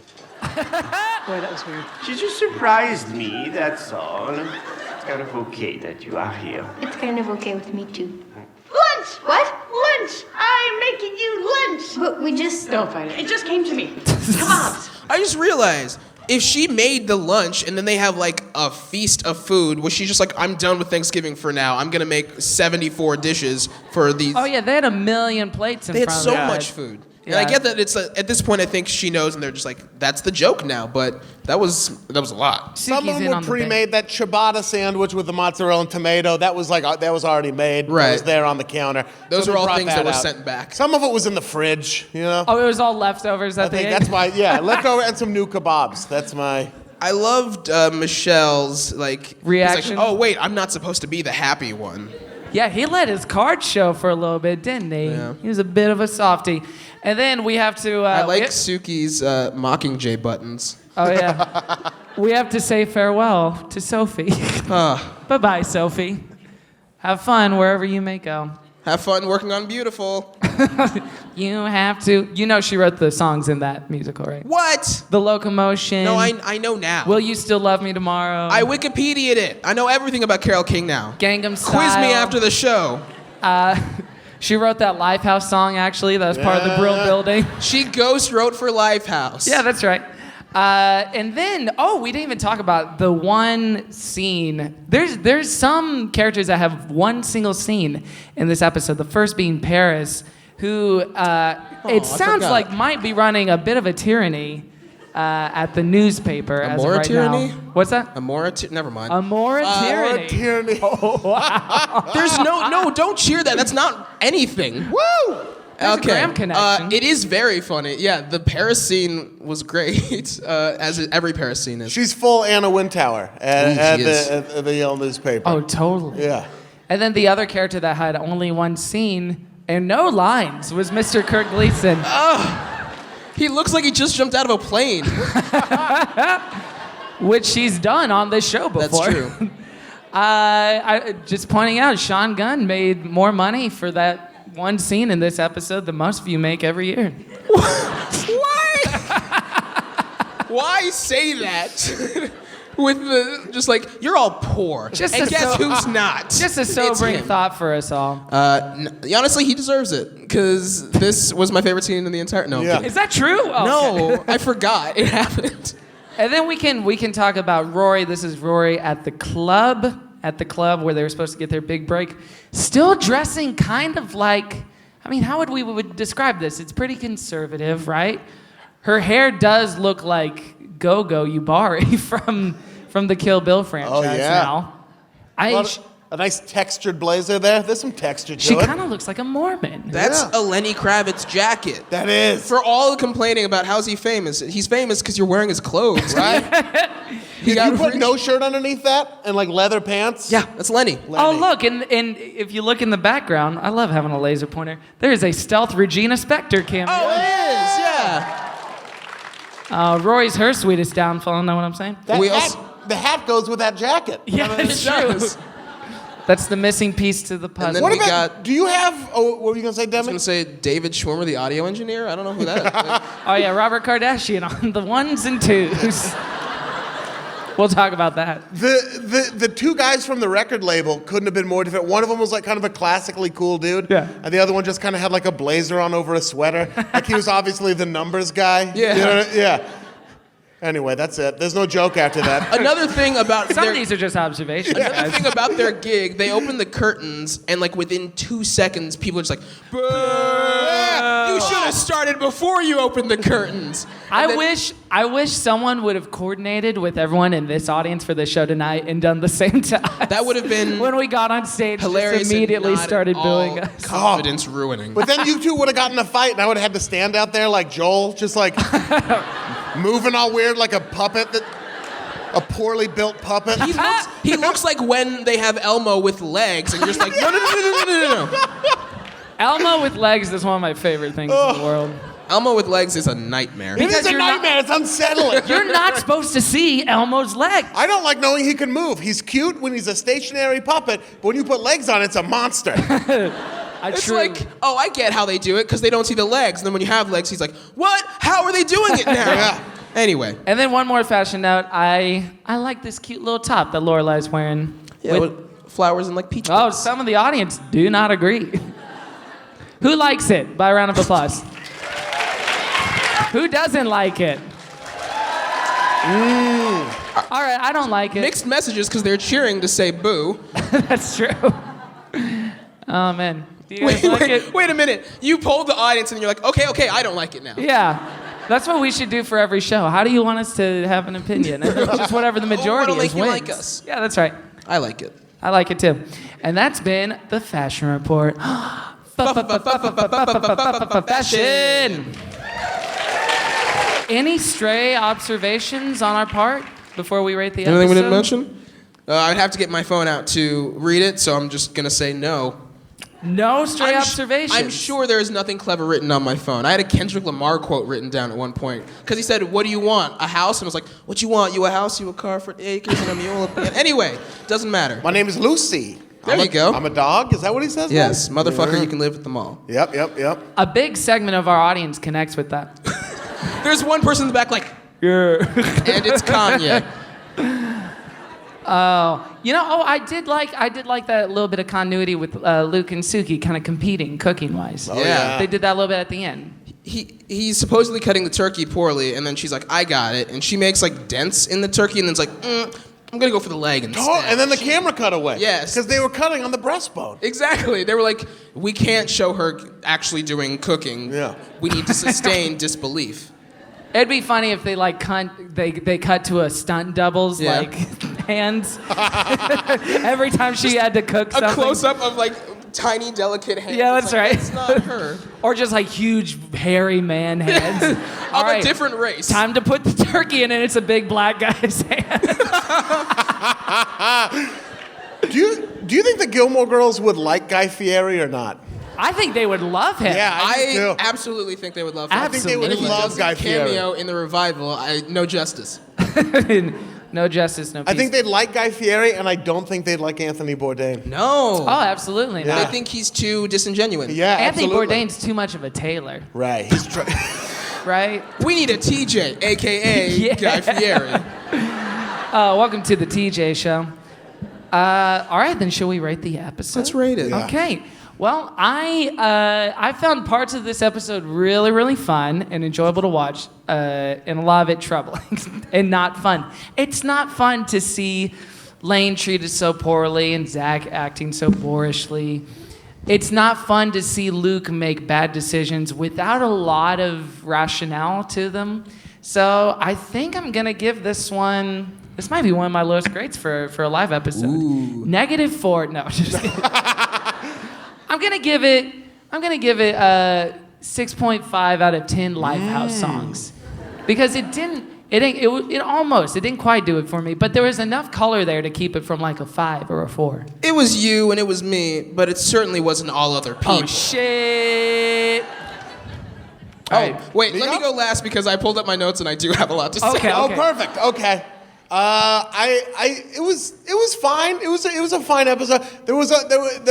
Boy, that was weird. She just surprised me, that's all. It's kind of okay that you are here. It's kind of okay with me, too. Lunch! What? Lunch! I'm making you lunch! But we just... Don't fight it. It just came to me. Kebabs. I just realized, if she made the lunch and then they have like a feast of food, was she just like, I'm done with Thanksgiving for now. I'm gonna make 74 dishes for these. Oh yeah, they had a million plates in They had front so of them. much food. And Yeah. I get that it's at this point I think she knows and they're just like, that's the joke now, but that was a lot. Some of Suki's in them on were the pre-made. That ciabatta sandwich with the mozzarella and tomato, that was already made. It Right. was there on the counter. Those So are they all brought things that were out. sent back. Some of it was in the fridge, you know? Oh, it was all leftovers I at the think end? that's my, leftover and some new kebabs. That's my... I loved Michelle's Reaction? It's like, oh wait, I'm not supposed to be the happy one. Yeah, he let his card show for a little bit, didn't he? Yeah. He was a bit of a softie. And then we have to... I like Suki's Mockingjay buttons. Oh, yeah. We have to say farewell to Sophie. Bye-bye, Sophie. Have fun wherever you may go. Have fun working on Beautiful. You have to... You know she wrote the songs in that musical, right? What? The Locomotion. No, I know now. Will You Still Love Me Tomorrow? I Wikipedia'd it. I know everything about Carole King now. Gangnam Style. Quiz me after the show. She wrote that Lifehouse song, actually. That was part of the Brill Building. She ghost wrote for Lifehouse. Yeah, that's right. And then, we didn't even talk about the one scene. There's some characters that have one single scene in this episode. The first being Paris, who it sounds forgot. like might be running a bit of a tyranny at the newspaper as of Amora right tyranny? now. What's that? Never mind. Amora tyranny. tyranny. Oh, wow. There's no, don't cheer that. That's not anything. Woo! There's a Graham connection. It is very funny. Yeah, the Paris scene was great, as every Paris scene is. She's full Anna Wintour at Ooh, she is. the Yale newspaper. Oh, totally. Yeah. And then the other character that had only one scene and no lines was Mr. Kirk Gleason. He looks like he just jumped out of a plane. Which she's done on this show before. That's true. I just pointing out, Sean Gunn made more money for that one scene in this episode than most of you make every year. Why? Why say that? with the just like you're all poor. Just and a guess so- who's not? Just a It's sobering him. thought for us all. Honestly, he deserves it because this was my favorite scene in the entire. No, I'm kidding. Is that true? Oh, No, okay. I forgot it happened. And then we can talk about Rory. This is Rory at the club where they were supposed to get their big break. Still dressing kind of like, I mean, how would we describe this? It's pretty conservative, right? Her hair does look like Go-Go Yubari from the Kill Bill franchise Oh, yeah. now. A nice textured blazer there. There's some texture to She it. kind of looks like a Mormon. That's a Lenny Kravitz jacket. That is. For all the complaining about how's he famous, he's famous because you're wearing his clothes, right? Did you put no shirt underneath that and like leather pants? Yeah, that's Lenny. Oh, look, and if you look in the background, I love having a laser pointer. There is a stealth Regina Spektor cameo. Oh, it is, yeah. Rory's her sweetest downfall, know what I'm saying? The hat goes with that jacket. Yeah, it's true. That's the missing piece to the puzzle. And then What we about, got. do you have, what were you going to say, I was Demi? going to say David Schwimmer, the audio engineer. I don't know who that is. Oh yeah, Robert Kardashian on the ones and twos. We'll talk about that. The two guys from the record label couldn't have been more different. One of them was like kind of a classically cool dude. Yeah. And the other one just kind of had like a blazer on over a sweater. Like he was obviously the numbers guy. Yeah. You know, yeah. Anyway, that's it. There's no joke after that. Another thing about Some of these are just observations. Another guys. thing about their gig, they open the curtains, and like within 2 seconds, people are just like, "Boo! You should have started before you opened the curtains." I wish someone would have coordinated with everyone in this audience for the show tonight and done the same to us. That would have been when we got on stage. hilarious. Just immediately and not started at booing all us. Confidence ruining. But then you two would have gotten in a fight, and I would have had to stand out there like Joel, just like moving all weird like a puppet, a poorly built puppet. He looks like when they have Elmo with legs, and you're just like, no. Elmo with legs is one of my favorite things in the world. Elmo with legs is a nightmare. It is a you're not- nightmare. It's unsettling. You're not supposed to see Elmo's legs. I don't like knowing he can move. He's cute when he's a stationary puppet, but when you put legs on, it's a monster. It's like, oh, I get how they do it because they don't see the legs. And then when you have legs, he's like, what? How are they doing it now? Yeah. Anyway. And then one more fashion note. I like this cute little top that Lorelai's wearing. Yeah, with flowers and like peach. Oh, buds. some of the audience do not agree. Who likes it? By a round of applause. Who doesn't like it? All right, I don't like it. Mixed messages because they're cheering to say boo. That's true. Oh, man. Do you guys like it? Wait a minute. You polled the audience and you're like, okay, I don't like it now. Yeah. That's what we should do for every show. How do you want us to have an opinion? And then just whatever the majority what'll is make you wins. like us? Yeah, that's right. I like it. I like it too. And that's been the Fashion Report. Fashion. Any stray observations on our part before we rate the episode? Anything we didn't mention? I'd have to get my phone out to read it, so I'm just going to say no. No stray observations? I'm sure there's nothing clever written on my phone. I had a Kendrick Lamar quote written down at one point. Because he said, what do you want? A house? And I was like, what you want? You a house, you a car for acres, and a mule? Anyway, doesn't matter. My name is Lucy. There you go. I'm a dog. Is that what he says? Yes, now? motherfucker, you can live at the mall. Yep. A big segment of our audience connects with that. There's one person in the back like, yeah. And it's Kanye. I did like that little bit of continuity with Luke and Suki kind of competing cooking-wise. Oh, yeah. They did that a little bit at the end. He's supposedly cutting the turkey poorly, and then she's like, I got it. And she makes like dents in the turkey, and then it's like, I'm going to go for the leg instead. Oh, and then the camera cut away. Yes. Because they were cutting on the breastbone. Exactly. They were like, we can't show her actually doing cooking. Yeah. We need to sustain disbelief. It'd be funny if they they cut to a stunt double's like hands every time she had to cook something. A close-up of like tiny, delicate hands. Yeah, that's right. It's not her. Or just like huge, hairy man hands. Of a different race. Time to put the turkey in, and it's a big black guy's hand. Do you think the Gilmore Girls would like Guy Fieri or not? I think they would love him. Yeah, I absolutely think they would love him. I think they would And if he love does Guy a cameo Fieri. in the revival, no justice. No justice, no peace. I think they'd like Guy Fieri, and I don't think they'd like Anthony Bourdain. No. Oh, absolutely not. They think he's too disingenuous. Yeah, Anthony absolutely. Bourdain's too much of a tailor. Right. He's right? We need a TJ, a.k.a. Yeah. Guy Fieri. Welcome to the TJ show. All right, then shall we rate the episode? Let's rate it. Yeah. Okay. Well, I found parts of this episode really, really fun and enjoyable to watch, and a lot of it troubling and not fun. It's not fun to see Lane treated so poorly and Zach acting so boorishly. It's not fun to see Luke make bad decisions without a lot of rationale to them. So I think I'm gonna give this one. This might be one of my lowest grades for a live episode. Ooh. -4. No, just kidding. I'm gonna give it 6.5 out of 10 Lifehouse songs, because it didn't quite do it for me, but there was enough color there to keep it from like a 5 or a 4. It was you and it was me, but it certainly wasn't all other people. Oh shit! Oh, wait, let me go last because I pulled up my notes and I do have a lot to say. Okay. Oh, perfect. Okay. It was fine. It was a fine episode. There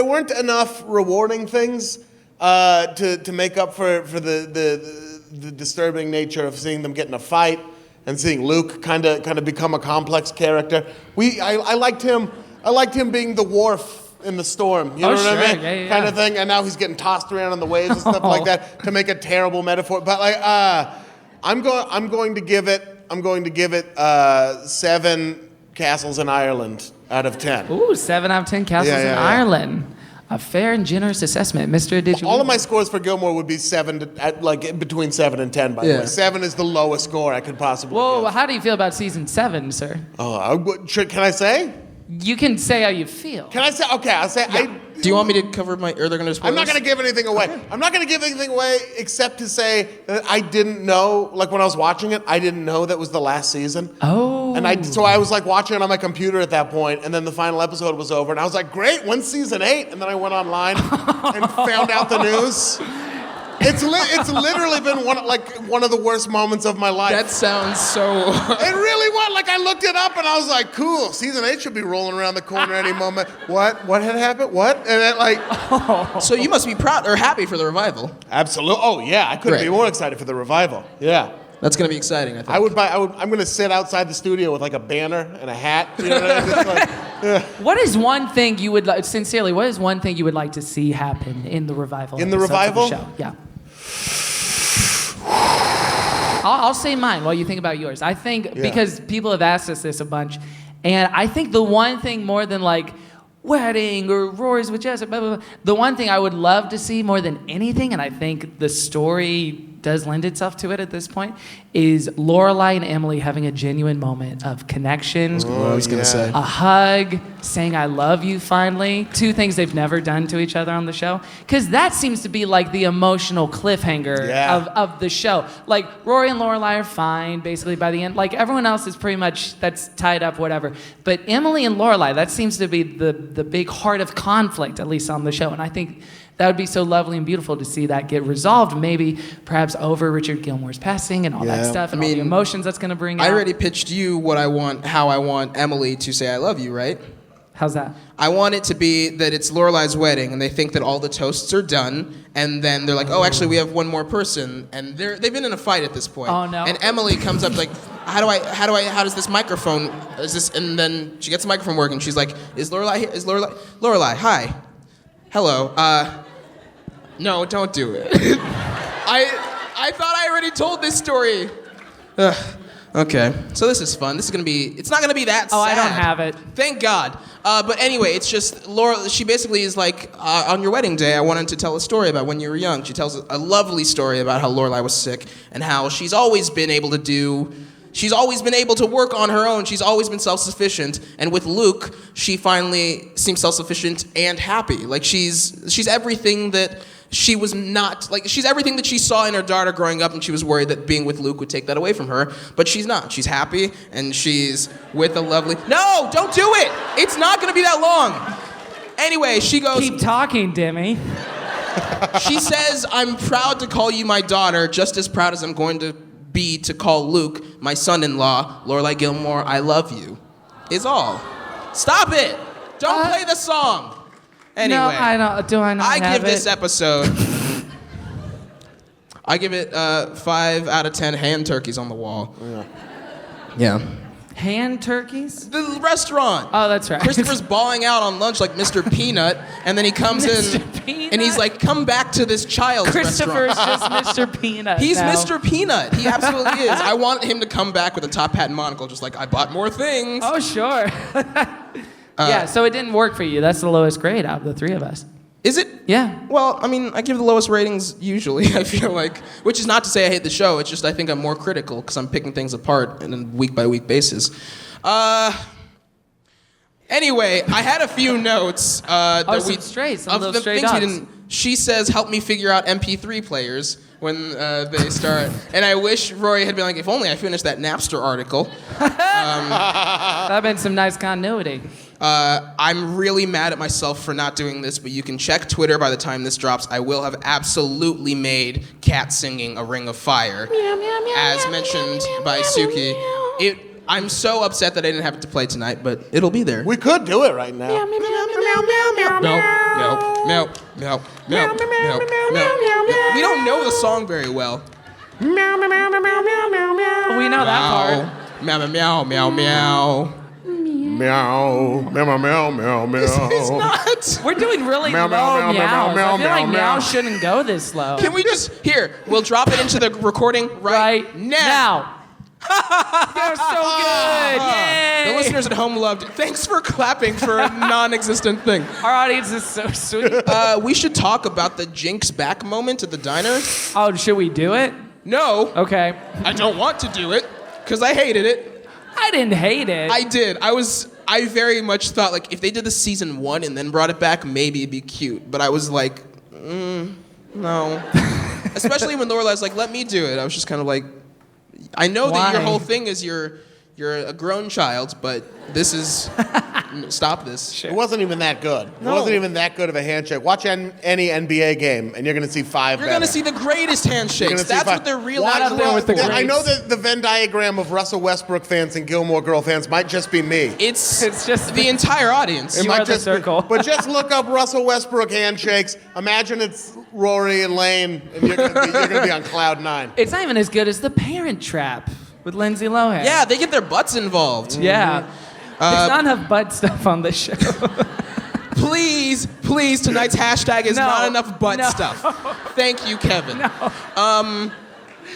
weren't enough rewarding things to make up for the disturbing nature of seeing them get in a fight and seeing Luke kind of become a complex character. I liked him. I liked him being the wharf in the storm. You know what I mean? Yeah. Kind of thing. And now he's getting tossed around on the waves and stuff like that, to make a terrible metaphor. But like, I'm going to give it 7 castles in Ireland out of 10. Ooh, 7 out of 10 castles in Ireland. A fair and generous assessment, Mr. Did you? All of my scores for Gilmore would be 7 between 7 and 10. By the way, 7 is the lowest score I could possibly. Whoa, give. how do you feel about season 7, sir? Can I say? You can say how you feel. Can I say? Okay, I'll say. Yeah. Do you want me to cover my? Or they're going to spoil I'm not this? going to give anything away. Okay. I'm not going to give anything away except to say that I didn't know. Like when I was watching it, I didn't know that was the last season. Oh. And so I was like watching it on my computer at that point, and then the final episode was over, and I was like, great, when's season 8? And then I went online and found out the news. It's literally been one of the worst moments of my life. That sounds so. It really was. Like I looked it up and I was like, cool. Season 8 should be rolling around the corner any moment. What had happened? What? And then like. So you must be proud or happy for the revival. Absolutely. Oh yeah, I couldn't be more excited for the revival. Yeah. That's gonna be exciting. I think. I'm gonna sit outside the studio with like a banner and a hat. You know what I mean? Just like, yeah. What is one thing you would like? Sincerely, what is one thing you would like to see happen in the revival? In the episodes of revival? the show? Yeah. I'll say mine while you think about yours. I think because people have asked us this a bunch, and I think the one thing more than like wedding or Rory's with Jessica, blah, blah, blah, the one thing I would love to see more than anything, and I think the story does lend itself to it at this point, is Lorelai and Emily having a genuine moment of connection. That's what I was gonna say. A hug, saying I love you finally. 2 things they've never done to each other on the show. Because that seems to be like the emotional cliffhanger of the show. Like Rory and Lorelai are fine basically by the end. Like everyone else is pretty much, that's tied up, whatever. But Emily and Lorelai, that seems to be the big heart of conflict, at least on the show. And I think that would be so lovely and beautiful to see that get resolved, maybe perhaps over Richard Gilmore's passing and all that stuff and all the emotions that's going to bring out. I already pitched you how I want Emily to say I love you, right? How's that? I want it to be that it's Lorelai's wedding and they think that all the toasts are done, and then they're like, oh, actually we have one more person, and they've been in a fight at this point. Oh no. And Emily comes up like, how does this microphone, and then she gets the microphone working. She's like, is Lorelai here? Lorelai, hi. Hello. No, don't do it. I thought I already told this story. Okay, so this is fun. It's not gonna be that sad. Oh, I don't have it. Thank God. But anyway, it's just Laura, she basically is like, on your wedding day, I wanted to tell a story about when you were young. She tells a lovely story about how Lorelai was sick and how she's always been able to work on her own. She's always been self-sufficient. And with Luke, she finally seems self-sufficient and happy. Like she's everything that she was not, like she's everything that she saw in her daughter growing up, and she was worried that being with Luke would take that away from her. But she's not. She's happy, and she's with a lovely, no, don't do it. It's not gonna be that long. Anyway, she goes, keep talking, Demi. She says, I'm proud to call you my daughter, just as proud as I'm going to be to call Luke my son-in-law. Lorelai Gilmore, I love you, is all. Stop it. Don't play the song. Anyway, no, I don't. Do I not I have give this episode, I give it 5 out of 10 hand turkeys on the wall. Yeah. Hand turkeys? The restaurant. Oh, that's right. Christopher's bawling out on lunch like Mr. Peanut, and then he comes in and he's like, "Come back to this child's Christopher's restaurant." just Mr. Peanut. He's now. Mr. Peanut. He absolutely is. I want him to come back with a top hat and monocle, just like, I bought more things. Oh, sure. Yeah, so it didn't work for you. That's the lowest grade out of the three of us. Is it? Yeah. Well, I mean, I give the lowest ratings usually, I feel like. Which is not to say I hate the show. It's just I think I'm more critical because I'm picking things apart on a week-by-week basis. Anyway, I had a few notes. Some little stray things dogs. we didn't. She says, help me figure out MP3 players when they start. And I wish Rory had been like, if only I finished that Napster article. That'd been some nice continuity. I'm really mad at myself for not doing this, but you can check Twitter by the time this drops. I will have absolutely made cat singing a ring of fire, as mentioned by Suki. I'm so upset that I didn't have it to play tonight, but it'll be there. We could do it right now. No. We don't know the song very well. We know that part. Meow, meow, meow, meow. Meow, meow, meow, meow, meow. It's not. We're doing really Meow, low meow, meow, meows. meow, I feel like meow, meow meow. shouldn't go this low. Can we just, we'll drop it into the recording right now. They're so good. Yay. The listeners at home loved it. Thanks for clapping for a non-existent thing. Our audience is so sweet. We should talk about the Jinx back moment at the diner. Oh, should we do it? No. Okay. I don't want to do it because I hated it. I didn't hate it. I did. I very much thought, like, if they did the season 1 and then brought it back, maybe it'd be cute. But I was like, no. Especially when Lorelai's like, let me do it. I was just kind of like, I know that your whole thing is you're a grown child, but this is stop this. It wasn't even that good. No. It wasn't even that good of a handshake. Watch any NBA game, and you're going to see five. You're going to see the greatest handshakes. That's what they're realizing. I know that the Venn diagram of Russell Westbrook fans and Gilmore Girl fans might just be me. It's just the entire audience. It might just circle. But just look up Russell Westbrook handshakes. Imagine it's Rory and Lane, and you're going to be on cloud 9. It's not even as good as The Parent Trap with Lindsay Lohan. Yeah, they get their butts involved. Yeah. There's not enough butt stuff on this show. Please, tonight's hashtag is not enough butt stuff. Thank you, Kevin.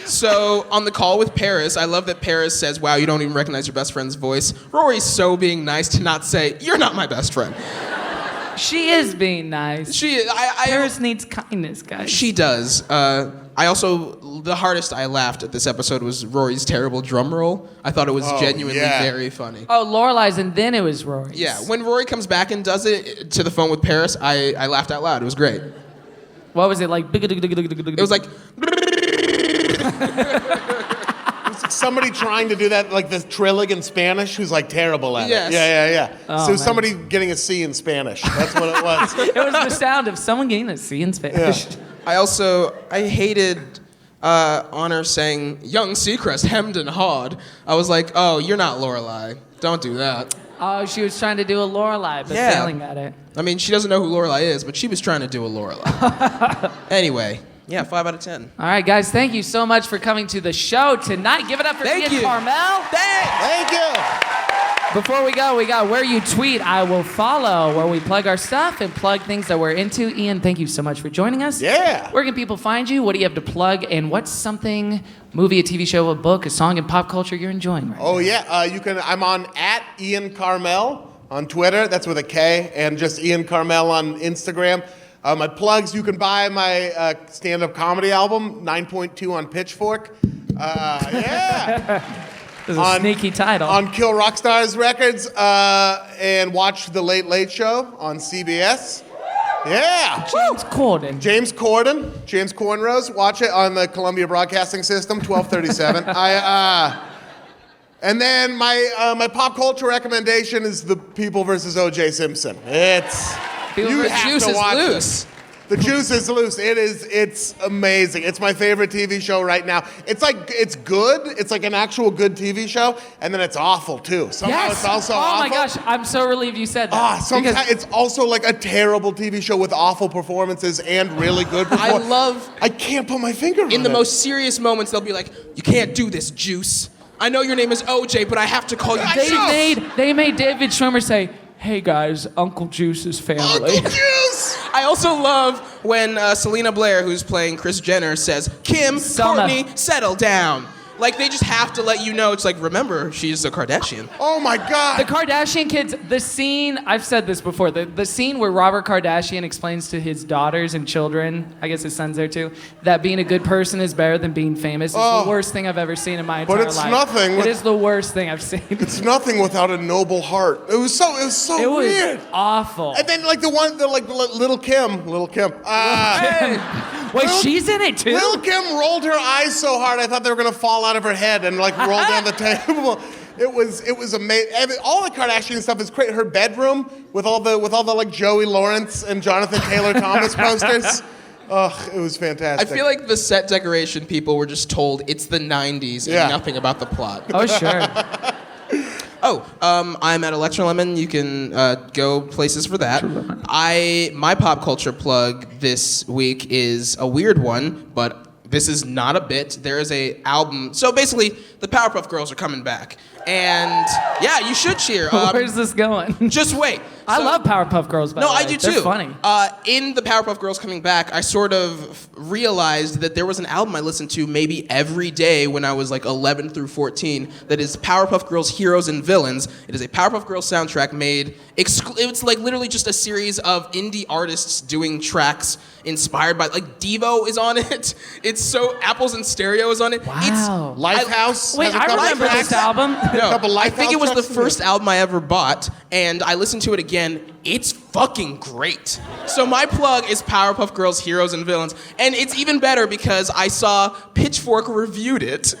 So on the call with Paris, I love that Paris says, wow, you don't even recognize your best friend's voice. Rory's so being nice to not say, you're not my best friend. She is being nice. Paris needs kindness, guys. She does. The hardest I laughed at this episode was Rory's terrible drum roll. I thought it was genuinely very funny. Oh, Lorelai's, and then it was Rory's. Yeah, when Rory comes back and does it to the phone with Paris, I laughed out loud. It was great. What was it like? It was like... Somebody trying to do that, like the Trillig in Spanish, who's like terrible at Yes. it. Yeah. Oh, so man. somebody getting a C in Spanish. That's what it was. It was the sound of someone getting a C in Spanish. Yeah. I hated Honor saying, young Seacrest, hemmed and hawed. I was like, oh, you're not Lorelai. Don't do that. Oh, she was trying to do a Lorelai, but failing at it. I mean, she doesn't know who Lorelai is, but she was trying to do a Lorelai. Anyway, 5 out of 10. All right, guys, thank you so much for coming to the show tonight. Give it up for Ian Carmel. Thank you. Before we go, we got Where You Tweet, I Will Follow, where we plug our stuff and plug things that we're into. Ian, thank you so much for joining us. Yeah. Where can people find you? What do you have to plug? And what's something, movie, a TV show, a book, a song in pop culture you're enjoying right now? Yeah. I'm on @Ian Carmel on Twitter. That's with a K. And just Ian Carmel on Instagram. My plugs, you can buy my stand-up comedy album, 9.2 on Pitchfork. This is a sneaky title. On Kill Rockstars Records, and watch The Late Late Show on CBS. Yeah. James Cornrose. Watch it on the Columbia Broadcasting System, 1237. And then my pop culture recommendation is The People versus O.J. Simpson. You have to watch it. The juice is loose. It's amazing. It's my favorite TV show right now. It's good. It's like an actual good TV show, and then it's awful too. Somehow it's also awful. Oh my gosh, I'm so relieved you said that. Sometimes it's also like a terrible TV show with awful performances and really good performances. I can't put my finger on it. In the most serious moments, they'll be like, you can't do this, Juice. I know your name is OJ, but I have to call you Juice. They made David Schwimmer say, "Hey guys, Uncle Juice's family." Uncle Juice! I also love when Selena Blair, who's playing Kris Jenner, says, "Kim, Courtney, settle down." Like, they just have to let you know, it's like, remember, she's a Kardashian. Oh my God. The Kardashian kids, the scene, I've said this before, the scene where Robert Kardashian explains to his daughters and children, I guess his son's there too, that being a good person is better than being famous is the worst thing I've ever seen in my entire life. But it's nothing. It is the worst thing I've seen. It's nothing without a noble heart. It was so weird. Was awful. And then like Little Kim. Hey. Wait, she's in it too? Lil' Kim rolled her eyes so hard I thought they were gonna fall out of her head and like roll down the table. It was amazing. I mean, all the Kardashian stuff is great. Her bedroom with all the like Joey Lawrence and Jonathan Taylor Thomas posters. Ugh, it was fantastic. I feel like the set decoration people were just told it's the 90s and nothing about the plot. Oh, sure. I'm at Electro Lemon. You can go places for that. My pop culture plug this week is a weird one, but this is not a bit. There is a album. So basically, the Powerpuff Girls are coming back. And yeah, you should cheer. Where's this going? Just wait. I love Powerpuff Girls, by the way. No, I do too. They're funny. In the Powerpuff Girls coming back, I sort of realized that there was an album I listened to maybe every day when I was like 11 through 14 that is Powerpuff Girls Heroes and Villains. It is a Powerpuff Girls soundtrack made, it's like literally just a series of indie artists doing tracks inspired by, like Devo is on it. It's so, Apples and Stereo is on it. Wow. Lifehouse. Wait, I remember this album. No, I think it was the first album I ever bought, and I listened to it again. It's fucking great. So my plug is Powerpuff Girls Heroes and Villains, and it's even better because I saw Pitchfork reviewed it,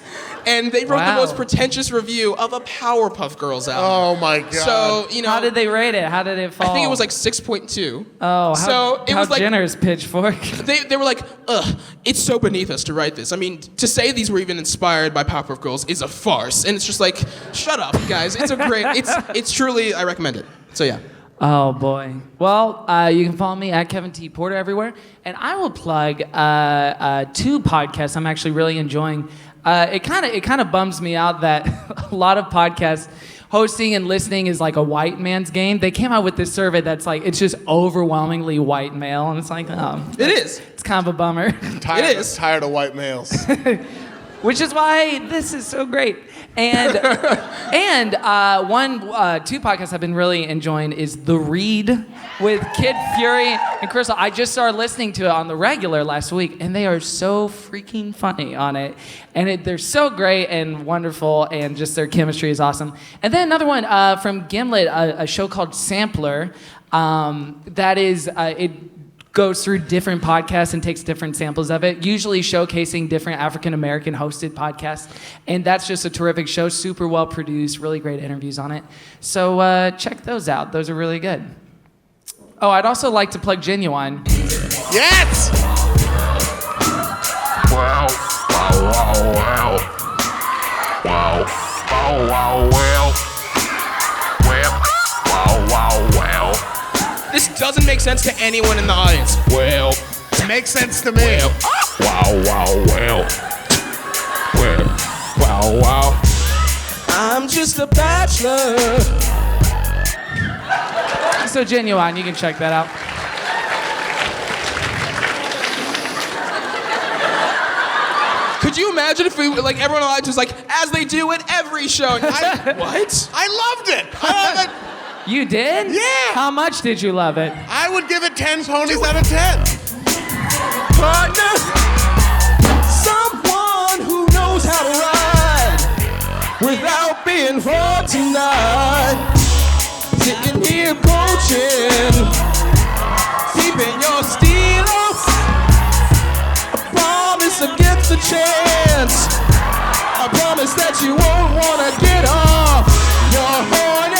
and they wrote the most pretentious review of a Powerpuff Girls album. Oh my God. So, how did they rate it? How did it fall? I think it was like 6.2. Oh, how generous, Pitchfork. They were like, ugh, it's so beneath us to write this. I mean, to say these were even inspired by Powerpuff Girls is a farce, and it's just like, shut up, guys. It's a great, it's truly, I recommend it. So yeah. Oh boy. Well, you can follow me at Kevin T. Porter everywhere, and I will plug 2 podcasts I'm actually really enjoying. It kind of bums me out that a lot of podcasts hosting and listening is like a white man's game. They came out with this survey that's like, it's just overwhelmingly white male, and it's like, it is. It's kind of a bummer. Tired of white males. Which is why this is so great. And 2 podcasts I've been really enjoying is The Read with Kid Fury and Crystal. I just started listening to it on the regular last week, and they are so freaking funny on it. And they're so great and wonderful, and just their chemistry is awesome. And then another one from Gimlet, a show called Sampler. That is, it goes through different podcasts and takes different samples of it, usually showcasing different African-American hosted podcasts. And that's just a terrific show, super well produced, really great interviews on it. So check those out. Those are really good. Oh, I'd also like to plug Genuine. Yes! Wow, wow, wow, wow. Wow, wow, wow, wow. Well, wow, wow, wow. This doesn't make sense to anyone in the audience. Well, it makes sense to me. Well, wow, wow, wow. Well, wow, wow. I'm just a bachelor. So Genuine, you can check that out. Could you imagine if we, like, everyone alive was like, as they do at every show? What? I loved it. I love it. You did? Yeah. How much did you love it? I would give it 10 ponies out of 10. Partner, someone who knows how to ride without being for tonight. Sitting here coaching, keeping your steel off. I promise against the chance. I promise that you won't wanna get off your horny.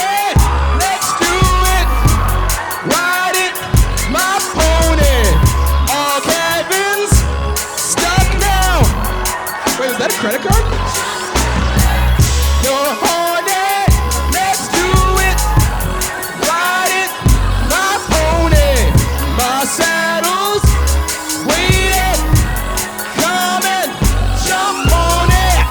Ride it, my pony. All cabins stuck now. Wait, is that a credit card? You're horny, let's do it. Ride it, my pony. My saddle's waiting. Come and jump on it.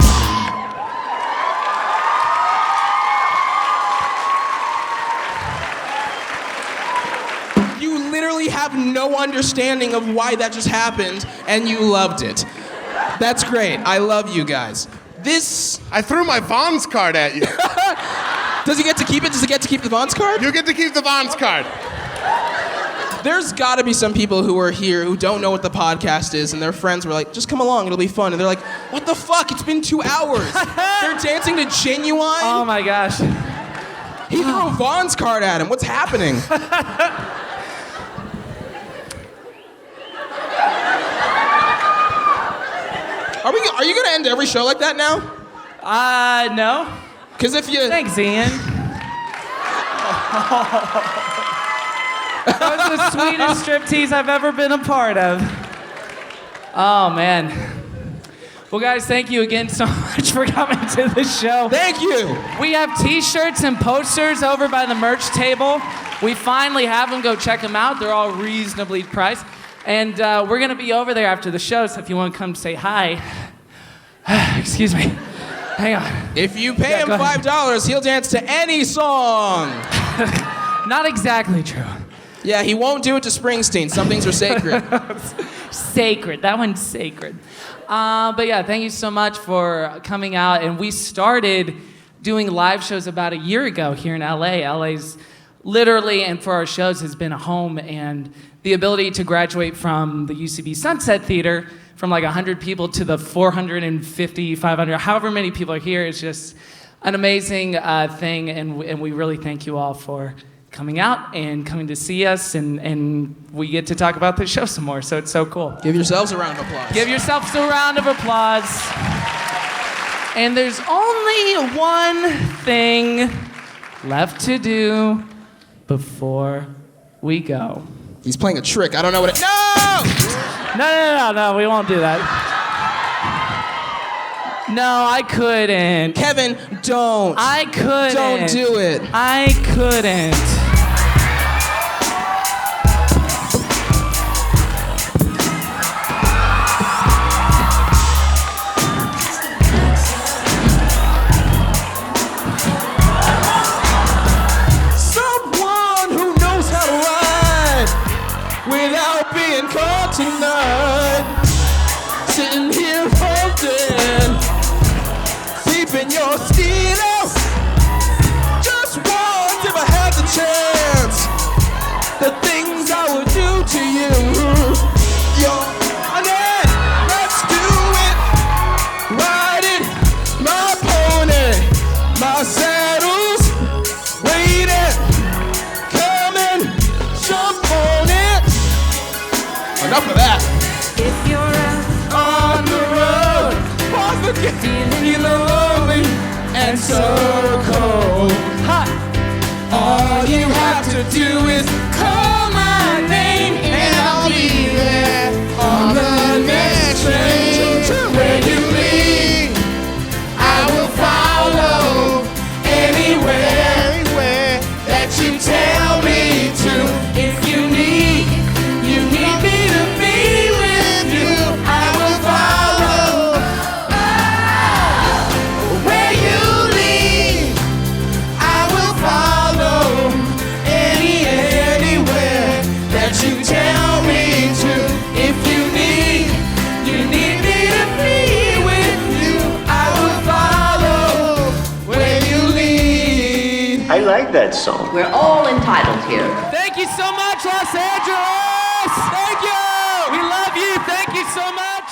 literally have no understanding of why that just happened, and you loved it. That's great. I love you guys. I threw my Vons card at you. Does he get to keep it? Does he get to keep the Vons card? You get to keep the Vons card. There's gotta be some people who are here who don't know what the podcast is, and their friends were like, just come along, it'll be fun. And they're like, what the fuck? It's been 2 hours. They're dancing to Genuine? Oh my gosh. He threw a Vons card at him. What's happening? Are you gonna end every show like that now? No. Because if you... Thanks, Ian. That was the sweetest striptease I've ever been a part of. Oh, man. Well, guys, thank you again so much for coming to the show. Thank you. We have T-shirts and posters over by the merch table. We finally have them. Go check them out. They're all reasonably priced. And we're going to be over there after the show, so if you want to come say hi. Excuse me. Hang on. If you pay him $5, he'll dance to any song. Not exactly true. Yeah, he won't do it to Springsteen. Some things are sacred. Sacred. That one's sacred. But yeah, thank you so much for coming out. And we started doing live shows about a year ago here in LA. LA's literally, and for our shows, has been a home. And the ability to graduate from the UCB Sunset Theater from like 100 people to the 450, 500, however many people are here is just an amazing thing. And we really thank you all for coming out and coming to see us, and we get to talk about the show some more, so it's so cool. Give yourselves a round of applause. Give yourselves a round of applause. And there's only one thing left to do before we go. He's playing a trick. I don't know what it... No, we won't do that. No, I couldn't. Kevin, don't. I couldn't. Don't do it. I couldn't. Someone who knows how to ride without being caught tonight. Sitting here holding in your stilo. Just once if I had the chance, the things I would do to you. You're on it, let's do it. Riding my pony, my saddle's waiting. Come and jump on it. Enough of that. If you're out on the road, pause the feeling lonely and so cold. Hot. All you have to do is call my name and I'll be there on the next train. Where you lead, I will follow anywhere that you tell me to. If you need me to be with you, I will follow. Where you lead, I will follow anywhere that you tell me to. If you need me to be with you, I will follow where you lead. I like that song. We're all entitled here. Thank you so much, Los Angeles. Thank you. We love you. Thank you so much.